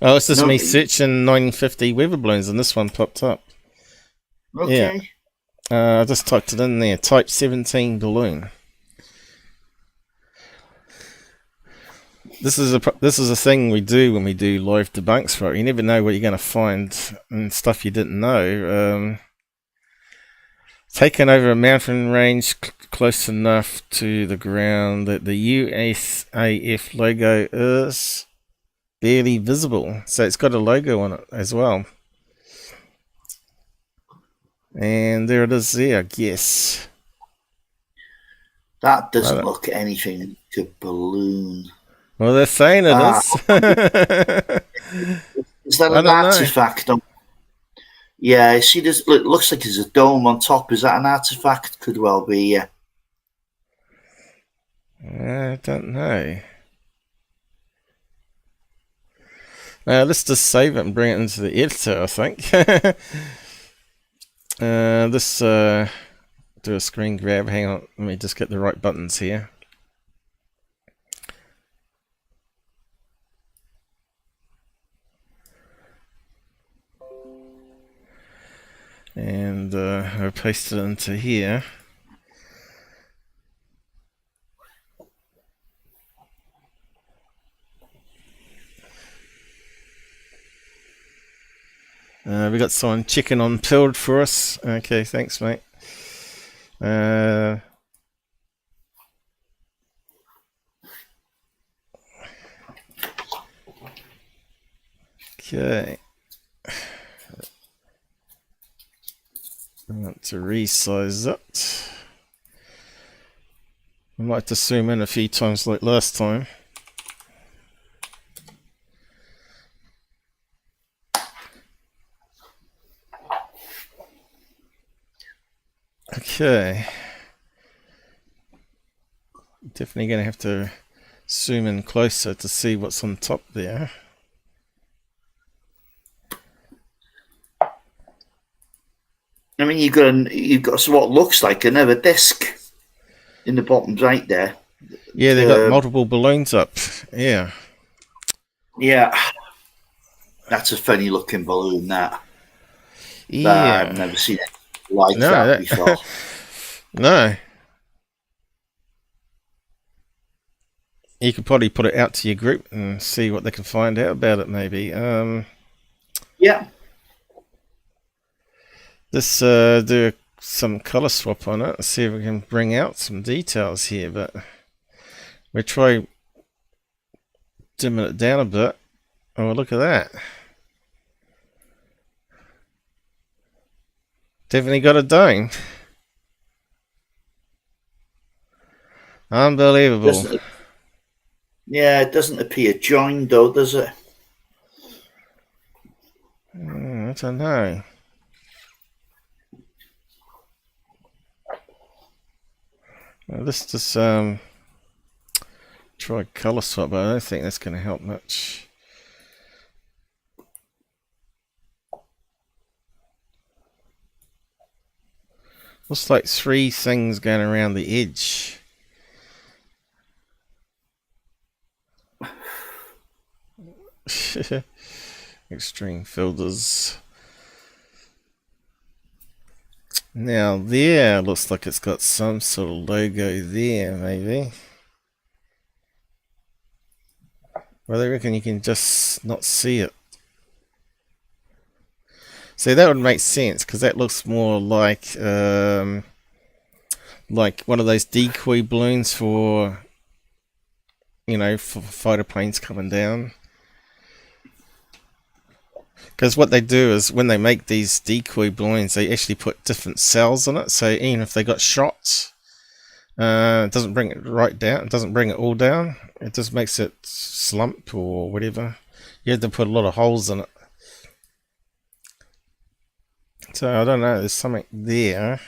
Oh, it's just me searching 1950 weather balloons, and this one popped up. Okay. Yeah. I just typed it in there. Type 17 balloon. This is a thing we do when we do live debunks, right? You never know what you're going to find and stuff you didn't know. Taken over a mountain range close enough to the ground that the USAF logo is barely visible. So it's got a logo on it as well. And there it is there, I guess. That doesn't look anything like a balloon. Well, they're saying it is. Is that an artifact? Yeah, see, it looks like there's a dome on top. Is that an artifact? Could well be, yeah. I don't know. Let's just save it and bring it into the editor, I think. Do a screen grab. Hang on, let me just get the right buttons here. And I'll paste it into here. We got someone checking on Pilled for us. Okay, thanks, mate. Okay. I want to resize it. I might have to zoom in a few times like last time. Okay. Definitely going to have to zoom in closer to see what's on top there. I mean, you've got what looks like another disc in the bottom right there. Yeah, they've got multiple balloons up. Yeah. Yeah. That's a funny looking balloon, that. Yeah. I've never seen it like that before. No. You could probably put it out to your group and see what they can find out about it, maybe. Yeah. Let's do some color swap on it and see if we can bring out some details here, but we'll try dimming it down a bit. Oh, look at that. Definitely got a dome. Unbelievable. Yeah, it doesn't appear joined though, does it? I don't know. Well, let's just try color swap, but I don't think that's going to help much. Looks like 3 things going around the edge. Extreme filters. Now there looks like it's got some sort of logo there, maybe. Well, I reckon you can just not see it. See, that would make sense because that looks more like one of those decoy balloons for, you know, for fighter planes coming down. Because what they do is when they make these decoy balloons, they actually put different cells on it. So even if they got shots, it doesn't bring it right down. It doesn't bring it all down. It just makes it slump or whatever. You have to put a lot of holes in it. So I don't know. There's something there.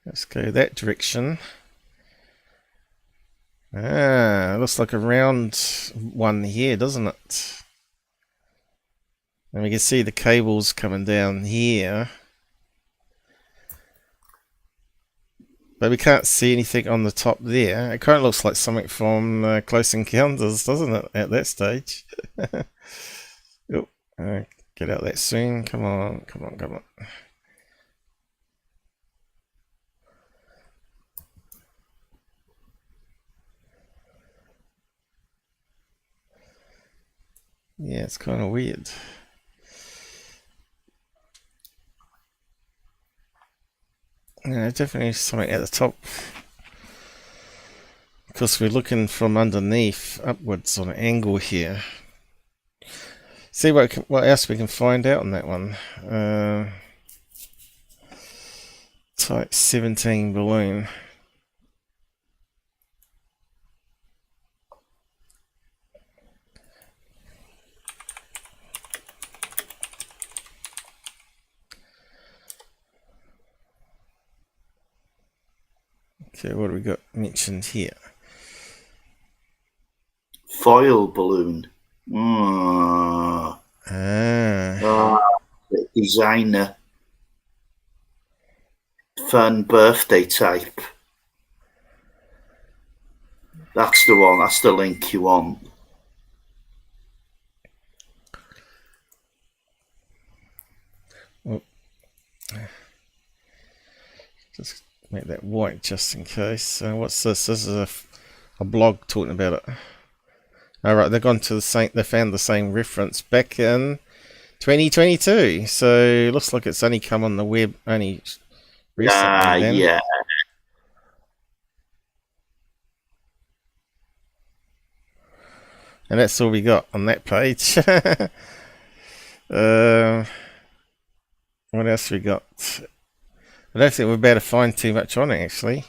Let's go that direction. Ah, looks like a round one here, doesn't it? And we can see the cables coming down here. But we can't see anything on the top there. It kind of looks like something from Close Encounters, doesn't it, at that stage? Get out that soon. Come on, come on, come on. Yeah, it's kind of weird. Yeah, definitely something at the top. Because we're looking from underneath upwards on an angle here. See what else we can find out on that one. Type 17 balloon. Okay, what do we got mentioned here? Foil balloon. Designer. Fun birthday type. That's the one. That's the link you want. Well, just make that white just in case. What's this? This is a blog talking about it. All right, they've gone to the same. They found the same reference back in 2022. So it looks like it's only come on the web only recently. Yeah. And that's all we got on that page. What else we got? I don't think we're about to find too much on it, actually.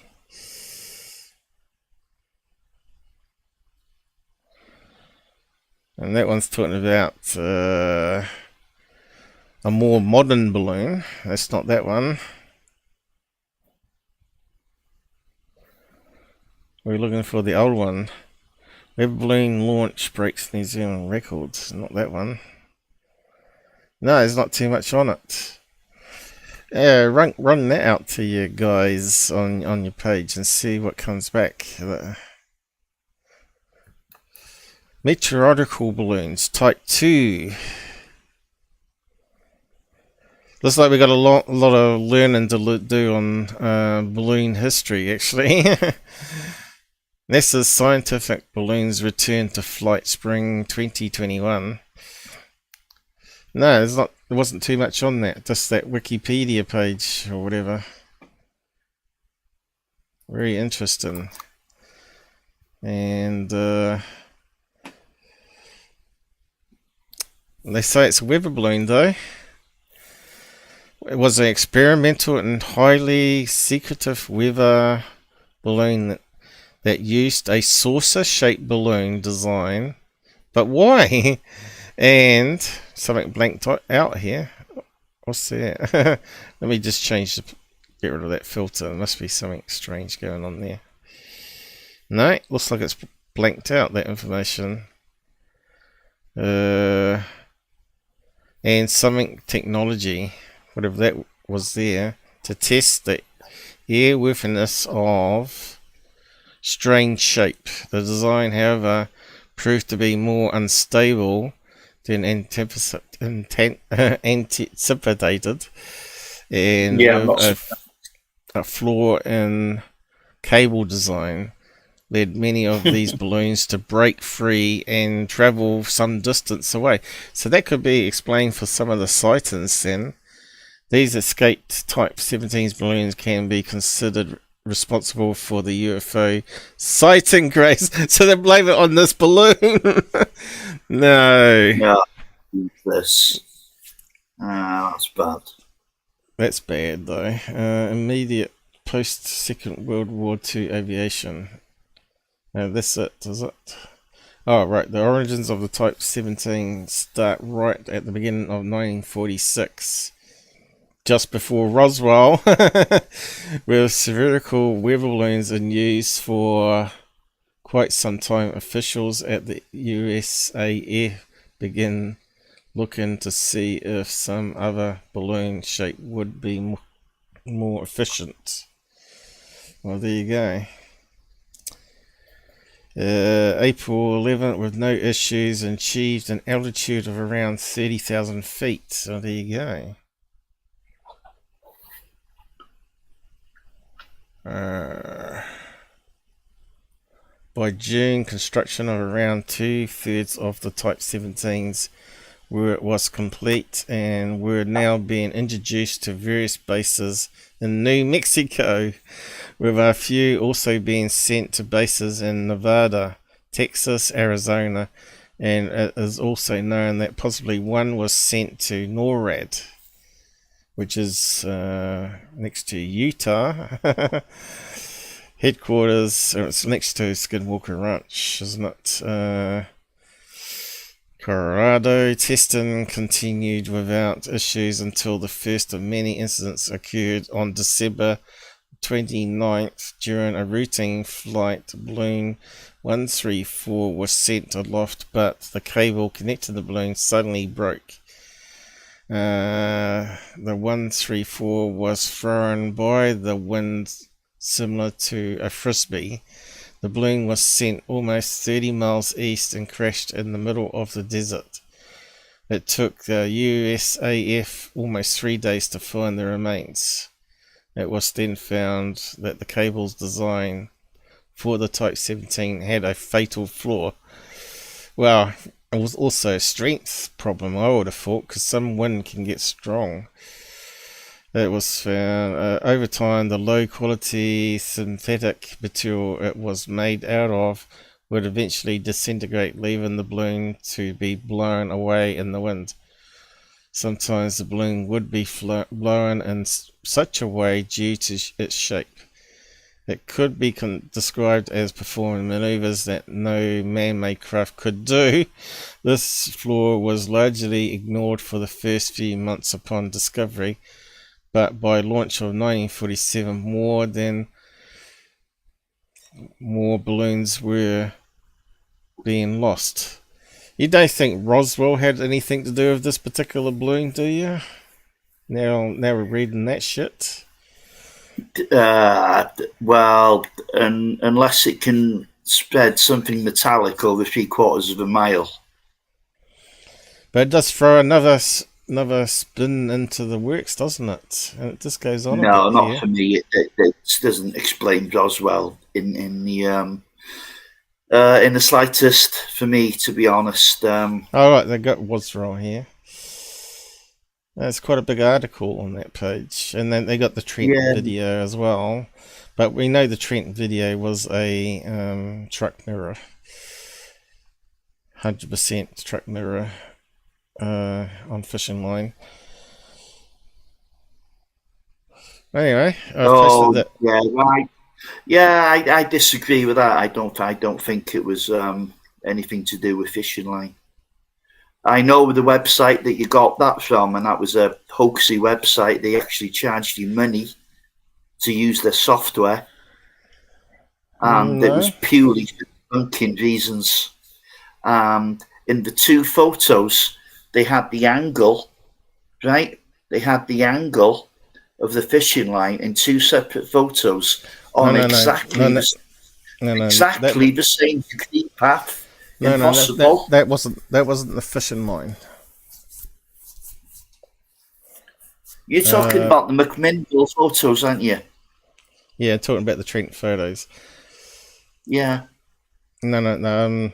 And that one's talking about a more modern balloon. That's not that one. We're looking for the old one. Web balloon launch breaks New Zealand records. Not that one. No, there's not too much on it. Yeah, run that out to you guys on your page and see what comes back. Meteorological balloons, type 2. Looks like we got a lot of learning to do on balloon history, actually. NASA's scientific balloons return to flight spring 2021. No, there's not. There wasn't too much on that. Just that Wikipedia page or whatever. Very interesting. And they say it's a weather balloon, though. It was an experimental and highly secretive weather balloon that used a saucer-shaped balloon design. But why? And something blanked out here. What's that? Let me just get rid of that filter. There must be something strange going on there. No, looks like it's blanked out, that information. And something technology, whatever that was there, to test the airworthiness of strange shape. The design, however, proved to be more unstable than anticipated, and a flaw in cable design led many of these balloons to break free and travel some distance away. So that could be explained for some of the sightings then. These escaped Type 17's balloons can be considered responsible for the UFO sighting craze. So they blame it on this balloon. No. No. This. That's bad. That's bad, though. Immediate post-Second World War II aviation. That's it, is it? Oh, right. The origins of the Type 17 start right at the beginning of 1946. Just before Roswell, with spherical weather balloons in use for quite some time. Officials at the USAF began looking to see if some other balloon shape would be more efficient. Well, there you go. April 11th, with no issues, and achieved an altitude of around 30,000 feet. So there you go. By June, construction of around 2/3 of the Type 17s was complete and were now being introduced to various bases in New Mexico, with a few also being sent to bases in Nevada, Texas, Arizona, and it is also known that possibly one was sent to NORAD, which is next to Utah. Headquarters, it's next to Skinwalker Ranch, isn't it? Colorado. Testing continued without issues until the first of many incidents occurred on December 29th. During a routine flight, balloon 134 was sent aloft, but the cable connecting the balloon suddenly broke. The 134 was thrown by the wind similar to a frisbee. The balloon was sent almost 30 miles east and crashed in the middle of the desert. It took the USAF almost 3 days to find the remains. It was then found that the cable's design for the Type 17 had a fatal flaw. Well, it was also a strength problem, I would have thought, because some wind can get strong. It was found over time the low quality synthetic material it was made out of would eventually disintegrate, leaving the balloon to be blown away in the wind. Sometimes the balloon would be blown in such a way due to its shape. It could be described as performing maneuvers that no man-made craft could do. This flaw was largely ignored for the first few months upon discovery, but by launch of 1947, more balloons were being lost. You don't think Roswell had anything to do with this particular balloon, do you? Now we're reading that shit. Well, unless it can spread something metallic over 3/4 of a mile. But it does throw another spin into the works, doesn't it? And it just goes on. No, a bit not here. for me. It doesn't explain Roswell in the slightest for me, to be honest. All right, they got Roswell here. There's quite a big article on that page, and then they got the Trent Yeah. video as well. But we know the Trent video was a truck mirror, 100% truck mirror on fishing line. Anyway, I've posted that. Yeah, right. Yeah, I disagree with that. I don't think it was anything to do with fishing line. I know the website that you got that from, and that was a hoaxy website. They actually charged you money to use their software, and it was purely for bunking reasons. In the two photos, they had the angle, right? They had the angle of the fishing line in two separate photos on exactly the same degree path. Impossible. That wasn't the fishing line. You're talking about the McMinnville photos, aren't you? Yeah, talking about the Trent photos. Yeah. No.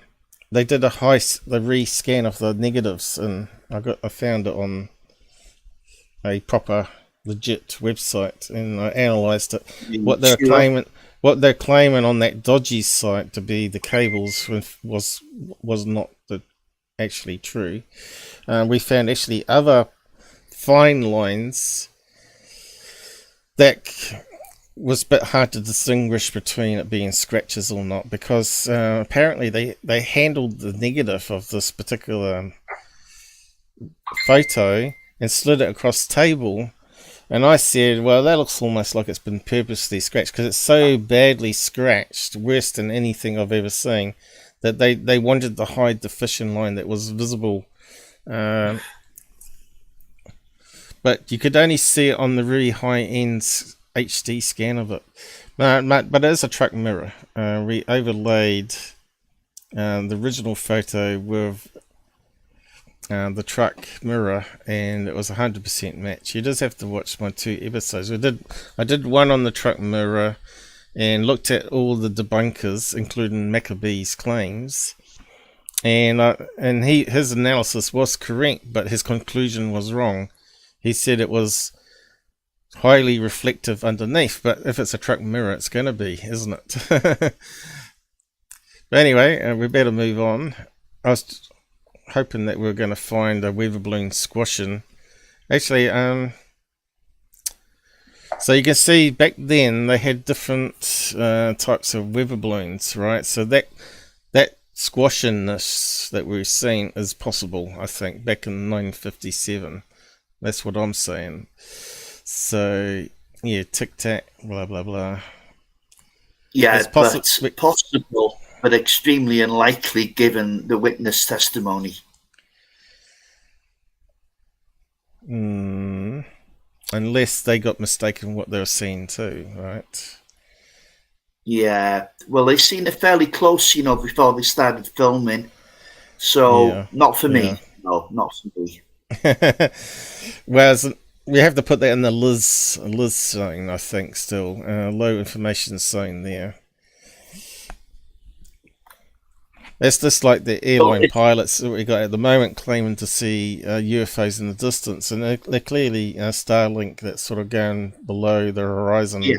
They did the rescan of the negatives, and I found it on a proper, legit website, and I analysed it. What they're claiming on that dodgy site to be the cables was not actually true. We found actually other fine lines that was a bit hard to distinguish between it being scratches or not, because apparently they handled the negative of this particular photo and slid it across the table. And I said, well, that looks almost like it's been purposely scratched, because it's so badly scratched, worse than anything I've ever seen, that they wanted to hide the fishing line that was visible. But you could only see it on the really high-end HD scan of it. But it is a truck mirror. We overlaid the original photo with the truck mirror, and it was 100% match. You just have to watch my 2 episodes. I did one on the truck mirror and looked at all the debunkers, including Maccabee's claims, and his analysis was correct, but his conclusion was wrong. He said it was highly reflective underneath, but if it's a truck mirror, it's going to be, isn't it? But anyway, we better move on. I was hoping that we were going to find a weather balloon squashing. Actually, so you can see back then they had different types of weather balloons, right? So that squashiness that we've seen is possible, I think, back in 1957. That's what I'm saying. So, yeah, tic-tac, blah, blah, blah. Yeah, it's possible, but extremely unlikely given the witness testimony. Unless they got mistaken what they were seeing too, right? Yeah, well, they seen it fairly close, before they started filming. So, not for me. No, not for me. Whereas we have to put that in the Liz zone, I think, still. Low information zone there. It's just like the airline pilots that we got at the moment claiming to see UFOs in the distance, and they're clearly Starlink that's sort of going below the horizon. Yeah.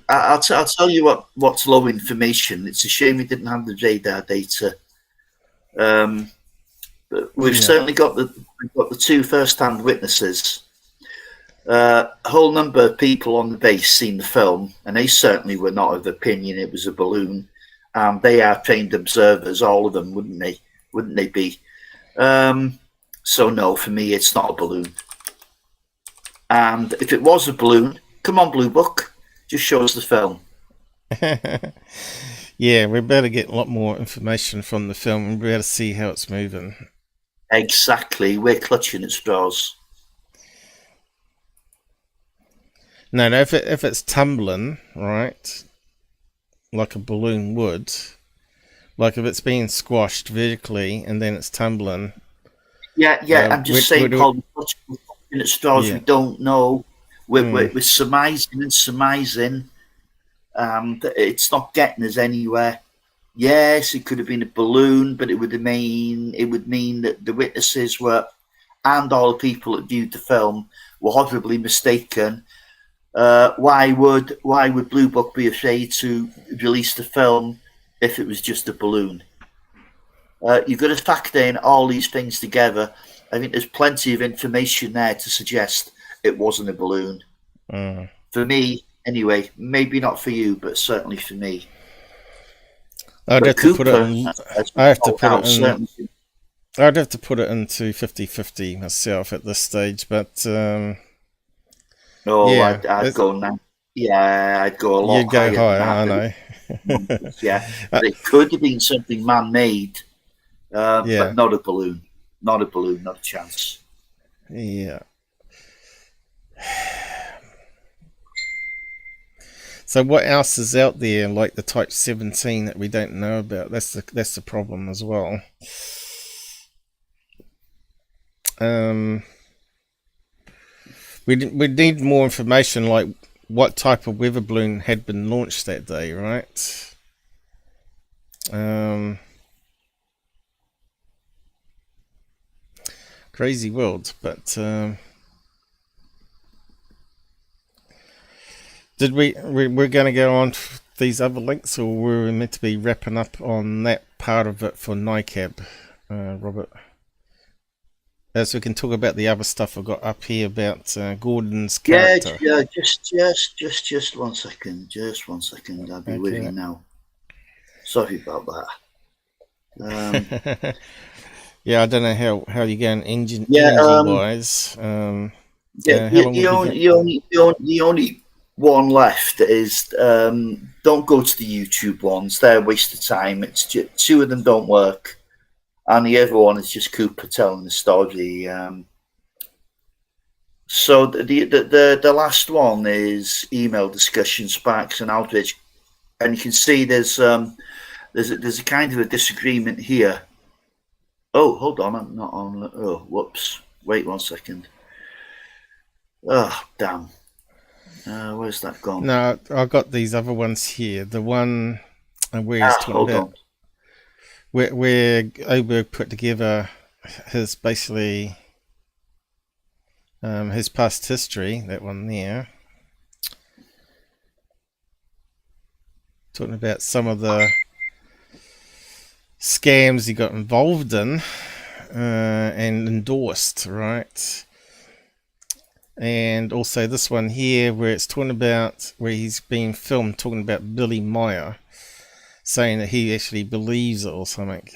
I'll tell you what's low information. It's a shame we didn't have the radar data. But we've certainly got the 2 first-hand witnesses. A whole number of people on the base seen the film, and they certainly were not of the opinion it was a balloon. They are trained observers, all of them, wouldn't they? Wouldn't they be? So no, for me, it's not a balloon. And if it was a balloon, come on, Blue Book, just show us the film. Yeah, we better get a lot more information from the film and be able to see how it's moving. Exactly, we're clutching at straws. No, if it's tumbling, right, like a balloon would, like if it's being squashed vertically and then it's tumbling. Yeah, I'm just saying, Paul, we're clutching at straws. We don't know. We're surmising and surmising. It's not getting us anywhere. Yes, it could have been a balloon, but it would mean that the witnesses were and all the people that viewed the film were horribly mistaken, why would Blue Book be afraid to release the film if it was just a balloon? You've got to factor in all these things together. I think there's plenty of information there to suggest it wasn't a balloon. For me, anyway. Maybe not for you, but certainly for me. I'd have to put it in. I'd have to put it into 50-50 myself at this stage, but I'd yeah, go now. Yeah, I'd go a lot you'd go higher. I know. Yeah, but it could have been something man-made, but not a balloon. Not a balloon. Not a chance. Yeah. So what else is out there, like the Type 17, that we don't know about? That's the problem as well. We need more information, like what type of weather balloon had been launched that day, right? Crazy world, but did we're going to go on to these other links, or were we meant to be wrapping up on that part of it for Nicap, Robert? As we can talk about the other stuff I've got up here about Gordon's character. Yeah, just 1 second. Just 1 second. I'll be with you now. Sorry about that. Yeah, I don't know how you're going engine wise. The only one left is don't go to the YouTube ones. They're a waste of time. It's just, 2 of them don't work, and the other one is just Cooper telling the story. So the last one is email discussion, sparks and outrage, and you can see there's a kind of a disagreement here. Oh, hold on, I'm not on. Oh, whoops! Wait 1 second. Oh, damn. Where's that gone? No, I've got these other ones here. The one where he's talking about where Oberg put together his basically his past history. That one there, talking about some of the scams he got involved in and endorsed, right? And also this one here where it's talking about where he's being filmed talking about Billy Meier, saying that he actually believes it or something.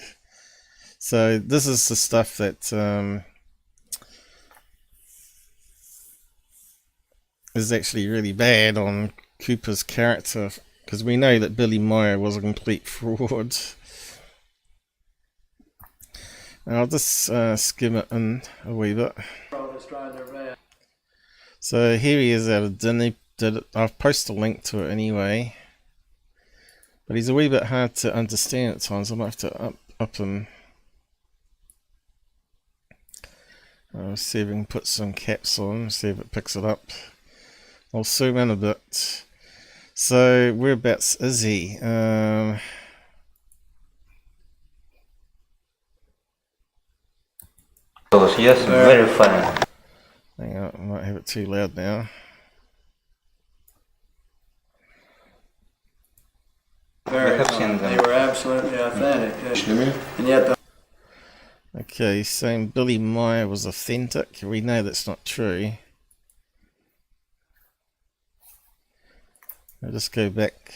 So this is the stuff that is actually really bad on Cooper's character, because we know that Billy Meier was a complete fraud. I'll just skim it in a wee bit. So here he is at a dinner. I've posted a link to it anyway, but he's a wee bit hard to understand at times. I might have to up him. I'll see if we can put some caps on, see if it picks it up. I'll zoom in a bit. So whereabouts is he? Yes, very funny. Hang on, I might have it too loud now. Very funny. They were absolutely authentic. And yet Okay, saying Billy Meier was authentic. We know that's not true. I'll just go back.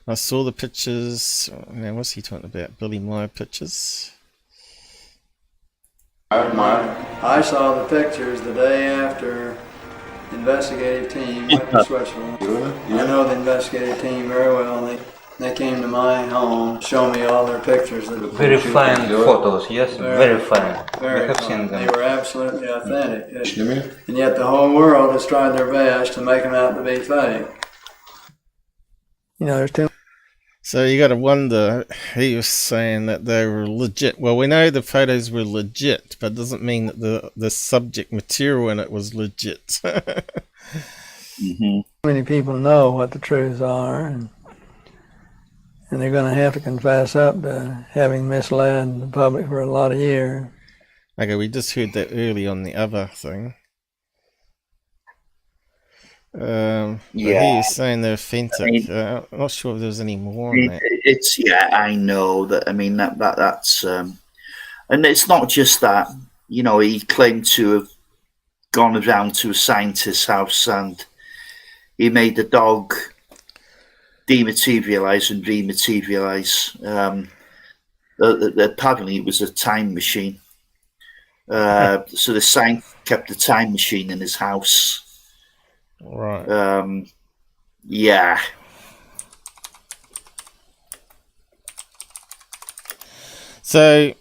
I saw the pictures. Now, what's he talking about? Billy Meier pictures? I saw the pictures the day after the investigative team went to Switzerland. I know the investigative team very well. They came to my home, show me all their pictures. Very fine photos, yes, very fine. Very fine. They were absolutely authentic. And yet the whole world has tried their best to make them out to be fake. You know, there's too. So you got to wonder, he was saying that they were legit. Well, we know the photos were legit, but it doesn't mean that the subject material in it was legit. Many people know what the truths are, and they're going to have to confess up to having misled the public for a lot of years. Okay, we just heard that early on the other thing. But he's saying they're authentic. I mean, I'm not sure if there's any more on that. It's I know that. I mean that's and it's not just that. You know, he claimed to have gone around to a scientist's house and he made the dog dematerialize and rematerialize. Apparently, it was a time machine. So the scientist kept the time machine in his house. Right. Yeah. So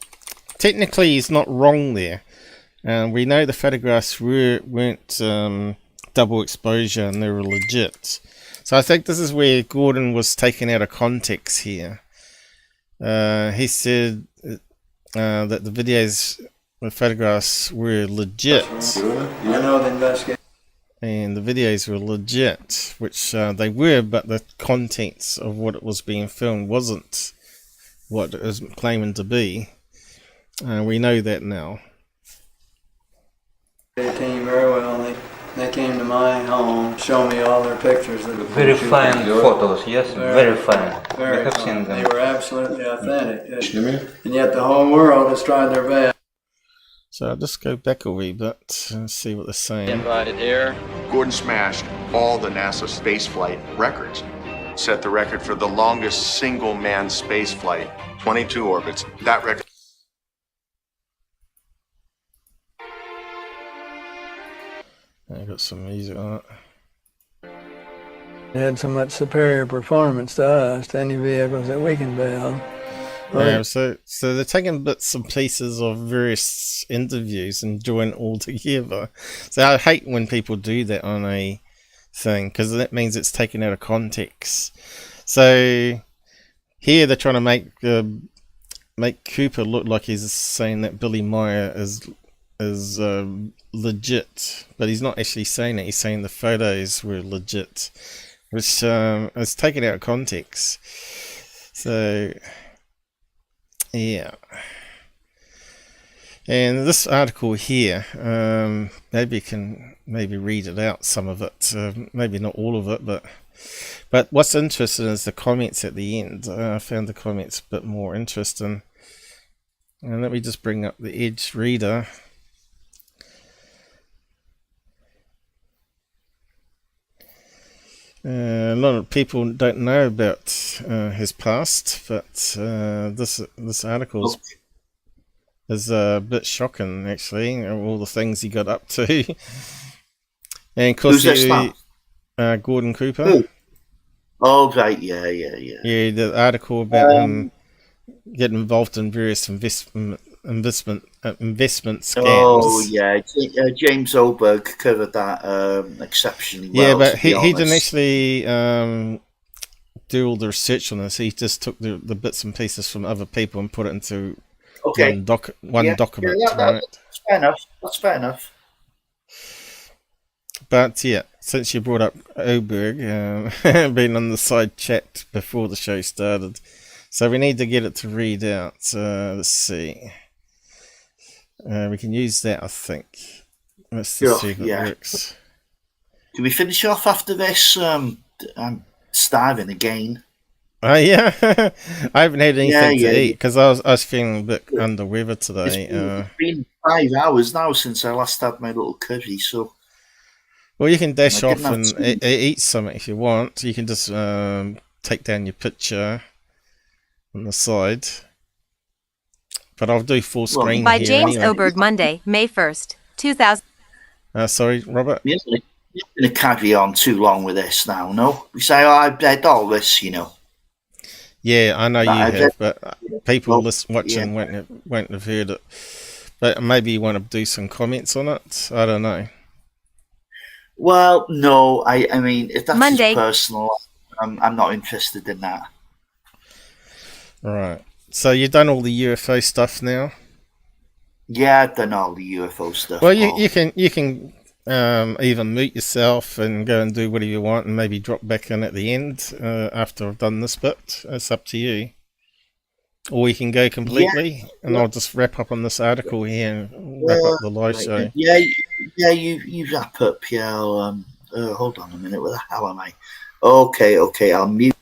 technically, he's not wrong there. We know the photographs weren't double exposure and they were legit. So I think this is where Gordon was taken out of context here. He said that the videos, the photographs were legit. I know the investigation. And the videos were legit, which they were, but the contents of what it was being filmed wasn't what it was claiming to be. We know that now. Their team very well. They came to my home, show me all their pictures. Very fine photos, yes, very fine. I have seen them. They were absolutely authentic. And yet the whole world has tried their best. So I'll just go back a wee bit and see what they're saying. Invited here. Gordon smashed all the NASA spaceflight records. Set the record for the longest single man spaceflight, 22 orbits. That record. I got some music on it. It had so much superior performance to us, to any vehicles that we can build. Yeah, so they're taking bits and pieces of various interviews and join it all together. So I hate when people do that on a thing, because that means it's taken out of context. So here they're trying to make Cooper look like he's saying that Billy Meier is legit, but he's not actually saying it. He's saying the photos were legit, which is taken out of context. So yeah, and this article here, maybe you can read it out, some of it, maybe not all of it, but what's interesting is the comments at the end. I found the comments a bit more interesting, and let me just bring up the Edge reader. A lot of people don't know about his past, but this article is a bit shocking, actually. All the things he got up to, and of course, Gordon Cooper. Who? Oh, right, yeah. Yeah, the article about him getting involved in various investment scams. Oh yeah, James Oberg covered that exceptionally well. Yeah, but he didn't actually do all the research on this. He just took the bits and pieces from other people and put it into one document. Yeah, that's fair enough. That's fair enough. But yeah, since you brought up Oberg, being on the side chat before the show started, so we need to get it to read out. Let's see. We can use that, I think. Let's just see if it works. Can we finish off after this? I'm starving again. Yeah. I haven't had anything to eat because I was feeling a bit under weather today. It's been 5 hours now since I last had my little curry, so... Well, you can dash off and eat something if you want. You can just take down your picture on the side. But I'll do full screen by here James anyway. Oberg, Monday, May 1st, 2000. Sorry, Robert? You're not going to carry on too long with this now, no? We say, I've read all this, you know. Yeah, I know you have, but people watching won't have heard it. But maybe you want to do some comments on it? I don't know. Well, no, I mean, if that's Monday. personal, I'm not interested in that. Right. So you've done all the UFO stuff now? Yeah, I've done all the UFO stuff. Well, you can even mute yourself and go and do whatever you want, and maybe drop back in at the end after I've done this bit. It's up to you. Or we can go completely, and I'll just wrap up on this article here and wrap up the live show. Yeah, you wrap up. Yeah, hold on a minute. Where the hell am I? Okay, I'll mute.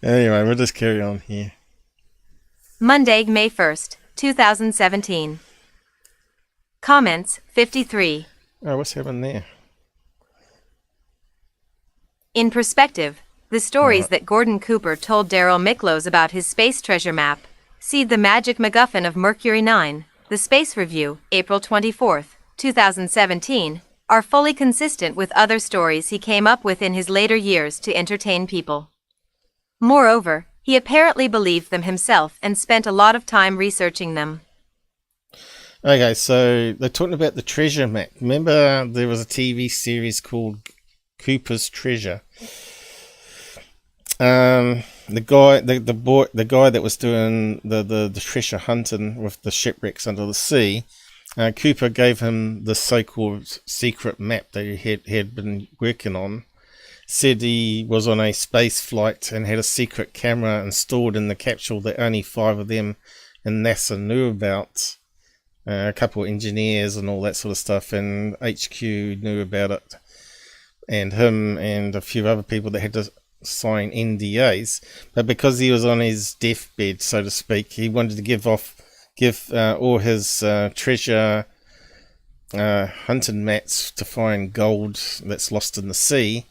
Anyway, we'll just carry on here. Monday, May 1st, 2017. Comments 53. Oh, what's happened there? In perspective, the stories that Gordon Cooper told Daryl Miklos about his space treasure map. See The Magic MacGuffin of Mercury 9, The Space Review, April 24th, 2017, are fully consistent with other stories he came up with in his later years to entertain people. Moreover, he apparently believed them himself and spent a lot of time researching them. Okay, so they're talking about the treasure map. Remember there was a TV series called Cooper's Treasure. The guy that was doing the treasure hunting with the shipwrecks under the sea, Cooper gave him the so-called secret map that he had been working on. Said he was on a space flight and had a secret camera installed in the capsule that only 5 of them in NASA knew about. A couple of engineers and all that sort of stuff, and HQ knew about it, and him and a few other people that had to sign NDAs. But because he was on his deathbed, so to speak, he wanted to give all his treasure hunting mats to find gold that's lost in the sea.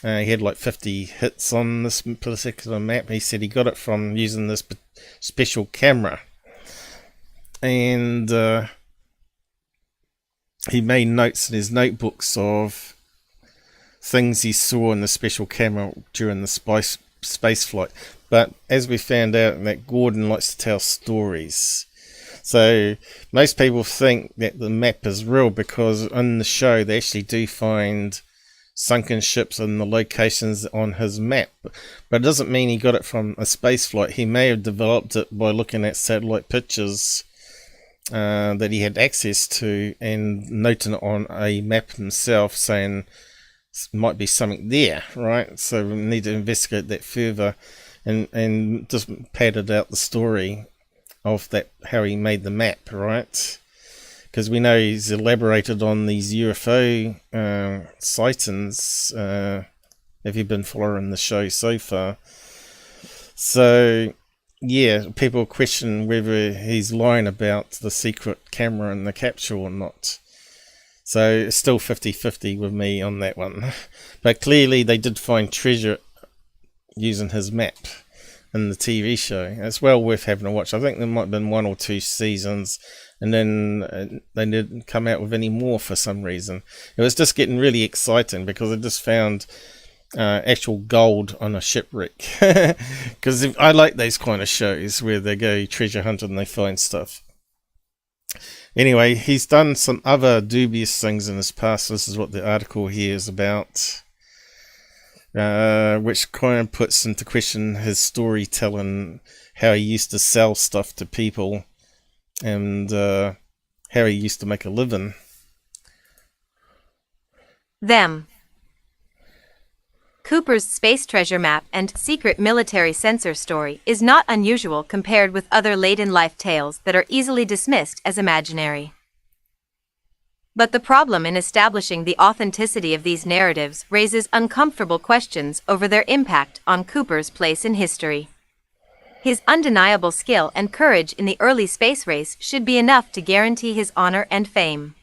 He had like 50 hits on this particular map. He said he got it from using this special camera. And he made notes in his notebooks of things he saw in the special camera during the space flight. But as we found out, that Gordon likes to tell stories. So most people think that the map is real because in the show they actually do find sunken ships and the locations on his map. But it doesn't mean he got it from a space flight. He may have developed it by looking at satellite pictures that he had access to and noting it on a map himself, saying might be something there, right? So we need to investigate that further and just padded out the story of that, how he made the map, right? Because we know he's elaborated on these UFO sightings. Have you been following the show so far? So yeah, people question whether he's lying about the secret camera in the capsule or not. So it's still 50-50 with me on that one. But clearly they did find treasure using his map in the TV show. It's well worth having a watch. I think there might have been 1 or 2 seasons, and then they didn't come out with any more for some reason. It was just getting really exciting because I just found actual gold on a shipwreck. Because I like those kind of shows where they go treasure hunting and they find stuff. Anyway, he's done some other dubious things in his past. This is what the article here is about, which kind of puts into question his storytelling, how he used to sell stuff to people, and how he used to make a living. Them. Cooper's space treasure map and secret military sensor story is not unusual compared with other late-in-life tales that are easily dismissed as imaginary. But the problem in establishing the authenticity of these narratives raises uncomfortable questions over their impact on Cooper's place in history. His undeniable skill and courage in the early space race should be enough to guarantee his honor and fame.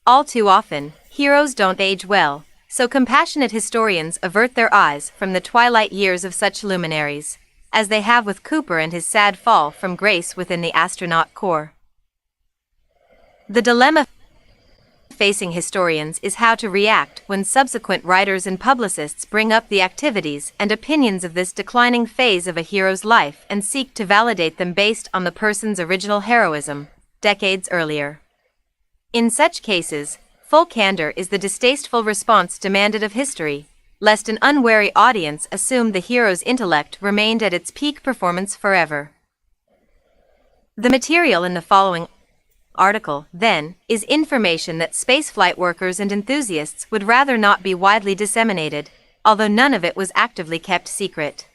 All too often, heroes don't age well, so compassionate historians avert their eyes from the twilight years of such luminaries, as they have with Cooper and his sad fall from grace within the astronaut corps. The dilemma facing historians is how to react when subsequent writers and publicists bring up the activities and opinions of this declining phase of a hero's life and seek to validate them based on the person's original heroism, decades earlier. In such cases, full candor is the distasteful response demanded of history, lest an unwary audience assume the hero's intellect remained at its peak performance forever. The material in the following article, then, is information that spaceflight workers and enthusiasts would rather not be widely disseminated, although none of it was actively kept secret.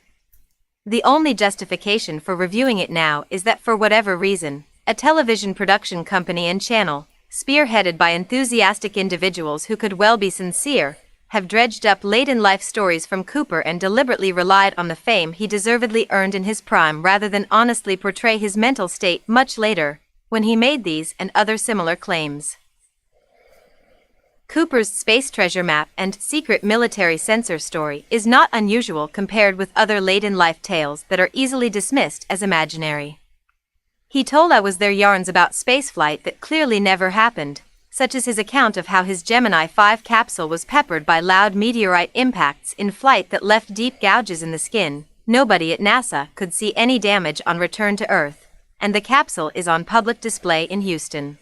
The only justification for reviewing it now is that for whatever reason, a television production company and channel, spearheaded by enthusiastic individuals who could well be sincere, have dredged up late-in-life stories from Cooper and deliberately relied on the fame he deservedly earned in his prime rather than honestly portray his mental state much later, when he made these and other similar claims. Cooper's space treasure map and secret military sensor story is not unusual compared with other late-in-life tales that are easily dismissed as imaginary. He told I was there yarns about spaceflight that clearly never happened, such as his account of how his Gemini 5 capsule was peppered by loud meteorite impacts in flight that left deep gouges in the skin. Nobody at NASA could see any damage on return to Earth, and the capsule is on public display in Houston.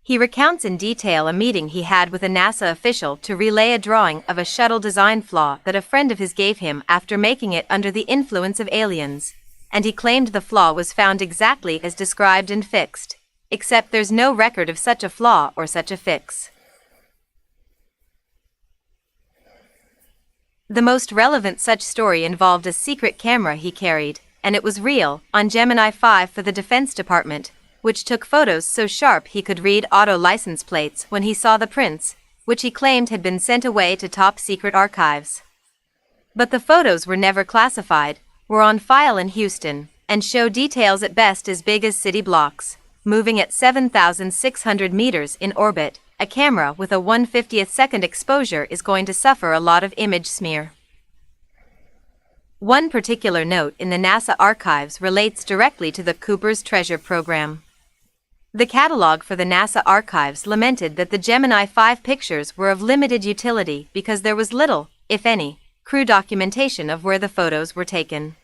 He recounts in detail a meeting he had with a NASA official to relay a drawing of a shuttle design flaw that a friend of his gave him after making it under the influence of aliens, and he claimed the flaw was found exactly as described and fixed, except there's no record of such a flaw or such a fix. The most relevant such story involved a secret camera he carried, and it was real, on Gemini 5 for the Defense Department, which took photos so sharp he could read auto license plates when he saw the prints, which he claimed had been sent away to top-secret archives. But the photos were never classified, were on file in Houston, and show details at best as big as city blocks, moving at 7,600 meters in orbit. A camera with a 1/50th second exposure is going to suffer a lot of image smear. One particular note in the NASA archives relates directly to the Cooper's Treasure program. The catalog for the NASA archives lamented that the Gemini 5 pictures were of limited utility because there was little, if any, crew documentation of where the photos were taken.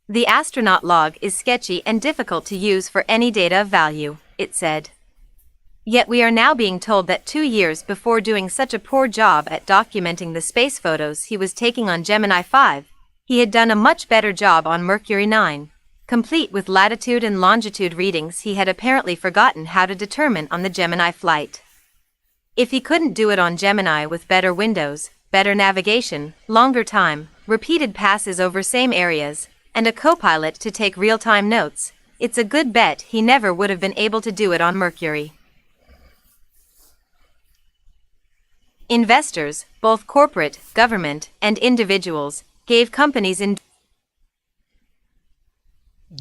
The astronaut log is sketchy and difficult to use for any data of value, it said. Yet we are now being told that 2 years before doing such a poor job at documenting the space photos he was taking on Gemini 5, he had done a much better job on Mercury 9, complete with latitude and longitude readings he had apparently forgotten how to determine on the Gemini flight. If he couldn't do it on Gemini with better windows, better navigation, longer time, repeated passes over same areas, and a co-pilot to take real-time notes, it's a good bet he never would have been able to do it on Mercury. Investors, both corporate, government, and individuals, gave companies in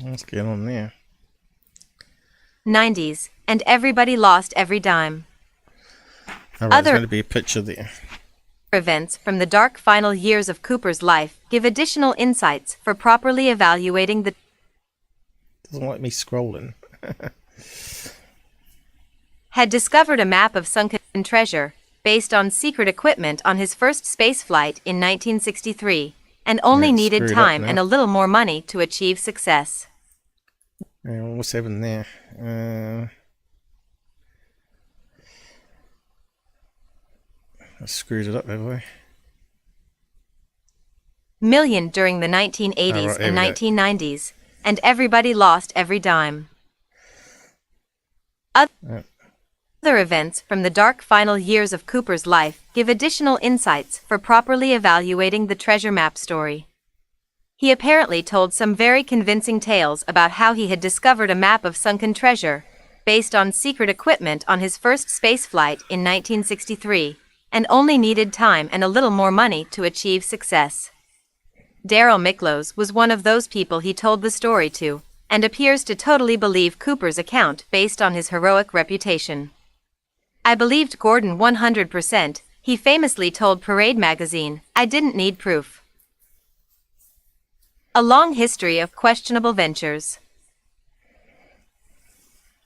Let's get on there. 90s, and everybody lost every dime. Alright, there's going to be a picture there. Events from the dark final years of Cooper's life give additional insights for properly evaluating the Doesn't like me scrolling. had discovered a map of sunken treasure based on secret equipment on his first space flight in 1963, and only needed time and a little more money to achieve success. What's happened there? I screwed it up, have I? Million during the 1980s and 1990s, and everybody lost every dime. Other events from the dark final years of Cooper's life give additional insights for properly evaluating the treasure map story. He apparently told some very convincing tales about how he had discovered a map of sunken treasure, based on secret equipment on his first space flight in 1963, and only needed time and a little more money to achieve success. Daryl Miklos was one of those people he told the story to, and appears to totally believe Cooper's account based on his heroic reputation. I believed Gordon 100%, he famously told Parade magazine, I didn't need proof. A long history of questionable ventures.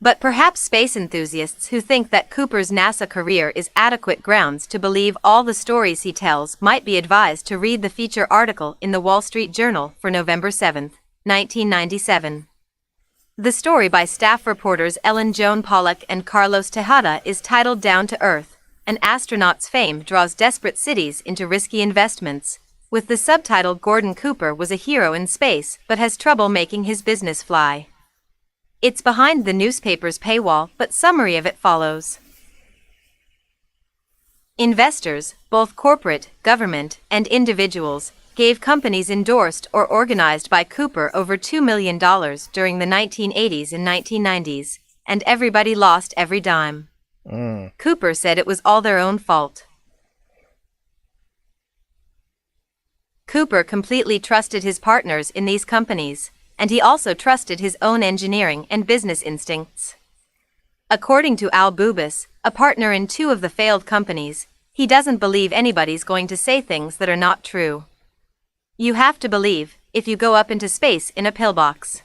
But perhaps space enthusiasts who think that Cooper's NASA career is adequate grounds to believe all the stories he tells might be advised to read the feature article in the Wall Street Journal for November 7, 1997. The story by staff reporters Ellen Joan Pollock and Carlos Tejada is titled Down to Earth, An Astronaut's Fame Draws Desperate Cities into Risky Investments, with the subtitle Gordon Cooper was a hero in space but has trouble making his business fly. It's behind the newspaper's paywall, but summary of it follows. Investors, both corporate, government, and individuals, gave companies endorsed or organized by Cooper over $2 million during the 1980s and 1990s, and everybody lost every dime. Cooper said it was all their own fault. Cooper completely trusted his partners in these companies, and he also trusted his own engineering and business instincts. According to Al Bubis, a partner in 2 of the failed companies, he doesn't believe anybody's going to say things that are not true. You have to believe, if you go up into space in a pillbox.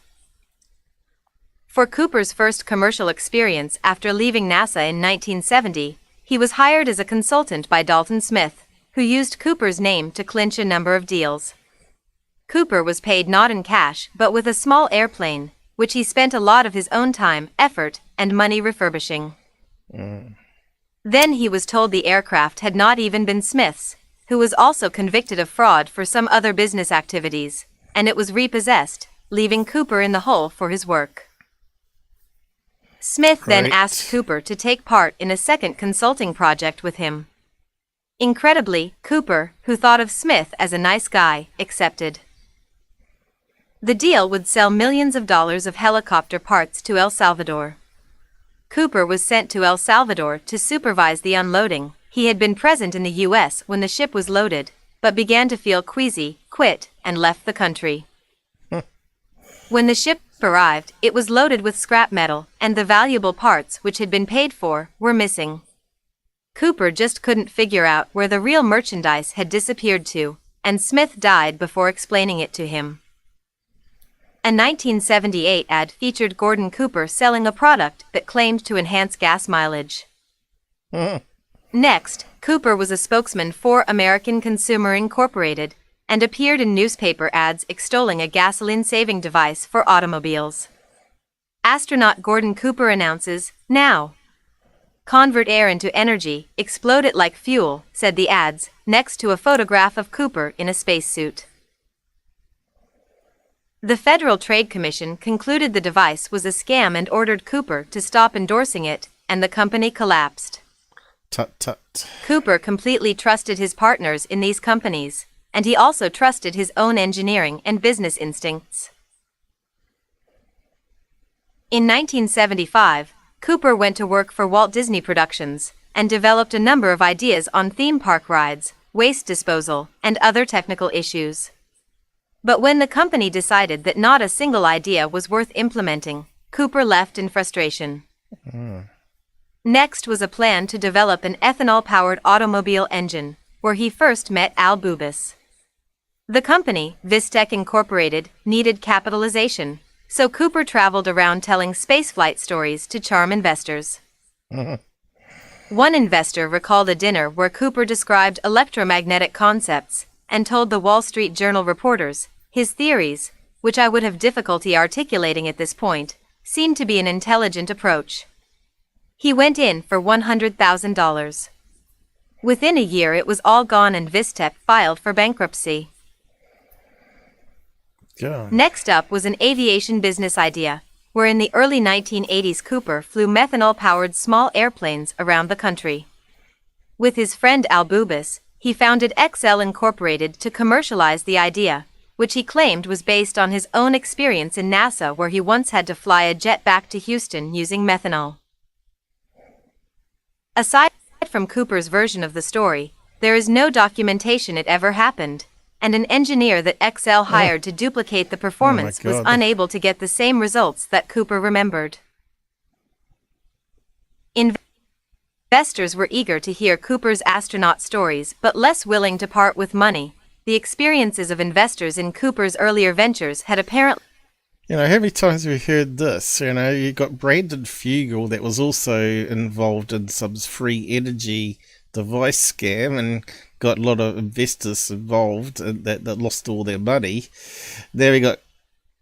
For Cooper's first commercial experience after leaving NASA in 1970, he was hired as a consultant by Dalton Smith, who used Cooper's name to clinch a number of deals. Cooper was paid not in cash but with a small airplane, which he spent a lot of his own time, effort, and money refurbishing. Then he was told the aircraft had not even been Smith's, who was also convicted of fraud for some other business activities, and it was repossessed, leaving Cooper in the hole for his work. Smith then asked Cooper to take part in a second consulting project with him. Incredibly, Cooper, who thought of Smith as a nice guy, accepted. The deal would sell millions of dollars of helicopter parts to El Salvador. Cooper was sent to El Salvador to supervise the unloading. He had been present in the U.S. when the ship was loaded, but began to feel queasy, quit, and left the country. When the ship arrived, it was loaded with scrap metal, and the valuable parts which had been paid for were missing. Cooper just couldn't figure out where the real merchandise had disappeared to, and Smith died before explaining it to him. A 1978 ad featured Gordon Cooper selling a product that claimed to enhance gas mileage. Next, Cooper was a spokesman for American Consumer Incorporated and appeared in newspaper ads extolling a gasoline-saving device for automobiles. Astronaut Gordon Cooper announces, "Now. Convert air into energy, explode it like fuel," said the ads, next to a photograph of Cooper in a spacesuit. The Federal Trade Commission concluded the device was a scam and ordered Cooper to stop endorsing it, and the company collapsed. Tut tut. Cooper completely trusted his partners in these companies, and he also trusted his own engineering and business instincts. In 1975, Cooper went to work for Walt Disney Productions and developed a number of ideas on theme park rides, waste disposal, and other technical issues. But when the company decided that not a single idea was worth implementing, Cooper left in frustration. Next was a plan to develop an ethanol-powered automobile engine, where he first met Al Bubis. The company, Vistec Incorporated, needed capitalization, so Cooper traveled around telling spaceflight stories to charm investors. One investor recalled a dinner where Cooper described electromagnetic concepts and told the Wall Street Journal reporters his theories, which I would have difficulty articulating at this point, seemed to be an intelligent approach. He went in for $100,000. Within a year it was all gone and Vistec filed for bankruptcy. God. Next up was an aviation business idea, where in the early 1980s Cooper flew methanol-powered small airplanes around the country. With his friend Al Bubis, he founded XL Incorporated to commercialize the idea, which he claimed was based on his own experience in NASA, where he once had to fly a jet back to Houston using methanol. Aside from Cooper's version of the story, there is no documentation it ever happened, and an engineer that XL hired to duplicate the performance was unable to get the same results that Cooper remembered. Investors were eager to hear Cooper's astronaut stories but less willing to part with money. The experiences of investors in Cooper's earlier ventures had apparently... You know, how many times have we heard this? You know, you got Brandon Fugal that was also involved in some free energy device scam and got a lot of investors involved that lost all their money. There we got,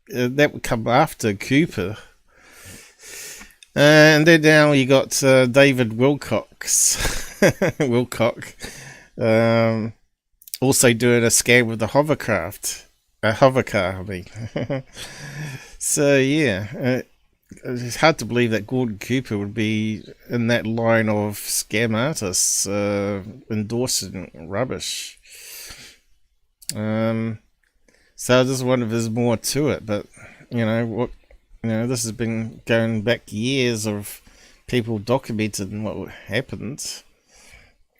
that would come after Cooper. And then now you got David Wilcock, also doing a scam with the hovercraft. A hovercar, I mean. So, yeah. It's hard to believe that Gordon Cooper would be in that line of scam artists endorsing rubbish. So I just wonder if there's more to it, but this has been going back years of people documenting what happened.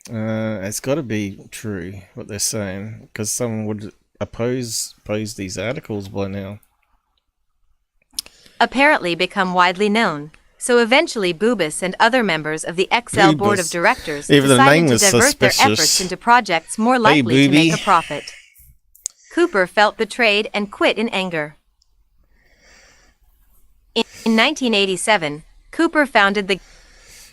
It's got to be true what they're saying, because someone would oppose these articles by now. Apparently become widely known. So eventually Boobus and other members of the XL board of directors decided to divert their efforts into projects more likely to make a profit. Cooper felt betrayed and quit in anger. In 1987, Cooper founded the...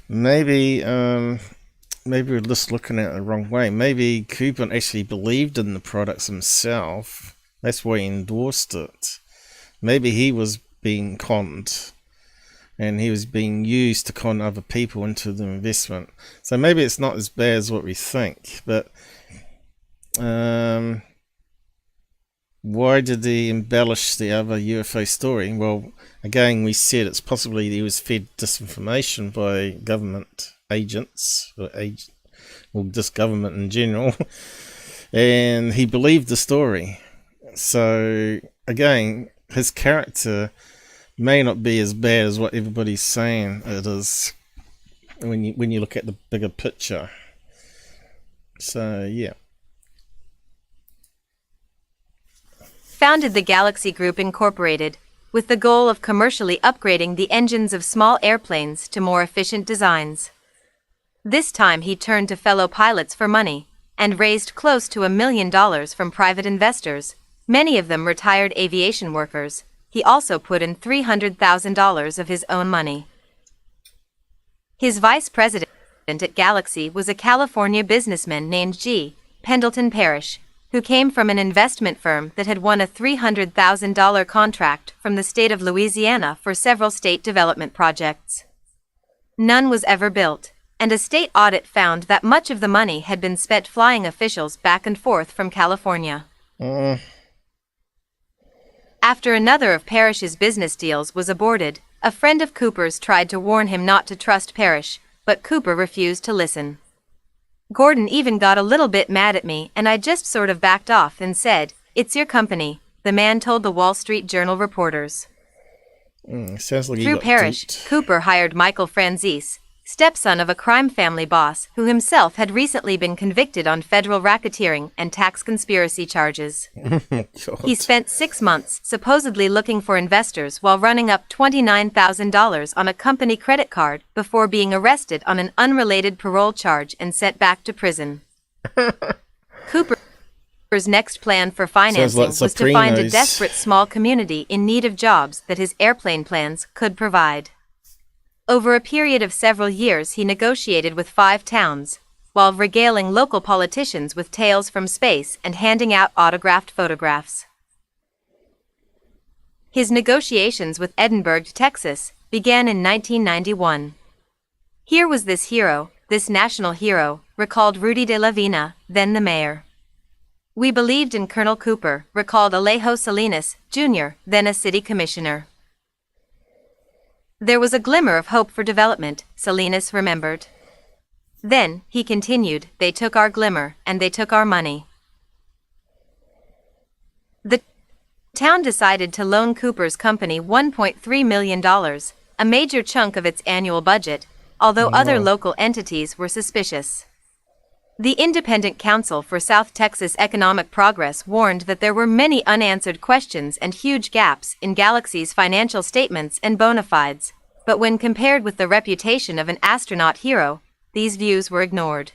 Maybe we're just looking at it the wrong way. Maybe Cooper actually believed in the products himself. That's why he endorsed it. Maybe he was being conned, and he was being used to con other people into the investment. So maybe it's not as bad as what we think, but why did he embellish the other UFO story? Well, again, we said it's possibly he was fed disinformation by government agents, or just government in general, and he believed the story. So, again, his character may not be as bad as what everybody's saying it is when you look at the bigger picture. So yeah. Founded the Galaxy Group Incorporated with the goal of commercially upgrading the engines of small airplanes to more efficient designs. This time he turned to fellow pilots for money and raised close to $1 million from private investors, many of them retired aviation workers. He also put in $300,000 of his own money. His vice president at Galaxy was a California businessman named G. Pendleton Parrish, who came from an investment firm that had won a $300,000 contract from the state of Louisiana for several state development projects. None was ever built, and a state audit found that much of the money had been spent flying officials back and forth from California. After another of Parrish's business deals was aborted, a friend of Cooper's tried to warn him not to trust Parrish, but Cooper refused to listen. Gordon even got a little bit mad at me, and I just sort of backed off and said, "It's your company," the man told the Wall Street Journal reporters. Sounds like Through Parrish, Cooper hired Michael Franzese, stepson of a crime family boss who himself had recently been convicted on federal racketeering and tax conspiracy charges. He spent 6 months supposedly looking for investors while running up $29,000 on a company credit card before being arrested on an unrelated parole charge and sent back to prison. Cooper's next plan for financing was to find a desperate small community in need of jobs that his airplane plans could provide. Over a period of several years he negotiated with 5 towns, while regaling local politicians with tales from space and handing out autographed photographs. His negotiations with Edinburgh, Texas, began in 1991. Here was this hero, this national hero, recalled Rudy de la Vina, then the mayor. We believed in Colonel Cooper, recalled Alejo Salinas, Jr., then a city commissioner. There was a glimmer of hope for development, Salinas remembered. Then, he continued, they took our glimmer, and they took our money. The town decided to loan Cooper's company $1.3 million, a major chunk of its annual budget, although other local entities were suspicious. The Independent Council for South Texas Economic Progress warned that there were many unanswered questions and huge gaps in Galaxy's financial statements and bona fides, but when compared with the reputation of an astronaut hero, these views were ignored.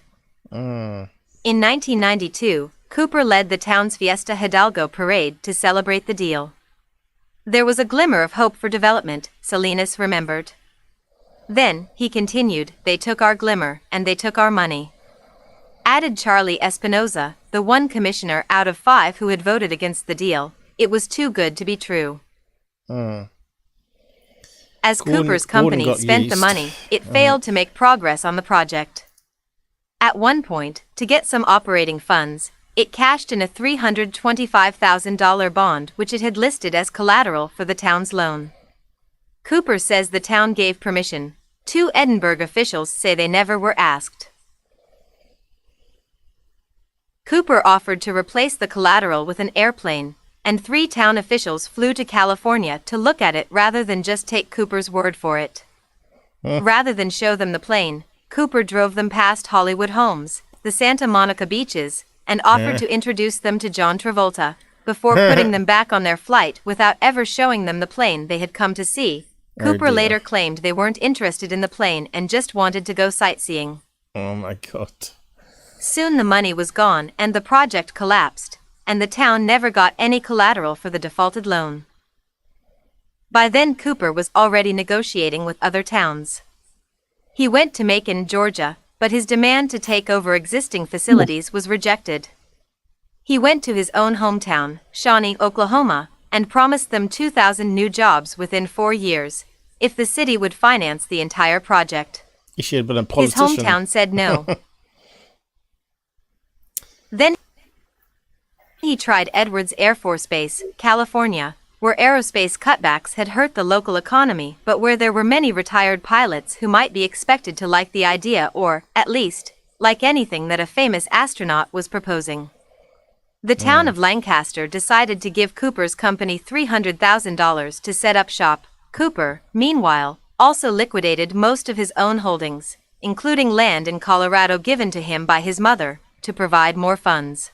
In 1992, Cooper led the town's Fiesta Hidalgo parade to celebrate the deal. There was a glimmer of hope for development, Salinas remembered. Then, he continued, they took our glimmer, and they took our money. Added Charlie Espinoza, the one commissioner out of 5 who had voted against the deal, it was too good to be true. As Cooper's company spent the money, it failed to make progress on the project. At one point, to get some operating funds, it cashed in a $325,000 bond which it had listed as collateral for the town's loan. Cooper says the town gave permission. 2 Edinburgh officials say they never were asked. Cooper offered to replace the collateral with an airplane, and 3 town officials flew to California to look at it rather than just take Cooper's word for it. Rather than show them the plane, Cooper drove them past Hollywood Homes, the Santa Monica beaches, and offered to introduce them to John Travolta, before putting them back on their flight without ever showing them the plane they had come to see. Cooper later claimed they weren't interested in the plane and just wanted to go sightseeing. Oh my God. Soon the money was gone and the project collapsed, and the town never got any collateral for the defaulted loan. By then Cooper was already negotiating with other towns. He went to Macon, Georgia, but his demand to take over existing facilities was rejected. He went to his own hometown, Shawnee, Oklahoma, and promised them 2,000 new jobs within 4 years, if the city would finance the entire project. He should have been a politician. His hometown said no. Then he tried Edwards Air Force Base, California, where aerospace cutbacks had hurt the local economy, but where there were many retired pilots who might be expected to like the idea or, at least, like anything that a famous astronaut was proposing. The town of Lancaster decided to give Cooper's company $300,000 to set up shop. Cooper, meanwhile, also liquidated most of his own holdings, including land in Colorado given to him by his mother, to provide more funds.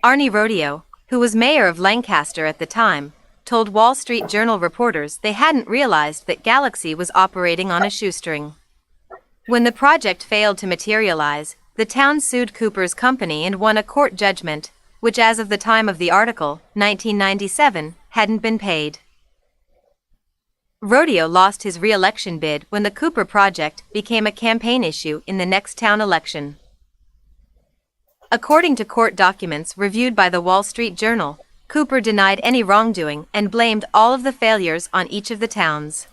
Arnie Rodeo, who was mayor of Lancaster at the time, told Wall Street Journal reporters they hadn't realized that Galaxy was operating on a shoestring. When the project failed to materialize, the town sued Cooper's company and won a court judgment, which as of the time of the article, 1997, hadn't been paid. Rodeo lost his re-election bid when the Cooper project became a campaign issue in the next town election. According to court documents reviewed by the Wall Street Journal, Cooper denied any wrongdoing and blamed all of the failures on each of the towns.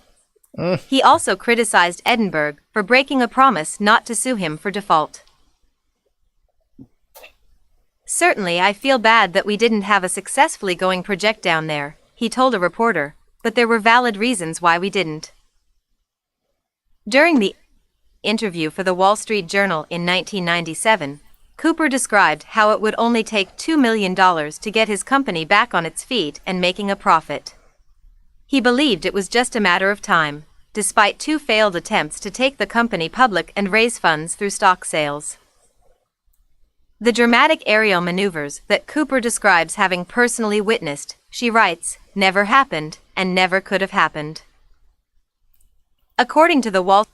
He also criticized Edinburgh for breaking a promise not to sue him for default. "Certainly I feel bad that we didn't have a successfully going project down there," he told a reporter, "but there were valid reasons why we didn't." During the interview for the Wall Street Journal in 1997, Cooper described how it would only take $2 million to get his company back on its feet and making a profit. He believed it was just a matter of time, despite 2 failed attempts to take the company public and raise funds through stock sales. The dramatic aerial maneuvers that Cooper describes having personally witnessed, she writes, never happened and never could have happened. According to the Wall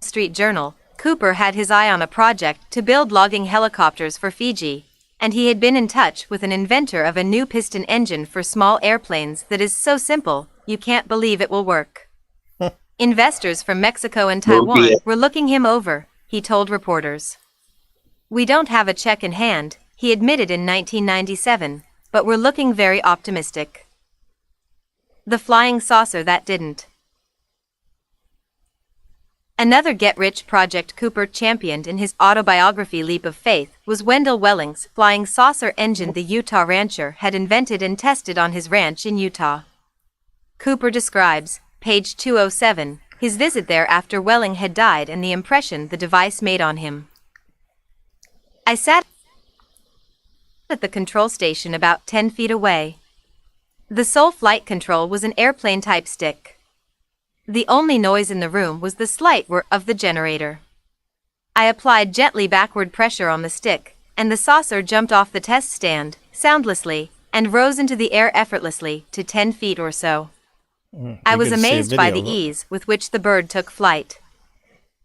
Street Journal, Cooper had his eye on a project to build logging helicopters for Fiji, and he had been in touch with an inventor of a new piston engine for small airplanes that is so simple, you can't believe it will work. Investors from Mexico and Taiwan were looking him over, he told reporters. "We don't have a check in hand," he admitted in 1997, "but we're looking very optimistic." The flying saucer that didn't. Another get-rich project Cooper championed in his autobiography Leap of Faith was Wendell Welling's flying saucer engine the Utah rancher had invented and tested on his ranch in Utah. Cooper describes, page 207, his visit there after Welling had died and the impression the device made on him. "I sat at the control station about 10 feet away. The sole flight control was an airplane-type stick. The only noise in the room was the slight whir of the generator. I applied gently backward pressure on the stick, and the saucer jumped off the test stand, soundlessly, and rose into the air effortlessly to 10 feet or so. I was amazed by the ease with which the bird took flight.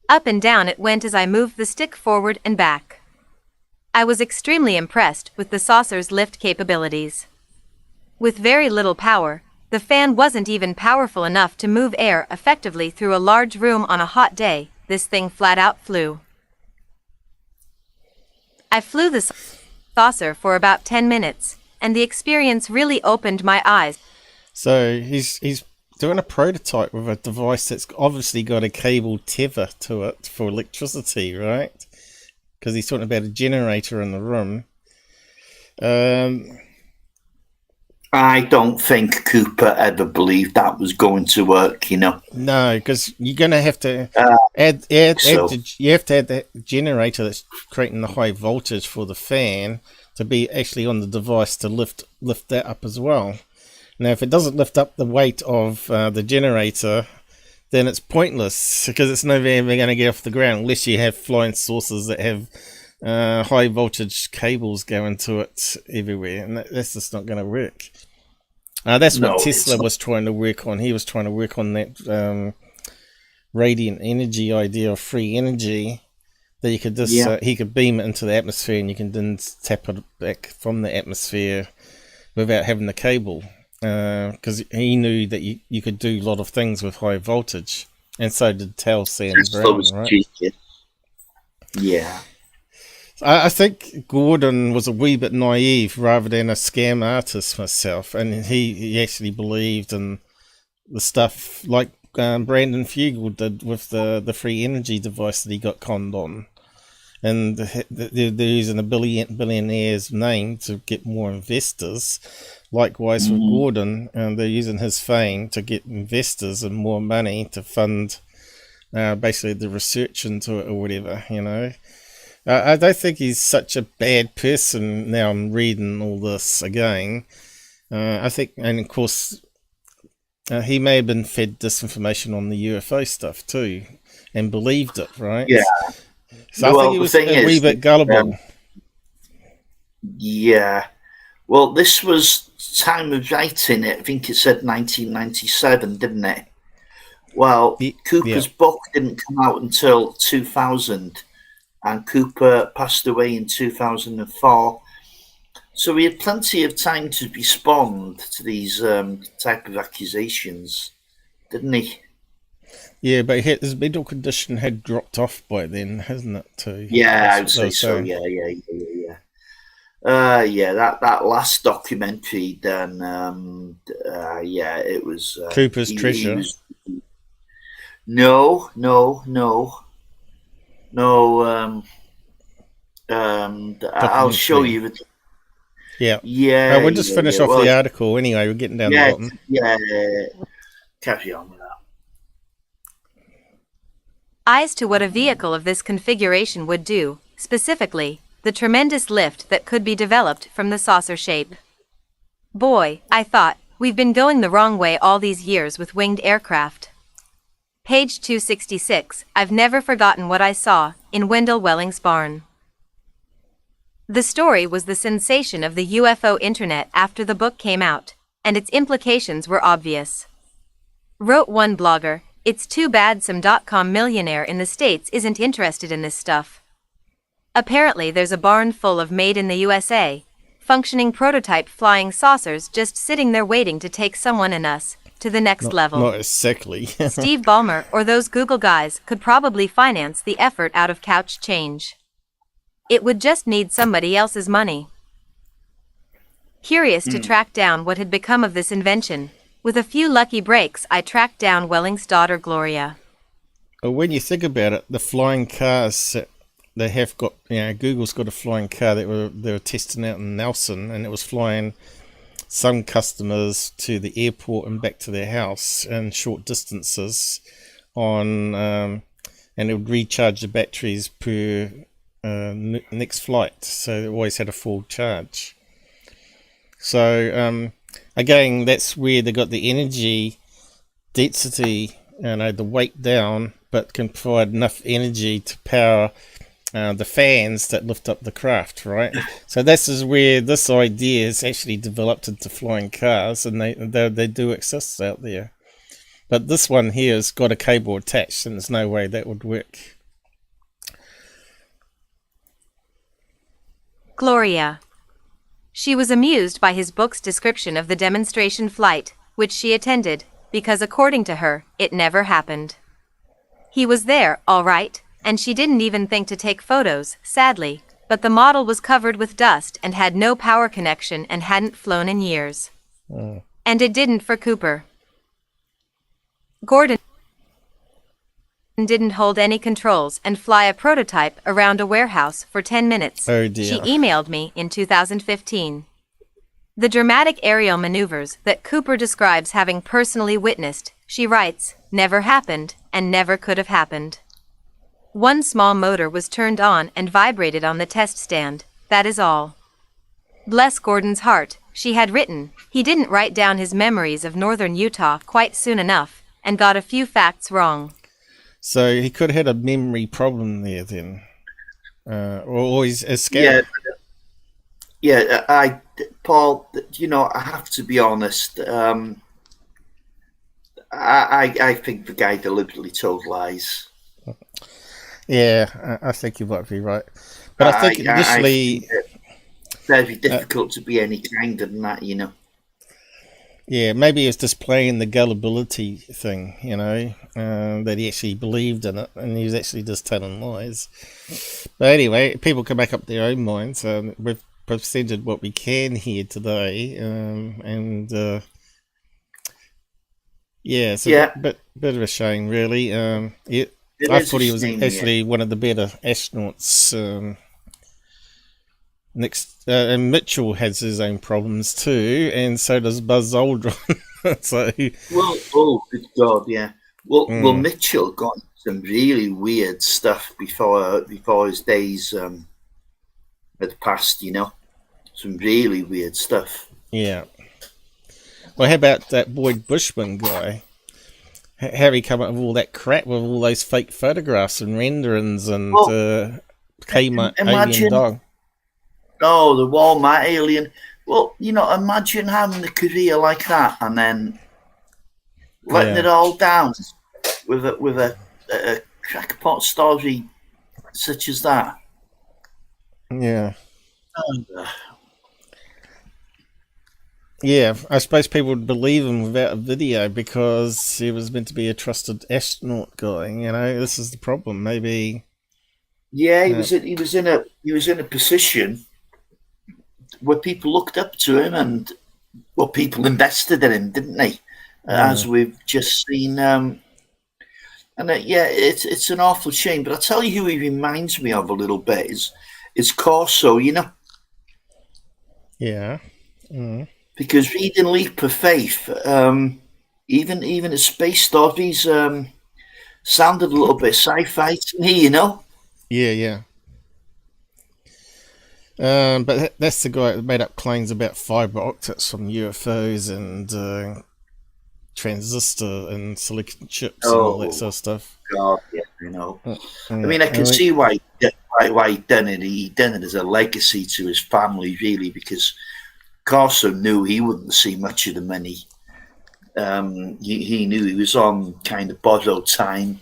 Up and down it went as I moved the stick forward and back. I was extremely impressed with the saucer's lift capabilities. With very little power, the fan wasn't even powerful enough to move air effectively through a large room on a hot day. This thing flat out flew. I flew the saucer for about 10 minutes, and the experience really opened my eyes." So he's doing a prototype with a device that's obviously got a cable tether to it for electricity, right? Because he's talking about a generator in the room. I don't think Cooper ever believed that was going to work, you know. No, because you're going to have to you have to add that generator that's creating the high voltage for the fan to be actually on the device to lift that up as well. Now, if it doesn't lift up the weight of the generator, then it's pointless because it's never ever going to get off the ground unless you have flying saucers that have high voltage cables going to it everywhere, and that's just not going to work. That's what Tesla was trying to work on. He was trying to work on that radiant energy idea of free energy, that you could just he could beam it into the atmosphere and you can then tap it back from the atmosphere without having the cable, because he knew that you could do a lot of things with high voltage, and so did Towson Brown, right? Yeah. I think Gordon was a wee bit naive rather than a scam artist myself, and he actually believed in the stuff like Brandon Fugal did with the free energy device that he got conned on. And they're using a billionaire's name to get more investors. Likewise with Gordon, and they're using his fame to get investors and more money to fund basically the research into it or whatever, you know. I don't think he's such a bad person. Now I'm reading all this again. I think, and of course, he may have been fed disinformation on the UFO stuff too, and believed it, right? Yeah. So I think he was a wee bit gullible. Yeah. Well, this was time of writing it. I think it said 1997, didn't it? Well, Cooper's book didn't come out until 2000. And Cooper passed away in 2004. So we had plenty of time to respond to these type of accusations, didn't he? Yeah, but his medical condition had dropped off by then, hasn't it, too? Yeah, I would say so. Yeah. That last documentary done, it was... Cooper's Treasure. No, I'll show you it. Yeah. We'll just finish off the article anyway. We're getting down the bottom. Yeah. Carry on with that. Eyes to what a vehicle of this configuration would do, specifically, the tremendous lift that could be developed from the saucer shape. Boy, I thought, we've been going the wrong way all these years with winged aircraft. Page 266, I've never forgotten what I saw in Wendell Welling's barn. The story was the sensation of the UFO internet after the book came out, and its implications were obvious. Wrote one blogger, it's too bad some .com millionaire in the States isn't interested in this stuff. Apparently there's a barn full of made in the USA, functioning prototype flying saucers just sitting there waiting to take someone and us to the next level. Not as sickly. Steve Ballmer or those Google guys could probably finance the effort out of couch change. It would just need somebody else's money. Curious to track down what had become of this invention, with a few lucky breaks I tracked down Welling's daughter Gloria. Well, when you think about it, the flying cars they have got, Google's got a flying car that they were testing out in Nelson, and it was flying some customers to the airport and back to their house in short distances and it would recharge the batteries per next flight, so it always had a full charge. So again, that's where they got the energy density, the weight down, but can provide enough energy to power the fans that lift up the craft, right? So this is where this idea is actually developed into flying cars, and they do exist out there. But this one here has got a cable attached, and there's no way that would work. Gloria. She was amused by his book's description of the demonstration flight, which she attended, because according to her, it never happened. He was there, all right, and she didn't even think to take photos, sadly, but the model was covered with dust and had no power connection and hadn't flown in years. And it didn't for Cooper. Gordon didn't hold any controls and fly a prototype around a warehouse for 10 minutes. Oh dear. She emailed me in 2015. The dramatic aerial maneuvers that Cooper describes having personally witnessed, she writes, never happened and never could have happened. One small motor was turned on and vibrated on the test stand, that is all. Bless Gordon's heart, she had written, he didn't write down his memories of northern Utah quite soon enough, and got a few facts wrong. So he could have had a memory problem there then. Or he's a scout. Yeah, Paul, I have to be honest. I think the guy deliberately told lies. Yeah, I think you might be right. But I think initially... it's very difficult to be any kinder than that, Yeah, maybe it's just playing the gullibility thing, that he actually believed in it, and he was actually just telling lies. But anyway, people can make up their own minds. We've presented what we can here today, it's a bit of a shame, really. I thought he was actually one of the better astronauts. And Mitchell has his own problems too, and so does Buzz Aldrin. Good God, yeah. Well, Mitchell got some really weird stuff before his days had passed. Some really weird stuff. Yeah. Well, how about that Boyd Bushman guy? How he come up with all that crap with all those fake photographs and renderings and Kmart alien dog? Oh, the Walmart alien. Well, imagine having a career like that and then letting it all down with a crackpot story such as that. Yeah. Yeah, I suppose people would believe him without a video because he was meant to be a trusted astronaut guy. This is the problem. Maybe. Yeah, he was in a position where people looked up to him, and people invested in him, didn't they? As we've just seen. It's an awful shame. But I'll tell you who he reminds me of a little bit is Corso. Yeah. Mm. Because reading Leap of Faith, even his space stories sounded a little bit sci-fi to me, Yeah. But that's the guy that made up claims about fiber optics from UFOs and transistor and silicon chips and all that sort of stuff. God, yeah, I mean, I can see why he done it. He done it as a legacy to his family, really, because Corso knew he wouldn't see much of the money. He knew he was on kind of borrowed time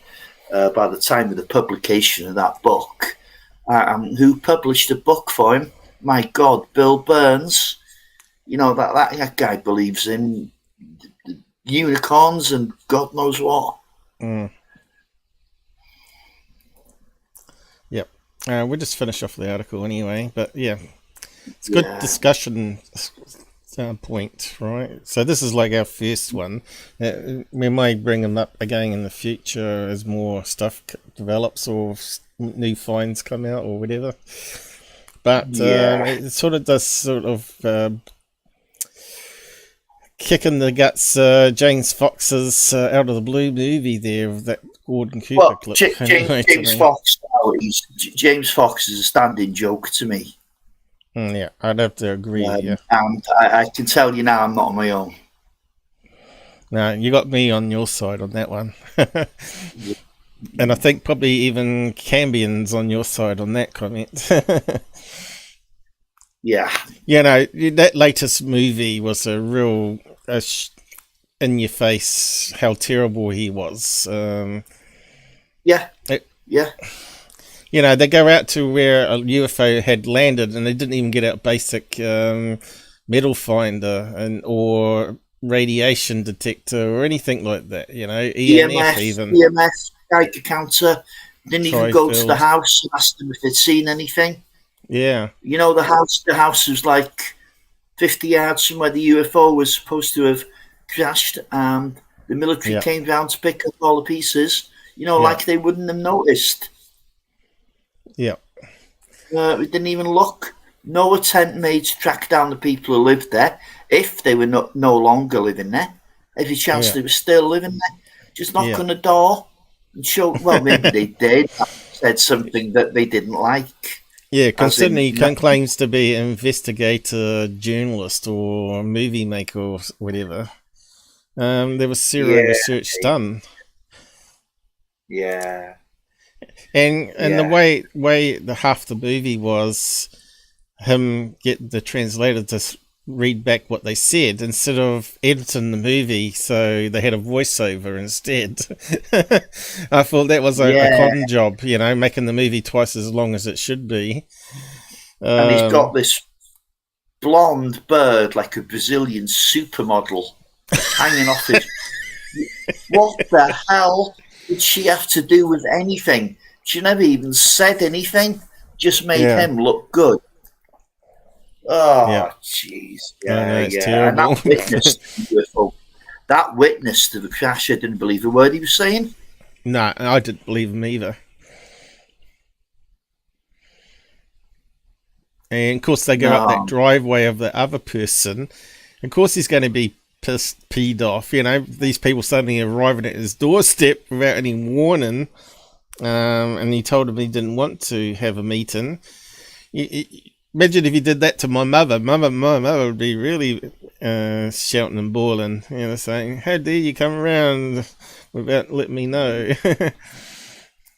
by the time of the publication of that book. Who published the book for him? My God, Bill Burns. That guy believes in unicorns and God knows what. Yep. We'll just finish off the article anyway, but yeah. It's a good discussion point, right? So this is like our first one. We might bring them up again in the future as more stuff develops or new finds come out or whatever. But it sort of does kick in the guts James Fox's Out of the Blue movie there with that Gordon Cooper clip. James Fox is a standing joke to me. Yeah, I'd have to agree. And I can tell you now I'm not on my own. No, you got me on your side on that one. And I think probably even Cambion's on your side on that comment. Yeah. That latest movie was a real in your face how terrible he was. They go out to where a UFO had landed and they didn't even get out basic metal finder or radiation detector or anything like that. EMF even. EMF, Geiger counter. Didn't even go to the house and ask them if they'd seen anything. Yeah. The house was like 50 yards from where the UFO was supposed to have crashed. The military came down to pick up all the pieces, like they wouldn't have noticed. Yeah. We didn't even look. no attempt made to track down the people who lived there, if they were no longer living there. Every chance they were still living there. Just knock on the door and show, well, maybe they did, said something that they didn't like. Yeah, considering he claims to be an investigator, journalist, or movie maker, or whatever. There was serial research done. Yeah. And the way the half the movie was him get the translator to read back what they said instead of editing the movie, so they had a voiceover instead. I thought that was a con job, you know, making the movie twice as long as it should be. And he's got this blonde bird, like a Brazilian supermodel, hanging off his... What the hell did she have to do with anything? She never even said anything, just made him look good. Oh, jeez. Terrible. And that witness to the crash, I didn't believe a word he was saying. No, I didn't believe him either. And of course, they go up that driveway of the other person. Of course, he's going to be peed off. You know, these people suddenly arriving at his doorstep without any warning. And he told him he didn't want to have a meeting. Imagine if he did that to my mother. My mother would be really shouting and bawling, you know, saying, "How dare you come around without letting me know?"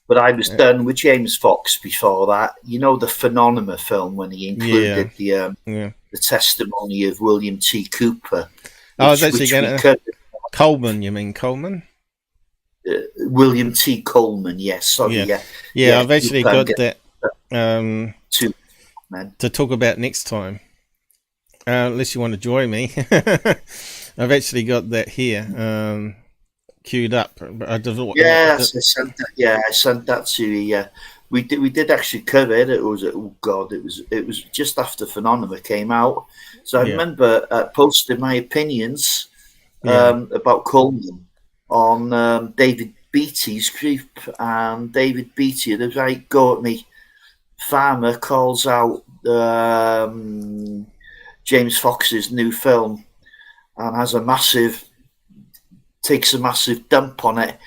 But I was done with James Fox before that. You know, the Phenomena film, when he included the testimony of William T. Cooper. I was actually going to... Coleman, you mean Coleman? William T. Coleman, yes. Sorry, yeah, I've actually got that to talk about next time. Unless you want to join me. I've actually got that here queued up. I sent that to you. We did actually cover it. It was it was just after Phenomena came out. So I remember posting my opinions about Coleman on David Beattie's group, and David Beattie had a right go at me. Farmer calls out James Fox's new film and takes a massive dump on it.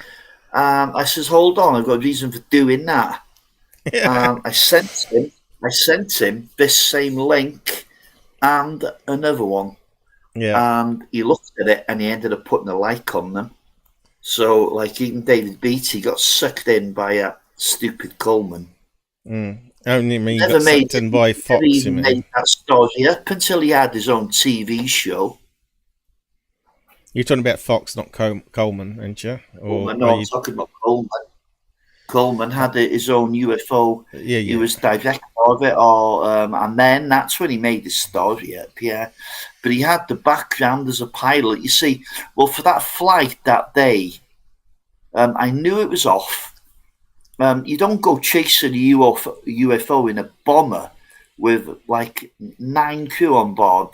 I says, hold on, I've got a reason for doing that. I sent him this same link and another one. And he looked at it and he ended up putting a like on them. So, like, even David Beattie got sucked in by a stupid Coleman. Only me got sucked in by Fox. He made that story up until he had his own TV show. You're talking about Fox, not Coleman, aren't you? I'm talking about Coleman. Coleman had his own UFO. He was director of it all, and then that's when he made his story up. But he had the background as a pilot. You see, well, for that flight that day, I knew it was off. You don't go chasing a UFO in a bomber with like 9 crew on board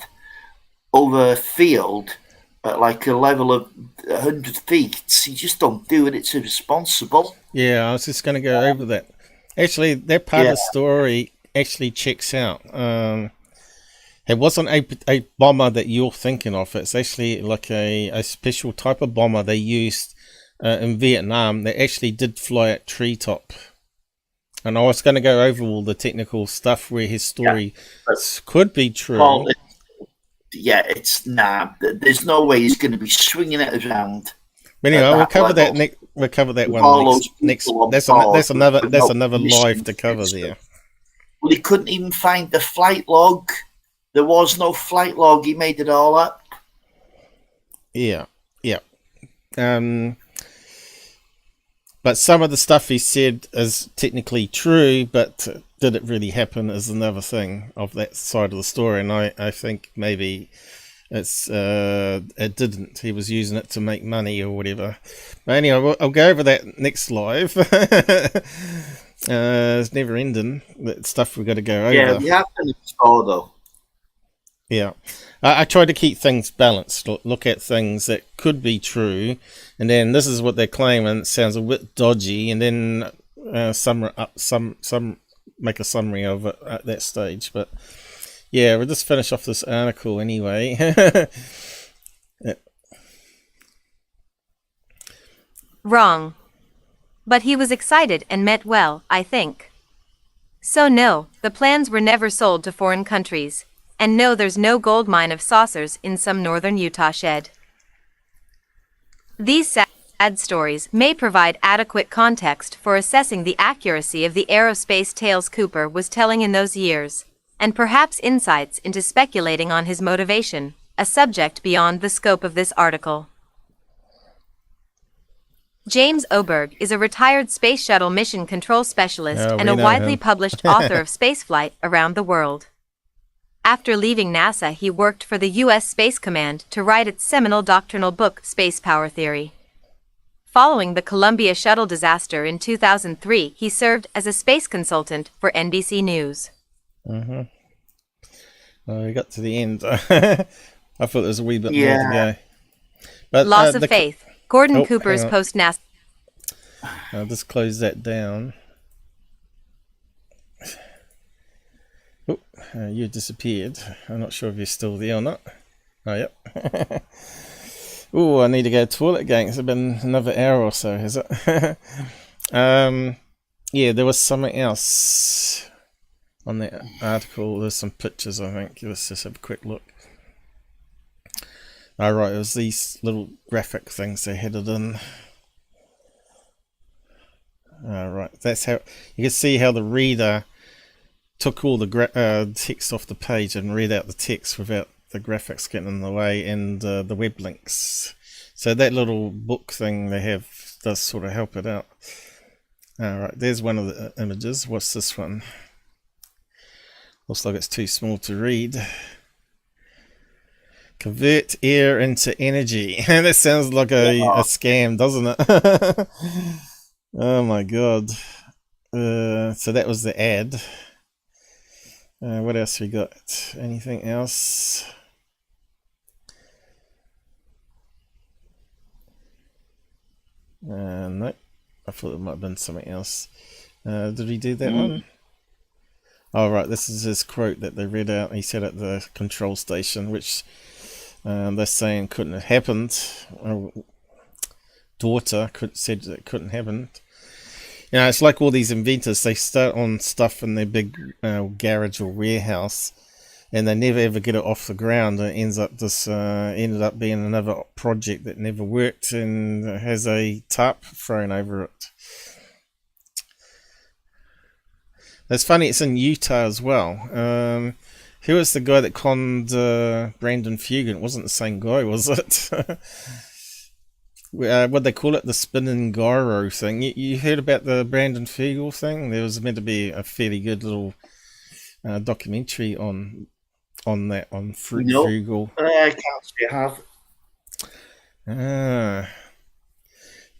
over a field at like a level of 100 feet. You just don't do it. It's irresponsible. Yeah, I was just going to go over that. Actually, that part of the story actually checks out. It wasn't a bomber that you're thinking of. It's actually like a special type of bomber they used in Vietnam that actually did fly at treetop. And I was going to go over all the technical stuff where his story could be true. Well, there's no way he's going to be swinging it around. But anyway, we'll cover that. We'll cover that one next. That's another live to cover there. Well, he couldn't even find the flight log. There was no flight log. He made it all up. Yeah. But some of the stuff he said is technically true, but did it really happen is another thing of that side of the story. And I think maybe it didn't. He was using it to make money or whatever. But anyway, I'll go over that next live. It's never ending. That stuff we've got to go over. Yeah, we have to explore though. Yeah, I try to keep things balanced. Look at things that could be true, and then this is what they're claiming. It sounds a bit dodgy, and then some make a summary of it at that stage. But yeah, we'll just finish off this article anyway. Wrong. But he was excited and meant well, I think. So no, the plans were never sold to foreign countries. And no, there's no gold mine of saucers in some northern Utah shed. These sad stories may provide adequate context for assessing the accuracy of the aerospace tales Cooper was telling in those years, and perhaps insights into speculating on his motivation, a subject beyond the scope of this article. James Oberg is a retired Space Shuttle mission control specialist and a widely published author of spaceflight around the world. After leaving NASA, he worked for the U.S. Space Command to write its seminal doctrinal book, Space Power Theory. Following the Columbia shuttle disaster in 2003, he served as a space consultant for NBC News. Well, we got to the end. I thought there was a wee bit more to go. But, Loss of faith. Gordon Cooper's post-NASA. I'll just close that down. Oh, you disappeared. I'm not sure if you're still there or not. Oh, yep. Oh, I need to go to the toilet again. It's been another hour or so, has it? Yeah, there was something else on that article. There's some pictures, I think. Let's just have a quick look. Oh, right, it was these little graphic things they had it in. Right, that's how you can see how the reader took all the text off the page and read out the text without the graphics getting in the way, and the web links. So that little book thing they have does sort of help it out. Alright, there's one of the images. What's this one? Looks like it's too small to read. Convert air into energy. That sounds like a scam, doesn't it? Oh my god. So that was the ad. What else we got? Anything else? No. I thought it might have been something else. Did we do that one? Oh right, this is his quote that they read out. He said at the control station, which they're saying couldn't have happened. Daughter said it couldn't happen. You know, it's like all these inventors. They start on stuff in their big garage or warehouse, and they never ever get it off the ground. It ended up being another project that never worked and has a tarp thrown over it. It's funny. It's in Utah as well. Who was the guy that conned Brandon Fugal? It wasn't the same guy, was it? What they call it, the spinning gyro thing. You heard about the Brandon Fugal thing? There was meant to be a fairly good little documentary on that on Fugal. I can't say I have.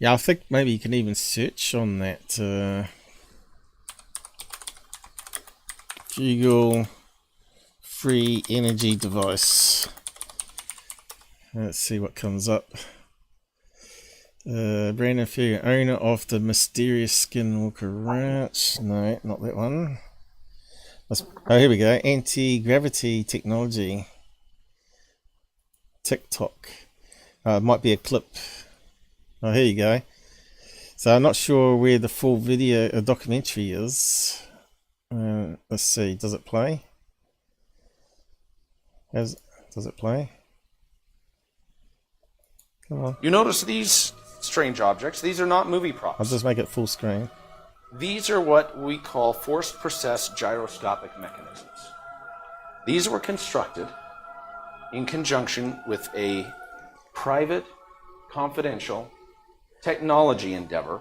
Yeah, I think maybe you can even search on that. Fugal free energy device. Let's see what comes up. Brandon Fugal, owner of the mysterious Skinwalker Ranch. No, not that one. Oh, here we go. Anti-gravity technology. TikTok. It might be a clip. Oh, here you go. So I'm not sure where the full video documentary is. Let's see. Does it play? Does it play? Come on. You notice these strange objects. These are not movie props. I'll just make it full screen. These are what we call forced process gyroscopic mechanisms. These were constructed in conjunction with a private, confidential technology endeavor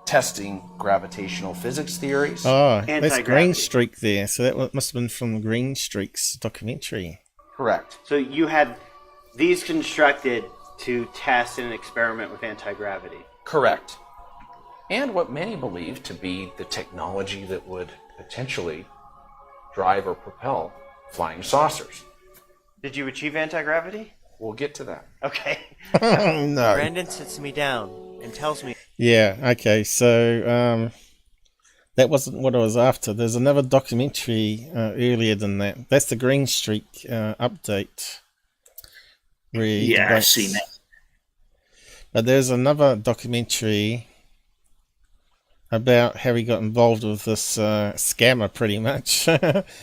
testing gravitational physics theories. Oh, that's Green Streak there. So that must have been from Green Streak's documentary. Correct. So you had these constructed to test and experiment with anti-gravity. Correct. And what many believe to be the technology that would potentially drive or propel flying saucers. Did you achieve anti-gravity? We'll get to that. Okay. No. Brandon sits me down and tells me. Yeah, okay, so that wasn't what I was after. There's another documentary earlier than that. That's the Green Streak update. Yeah, I've seen it. But there's another documentary about how he got involved with this scammer, pretty much. The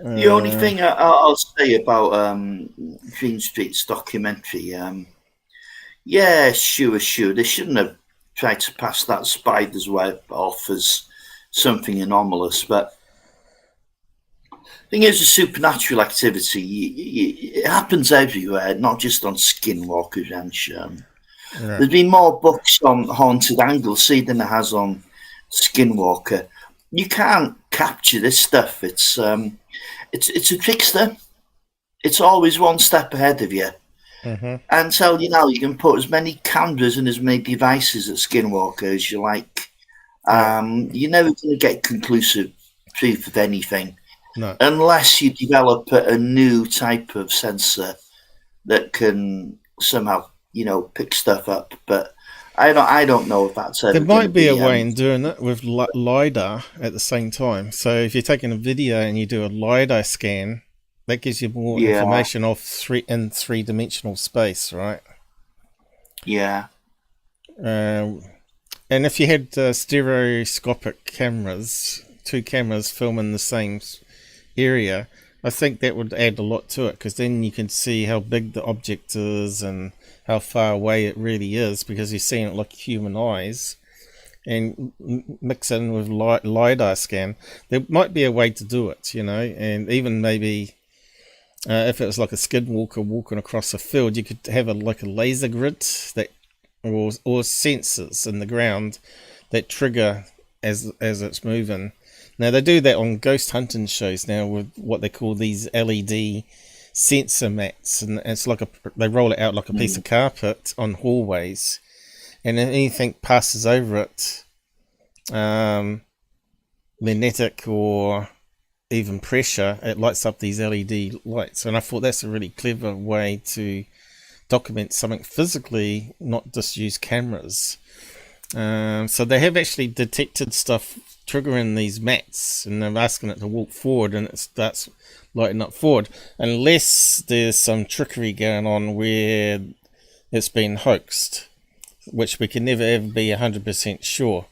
only thing I'll say about Green Street's documentary, yeah, sure, they shouldn't have tried to pass that spider's web off as something anomalous, but the thing is, a supernatural activity, it happens everywhere, not just on Skinwalker Ranch. There's been more books on Haunted Anglesey than there has on Skinwalker. You can't capture this stuff. It's a trickster. It's always one step ahead of you. And so, you know, you can put as many cameras and as many devices at Skinwalker as you like. You're never going to get conclusive proof of anything. No. Unless you develop a new type of sensor that can somehow, you know, pick stuff up. But I don't know if that's ever there might be a way in doing it with LiDAR at the same time. So if you're taking a video and you do a LiDAR scan, that gives you more information of three-dimensional space, right? Yeah. And if you had stereoscopic cameras, two cameras filming the same area, I think that would add a lot to it, because then you can see how big the object is and how far away it really is, because you're seeing it like human eyes, and mix in with LiDAR scan. There might be a way to do it, you know, and even maybe if it was like a skinwalker walking across a field, you could have like a laser grid that, or sensors in the ground that trigger as it's moving. Now they do that on ghost hunting shows now with what they call these LED sensor mats, and it's like they roll it out like a piece of carpet on hallways, and if anything passes over it, magnetic or even pressure, it lights up these LED lights. And I thought that's a really clever way to document something physically, not just use cameras. So they have actually detected stuff triggering these mats, and they're asking it to walk forward, and it starts lighting up forward, unless there's some trickery going on where it's been hoaxed, which we can never ever be 100% sure.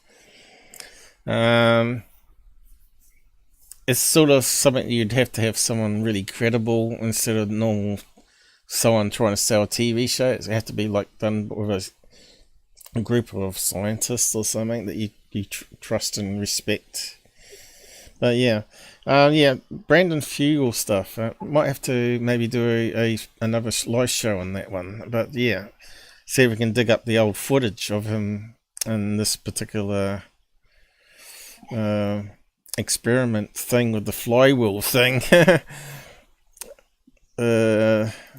It's sort of something you'd have to have someone really credible instead of normal someone trying to sell a TV show. It has to be like done with a group of scientists or something that you trust and respect. But yeah, Brandon Fugal stuff. Might have to maybe do another live show on that one. But yeah, see if we can dig up the old footage of him in this particular experiment thing with the flywheel thing.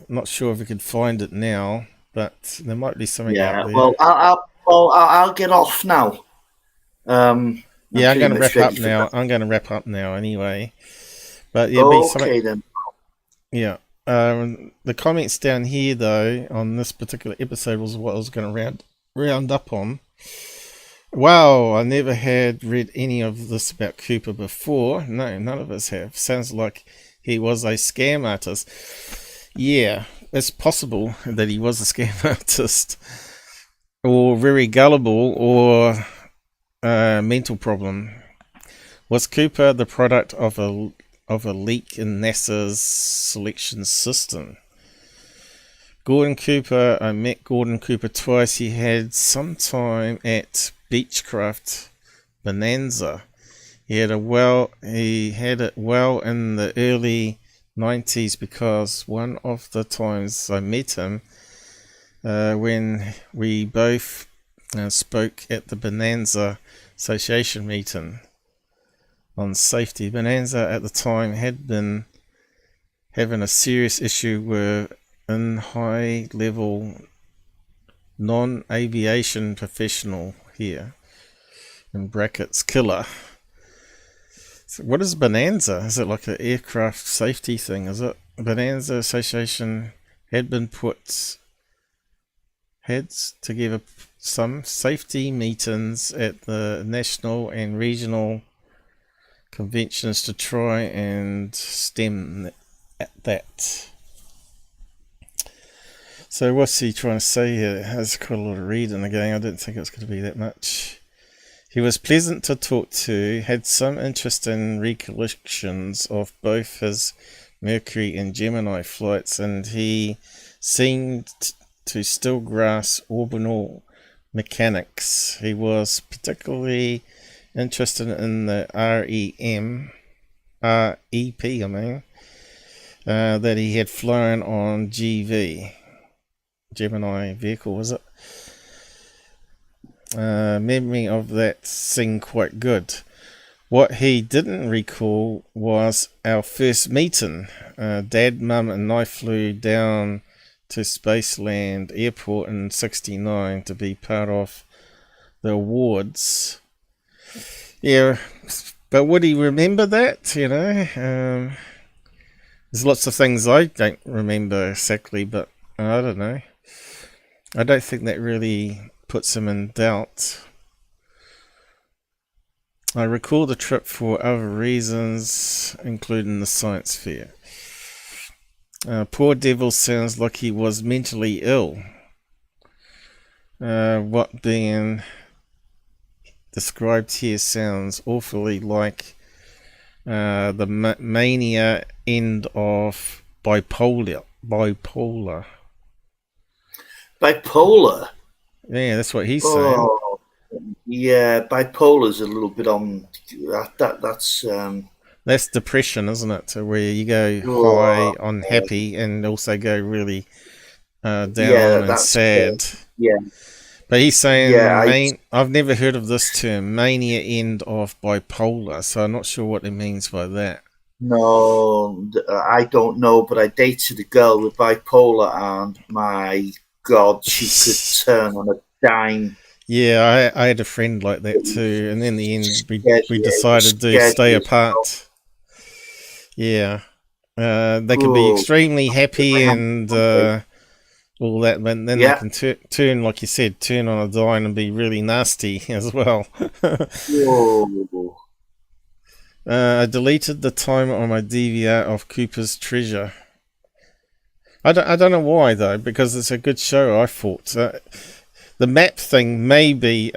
Not sure if we could find it now, but there might be something out there. Well, I'll get off now. I'm going to wrap up now. I'm going to wrap up now anyway. But yeah, okay then. Yeah. The comments down here though on this particular episode was what I was going to round up on. Wow, I never had read any of this about Cooper before. No, none of us have. Sounds like he was a scam artist. Yeah, it's possible that he was a scam artist, or very gullible, or mental problem. Was Cooper the product of a leak in NASA's selection system? Gordon Cooper, I met Gordon Cooper twice. He had some time at Beechcraft Bonanza. He had it well in the early 90s, because one of the times I met him, when we both spoke at the Bonanza Association meeting on safety. Bonanza at the time had been having a serious issue with in high level non-aviation professional here, in brackets, killer. So what is Bonanza? Is it like an aircraft safety thing? Is it? Bonanza Association had had together some safety meetings at the national and regional conventions to try and stem that. So what's he trying to say here? It has quite a lot of reading again. I didn't think it was going to be that much. He was pleasant to talk to, had some interesting recollections of both his Mercury and Gemini flights, and he seemed to still grasp orbital mechanics. He was particularly interested in the REP, that he had flown on GV. Gemini vehicle, was it? Memory of that seemed quite good. What he didn't recall was our first meeting. Dad, Mum and I flew down to Spaceland Airport in '69 to be part of the awards. Yeah, but would he remember that? You know, there's lots of things I don't remember exactly, but I don't know. I don't think that really puts him in doubt. I recall the trip for other reasons, including the science fair. Poor devil sounds like he was mentally ill. What being described here sounds awfully like the mania end of bipolar. Bipolar? Yeah, that's what he's saying. Yeah, bipolar's a little bit on that's depression, isn't it? So where you go high on happy and also go really down and sad. Yeah. But he's saying I've never heard of this term, mania end of bipolar, so I'm not sure what it means by that. No, I don't know, but I dated a girl with bipolar, and my God, she could turn on a dime. Yeah, I had a friend like that too, and in the end we decided to stay apart. Yeah, they can be extremely happy and all that, but then they can turn, like you said, turn on a dime and be really nasty as well. I deleted the timer on my DVR of Cooper's Treasure. I don't know why though, because it's a good show. I thought the map thing maybe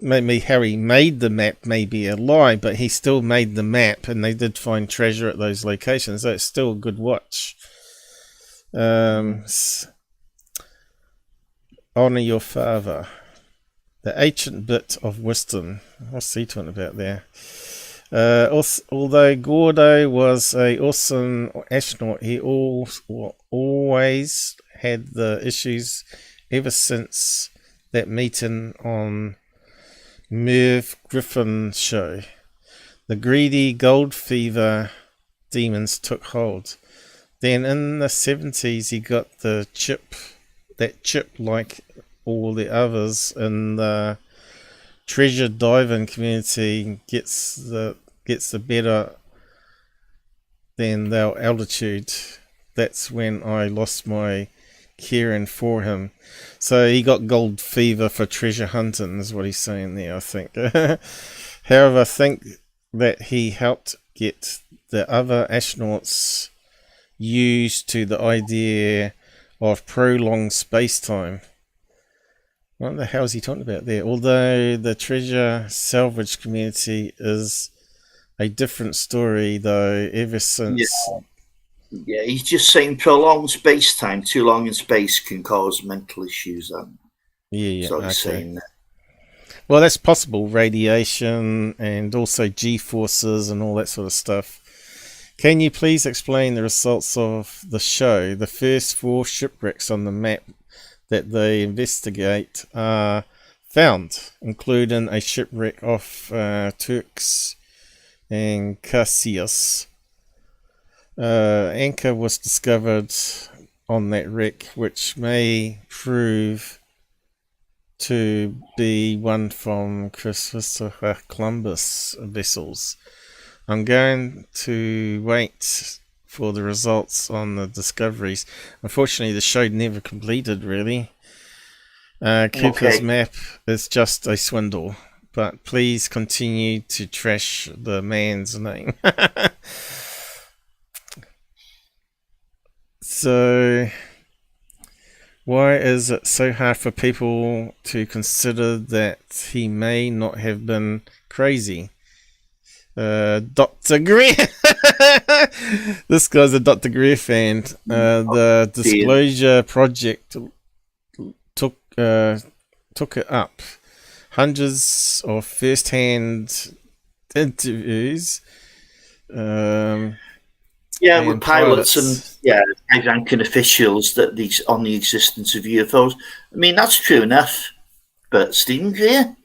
Harry made the map maybe a lie, but he still made the map, and they did find treasure at those locations. So it's still a good watch. Honor your father, the ancient bit of wisdom. What's he talking about there? Although Gordo was an awesome astronaut, he always had the issues ever since that meeting on Merv Griffin's show. The greedy gold fever demons took hold. Then in the 70s he got the chip like all the others in the treasure diving community gets the better than their altitude. That's when I lost my caring for him. So he got gold fever for treasure hunting is what he's saying there, I think. However, I think that he helped get the other astronauts used to the idea of prolonged space-time. What the hell is he talking about there? Although the treasure salvage community is a different story, though, ever since... Yeah, he's just saying prolonged space-time, too long in space can cause mental issues. Yeah, so he's saying that. Well, that's possible. Radiation and also G-forces and all that sort of stuff. Can you please explain the results of the show? The first 4 shipwrecks on the map that they investigate are found, including a shipwreck off Turks and Cassius. Anchor was discovered on that wreck, which may prove to be one from Christopher Columbus vessels. I'm going to wait for the results on the discoveries. Unfortunately, the show never completed, really. Cooper's Okay. map is just a swindle, but please continue to trash the man's name. So, why is it so hard for people to consider that he may not have been crazy? Dr. Greer. This guy's a Dr. Greer fan. The Disclosure Project took it up. Hundreds of first-hand interviews. With pilots and ranking officials that these on the existence of UFOs. I mean, that's true enough. But Stephen Greer?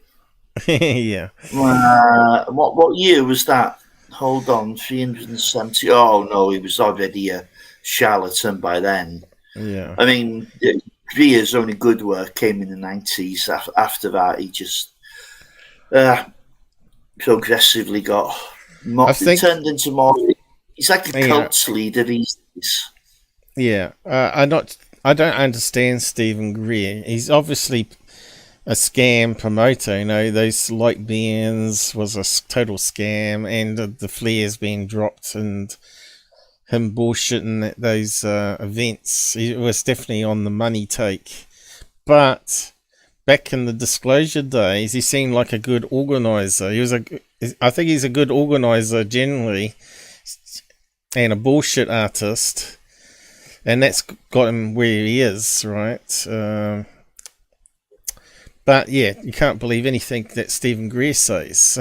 Yeah. What year was that? Hold on, 370. Oh no, he was already a charlatan by then. Yeah. I mean, Greer's only good work came in the 90s. After that, he just progressively got turned into more. He's like a cult leader these days. Yeah, I don't understand Stephen Greer. He's obviously a scam promoter. You know, those light bands was a total scam, and the flares being dropped and him bullshitting at those events. He was definitely on the money take. But back in the Disclosure days, he seemed like a good organizer. I think he's a good organizer generally, and a bullshit artist, and that's got him where he is, right? But yeah, you can't believe anything that Stephen Greer says.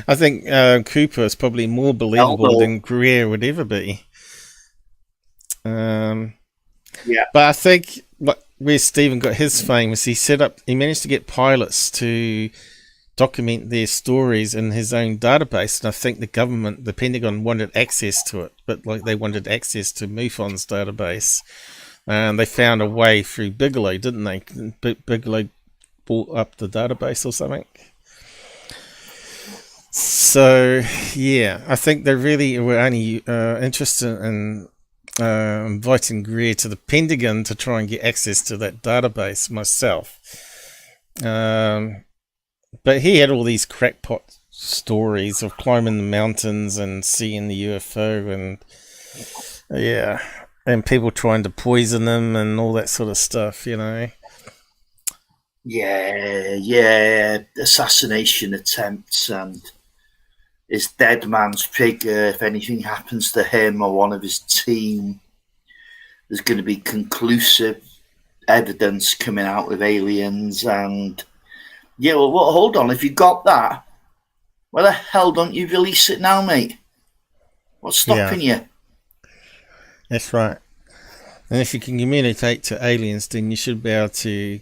I think Cooper is probably more believable than Greer would ever be. But I think where Stephen got his fame is he managed to get pilots to document their stories in his own database, and I think the Pentagon wanted access to it, but they wanted access to MUFON's database, and they found a way through Bigelow, didn't they? Bigelow bought up the database or something. So yeah, I think they really were only interested in inviting Greer to the Pentagon to try and get access to that database myself. But he had all these crackpot stories of climbing the mountains and seeing the UFO and people trying to poison him and all that sort of stuff, you know. Yeah, assassination attempts, and his dead man's figure. If anything happens to him or one of his team, there's going to be conclusive evidence coming out with aliens. And yeah, well, hold on. If you got that, why the hell don't you release it now, mate? What's stopping you? That's right. And if you can communicate to aliens, then you should be able to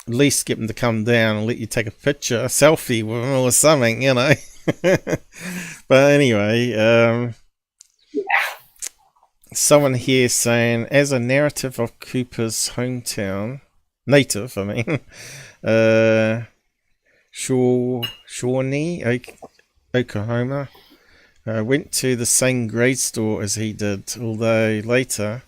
at least get them to come down and let you take a picture, a selfie with them or something, you know. But anyway, someone here saying, as a narrative of Cooper's hometown, native, I mean, Shawnee, Oklahoma, went to the same grade store as he did, although later,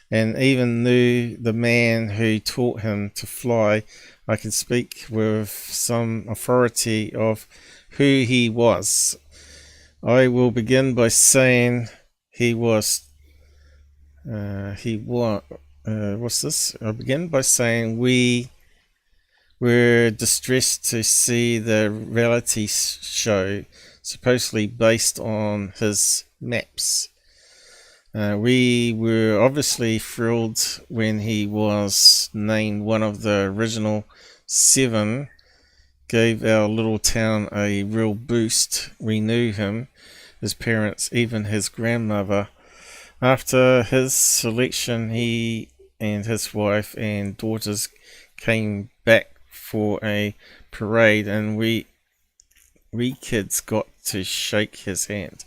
and even knew the man who taught him to fly. I can speak with some authority of who he was. I will begin by saying what's this? I'll begin by saying we were distressed to see the reality show supposedly based on his maps. We were obviously thrilled when he was named one of the original 7, gave our little town a real boost. We knew him, his parents, even his grandmother. After his selection, he and his wife and daughters came back for a parade, and we kids got to shake his hand.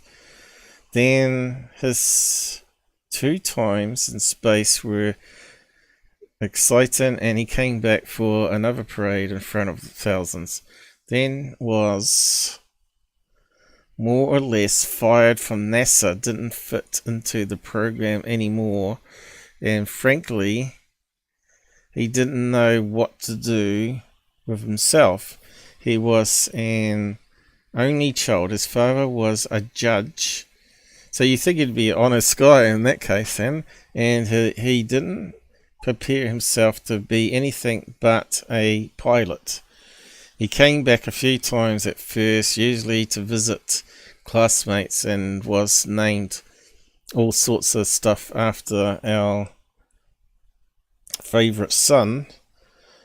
Then his 2 times in space were exciting, and he came back for another parade in front of thousands. Then was more or less fired from NASA, didn't fit into the program anymore, and frankly he didn't know what to do with himself. He was an only child. His father was a judge. So you think he'd be an honest guy in that case then. And he didn't prepare himself to be anything but a pilot. He came back a few times at first, usually to visit classmates, and was named all sorts of stuff after our favourite son.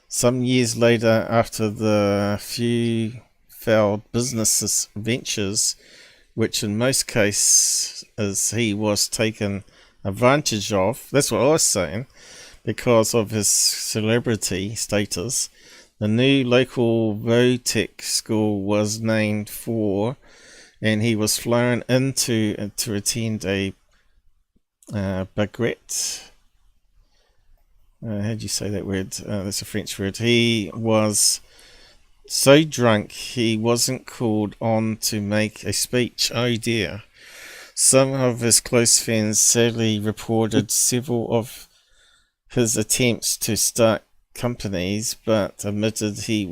Some years later, after the few failed business ventures, which in most cases he was taken advantage of, that's what I was saying, because of his celebrity status, the new local Vo-Tech school was named for, and he was flown into to attend a baguette. How do you say that word? That's a French word. He was so drunk he wasn't called on to make a speech. Oh dear. Some of his close friends sadly reported several of his attempts to start companies, but admitted he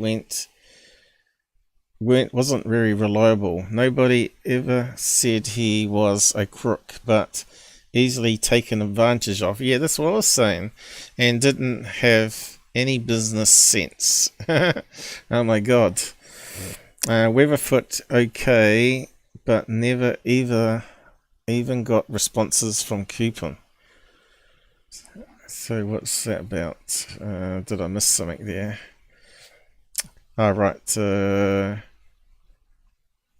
wasn't very reliable. Nobody ever said he was a crook, but easily taken advantage of. Yeah, that's what I was saying. And didn't have any business sense. Oh my god. Weatherfoot okay, but never even got responses from Cooper. So what's that about? Did I miss something there? Right.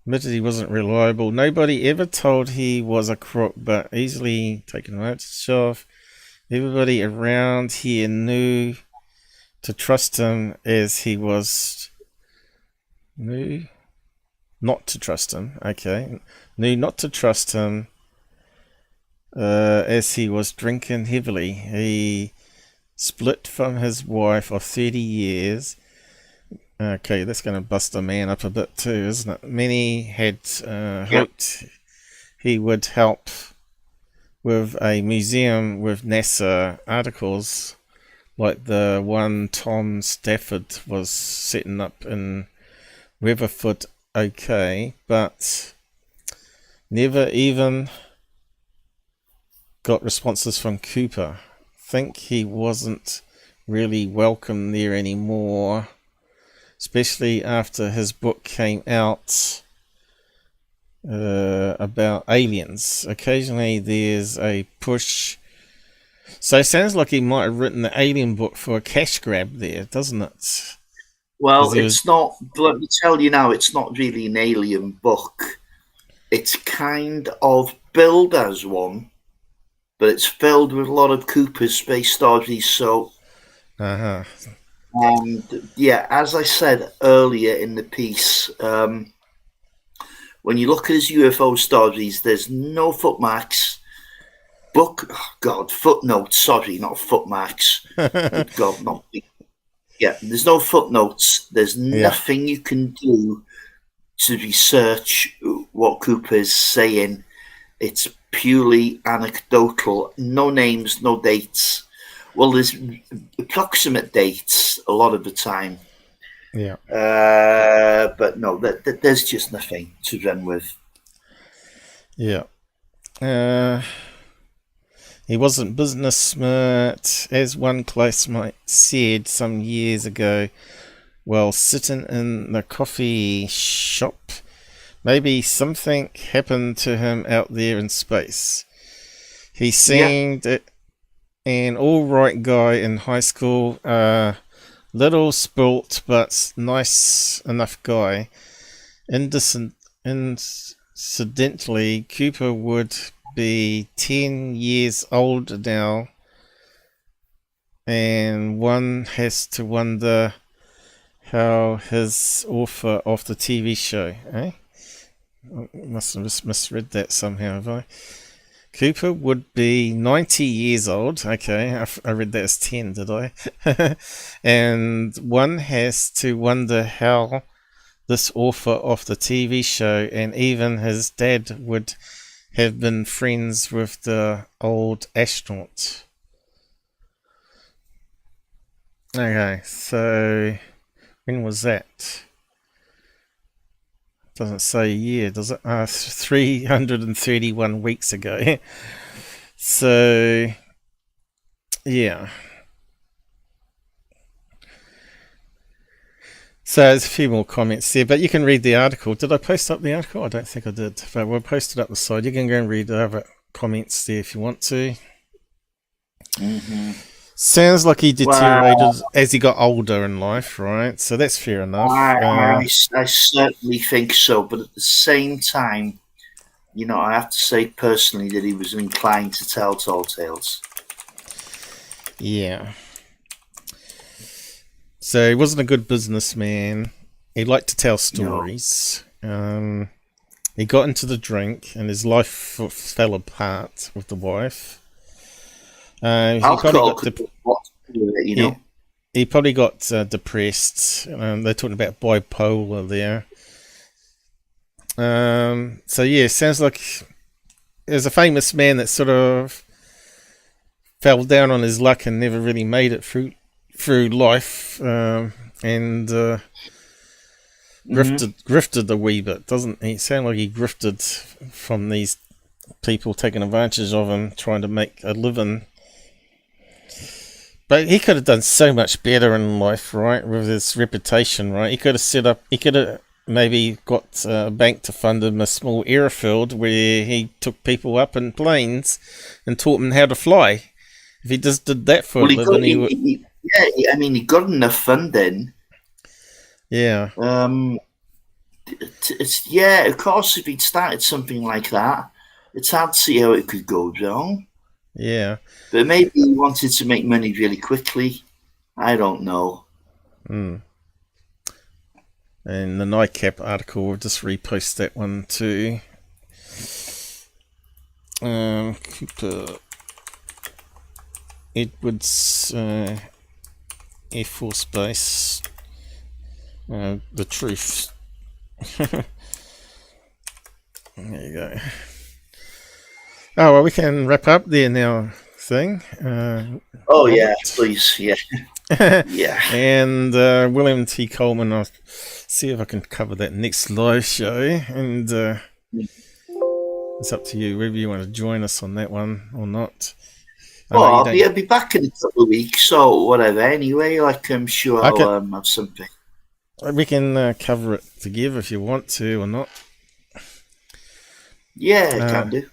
Admitted he wasn't reliable. Nobody ever told he was a crook, but easily taken advantage of. Everybody around here knew to trust him as he was... Knew not to trust him. Okay. Knew not to trust him as he was drinking heavily. He split from his wife of 30 years. Okay, that's going to bust a man up a bit too, isn't it? Many had hoped he would help with a museum with NASA articles like the one Tom Stafford was setting up in Weatherfoot okay, but never even got responses from Cooper. Think he wasn't really welcome there anymore, especially after his book came out about aliens. Occasionally there's a push. So it sounds like he might have written the alien book for a cash grab there, doesn't it? Well, it's not, let me tell you now, it's not really an alien book. It's kind of billed as one, but it's filled with a lot of Cooper's space stories, so... And yeah, as I said earlier in the piece, when you look at his UFO stories, there's no footmarks. Footnotes, sorry, not footmarks. Good God, not... Yeah, there's no footnotes. There's nothing you can do to research what Cooper's saying. It's purely anecdotal. No names, no dates. Well, there's approximate dates a lot of the time. Yeah. But no, there's just nothing to run with. Yeah. He wasn't business smart, as one classmate said some years ago while sitting in the coffee shop. Maybe something happened to him out there in space. He seemed an all-right guy in high school, little spilt but nice enough guy. Incidentally, Cooper would be 10 years old now, and one has to wonder how his author of the TV show, I must have just misread that somehow, have I? Cooper would be 90 years old. Okay, I read that as 10, did I? And one has to wonder how this author of the TV show and even his dad would have been friends with the old astronaut. Okay, so when was that? Doesn't say a year, does it? 331 weeks ago. So, yeah. So there's a few more comments there, but you can read the article. Did I post up the article? I don't think I did, but we'll post it up the side. You can go and read the other comments there if you want to. Mm-hmm. Sounds like he deteriorated as he got older in life, right? So that's fair enough. I certainly think so, but at the same time, you know, I have to say personally that he was inclined to tell tall tales. Yeah. So he wasn't a good businessman. He liked to tell stories. No. He got into the drink, and his life fell apart with the wife. He probably got depressed. They're talking about bipolar there. So yeah, sounds like there's a famous man that sort of fell down on his luck and never really made it through life, and grifted a wee bit, doesn't he? Sound like he grifted from these people taking advantage of him, trying to make a living. But he could have done so much better in life, right, with his reputation, right? He could have maybe got a bank to fund him a small airfield where he took people up in planes and taught them how to fly. If he just did that for a living, he got enough funding. Yeah. Of course, if he'd started something like that, it's hard to see how it could go wrong. Yeah. But maybe he wanted to make money really quickly. I don't know. And the Nicap article, we'll just repost that one too. Cooper Edwards Air Force Base. The truth. There you go. Oh, well, we can wrap up there now, thing. Yeah, please, yeah. Yeah. And William T. Coleman, I'll see if I can cover that next live show. And it's up to you whether you want to join us on that one or not. I'll be back in a couple of weeks or whatever anyway. Like, I'm sure I'll have something. We can cover it together if you want to or not. Yeah, I can do.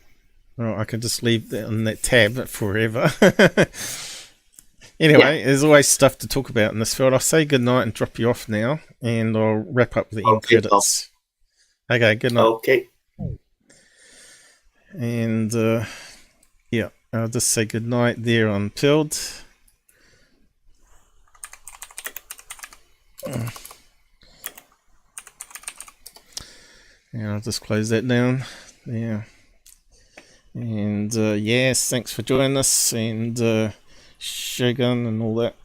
Well, I can just leave that on that tab forever. Anyway, there's always stuff to talk about in this field. I'll say goodnight and drop you off now, and I'll wrap up the end credits. Okay, good night. Okay. And, I'll just say goodnight there on Pilled. And I'll just close that down. Yeah. And yes, thanks for joining us, and Shogun and all that.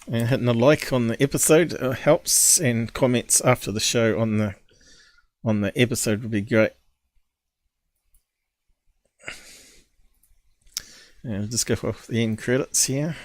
And hitting a like on the episode helps, and comments after the show on the episode would be great. And I'll just go off the end credits here.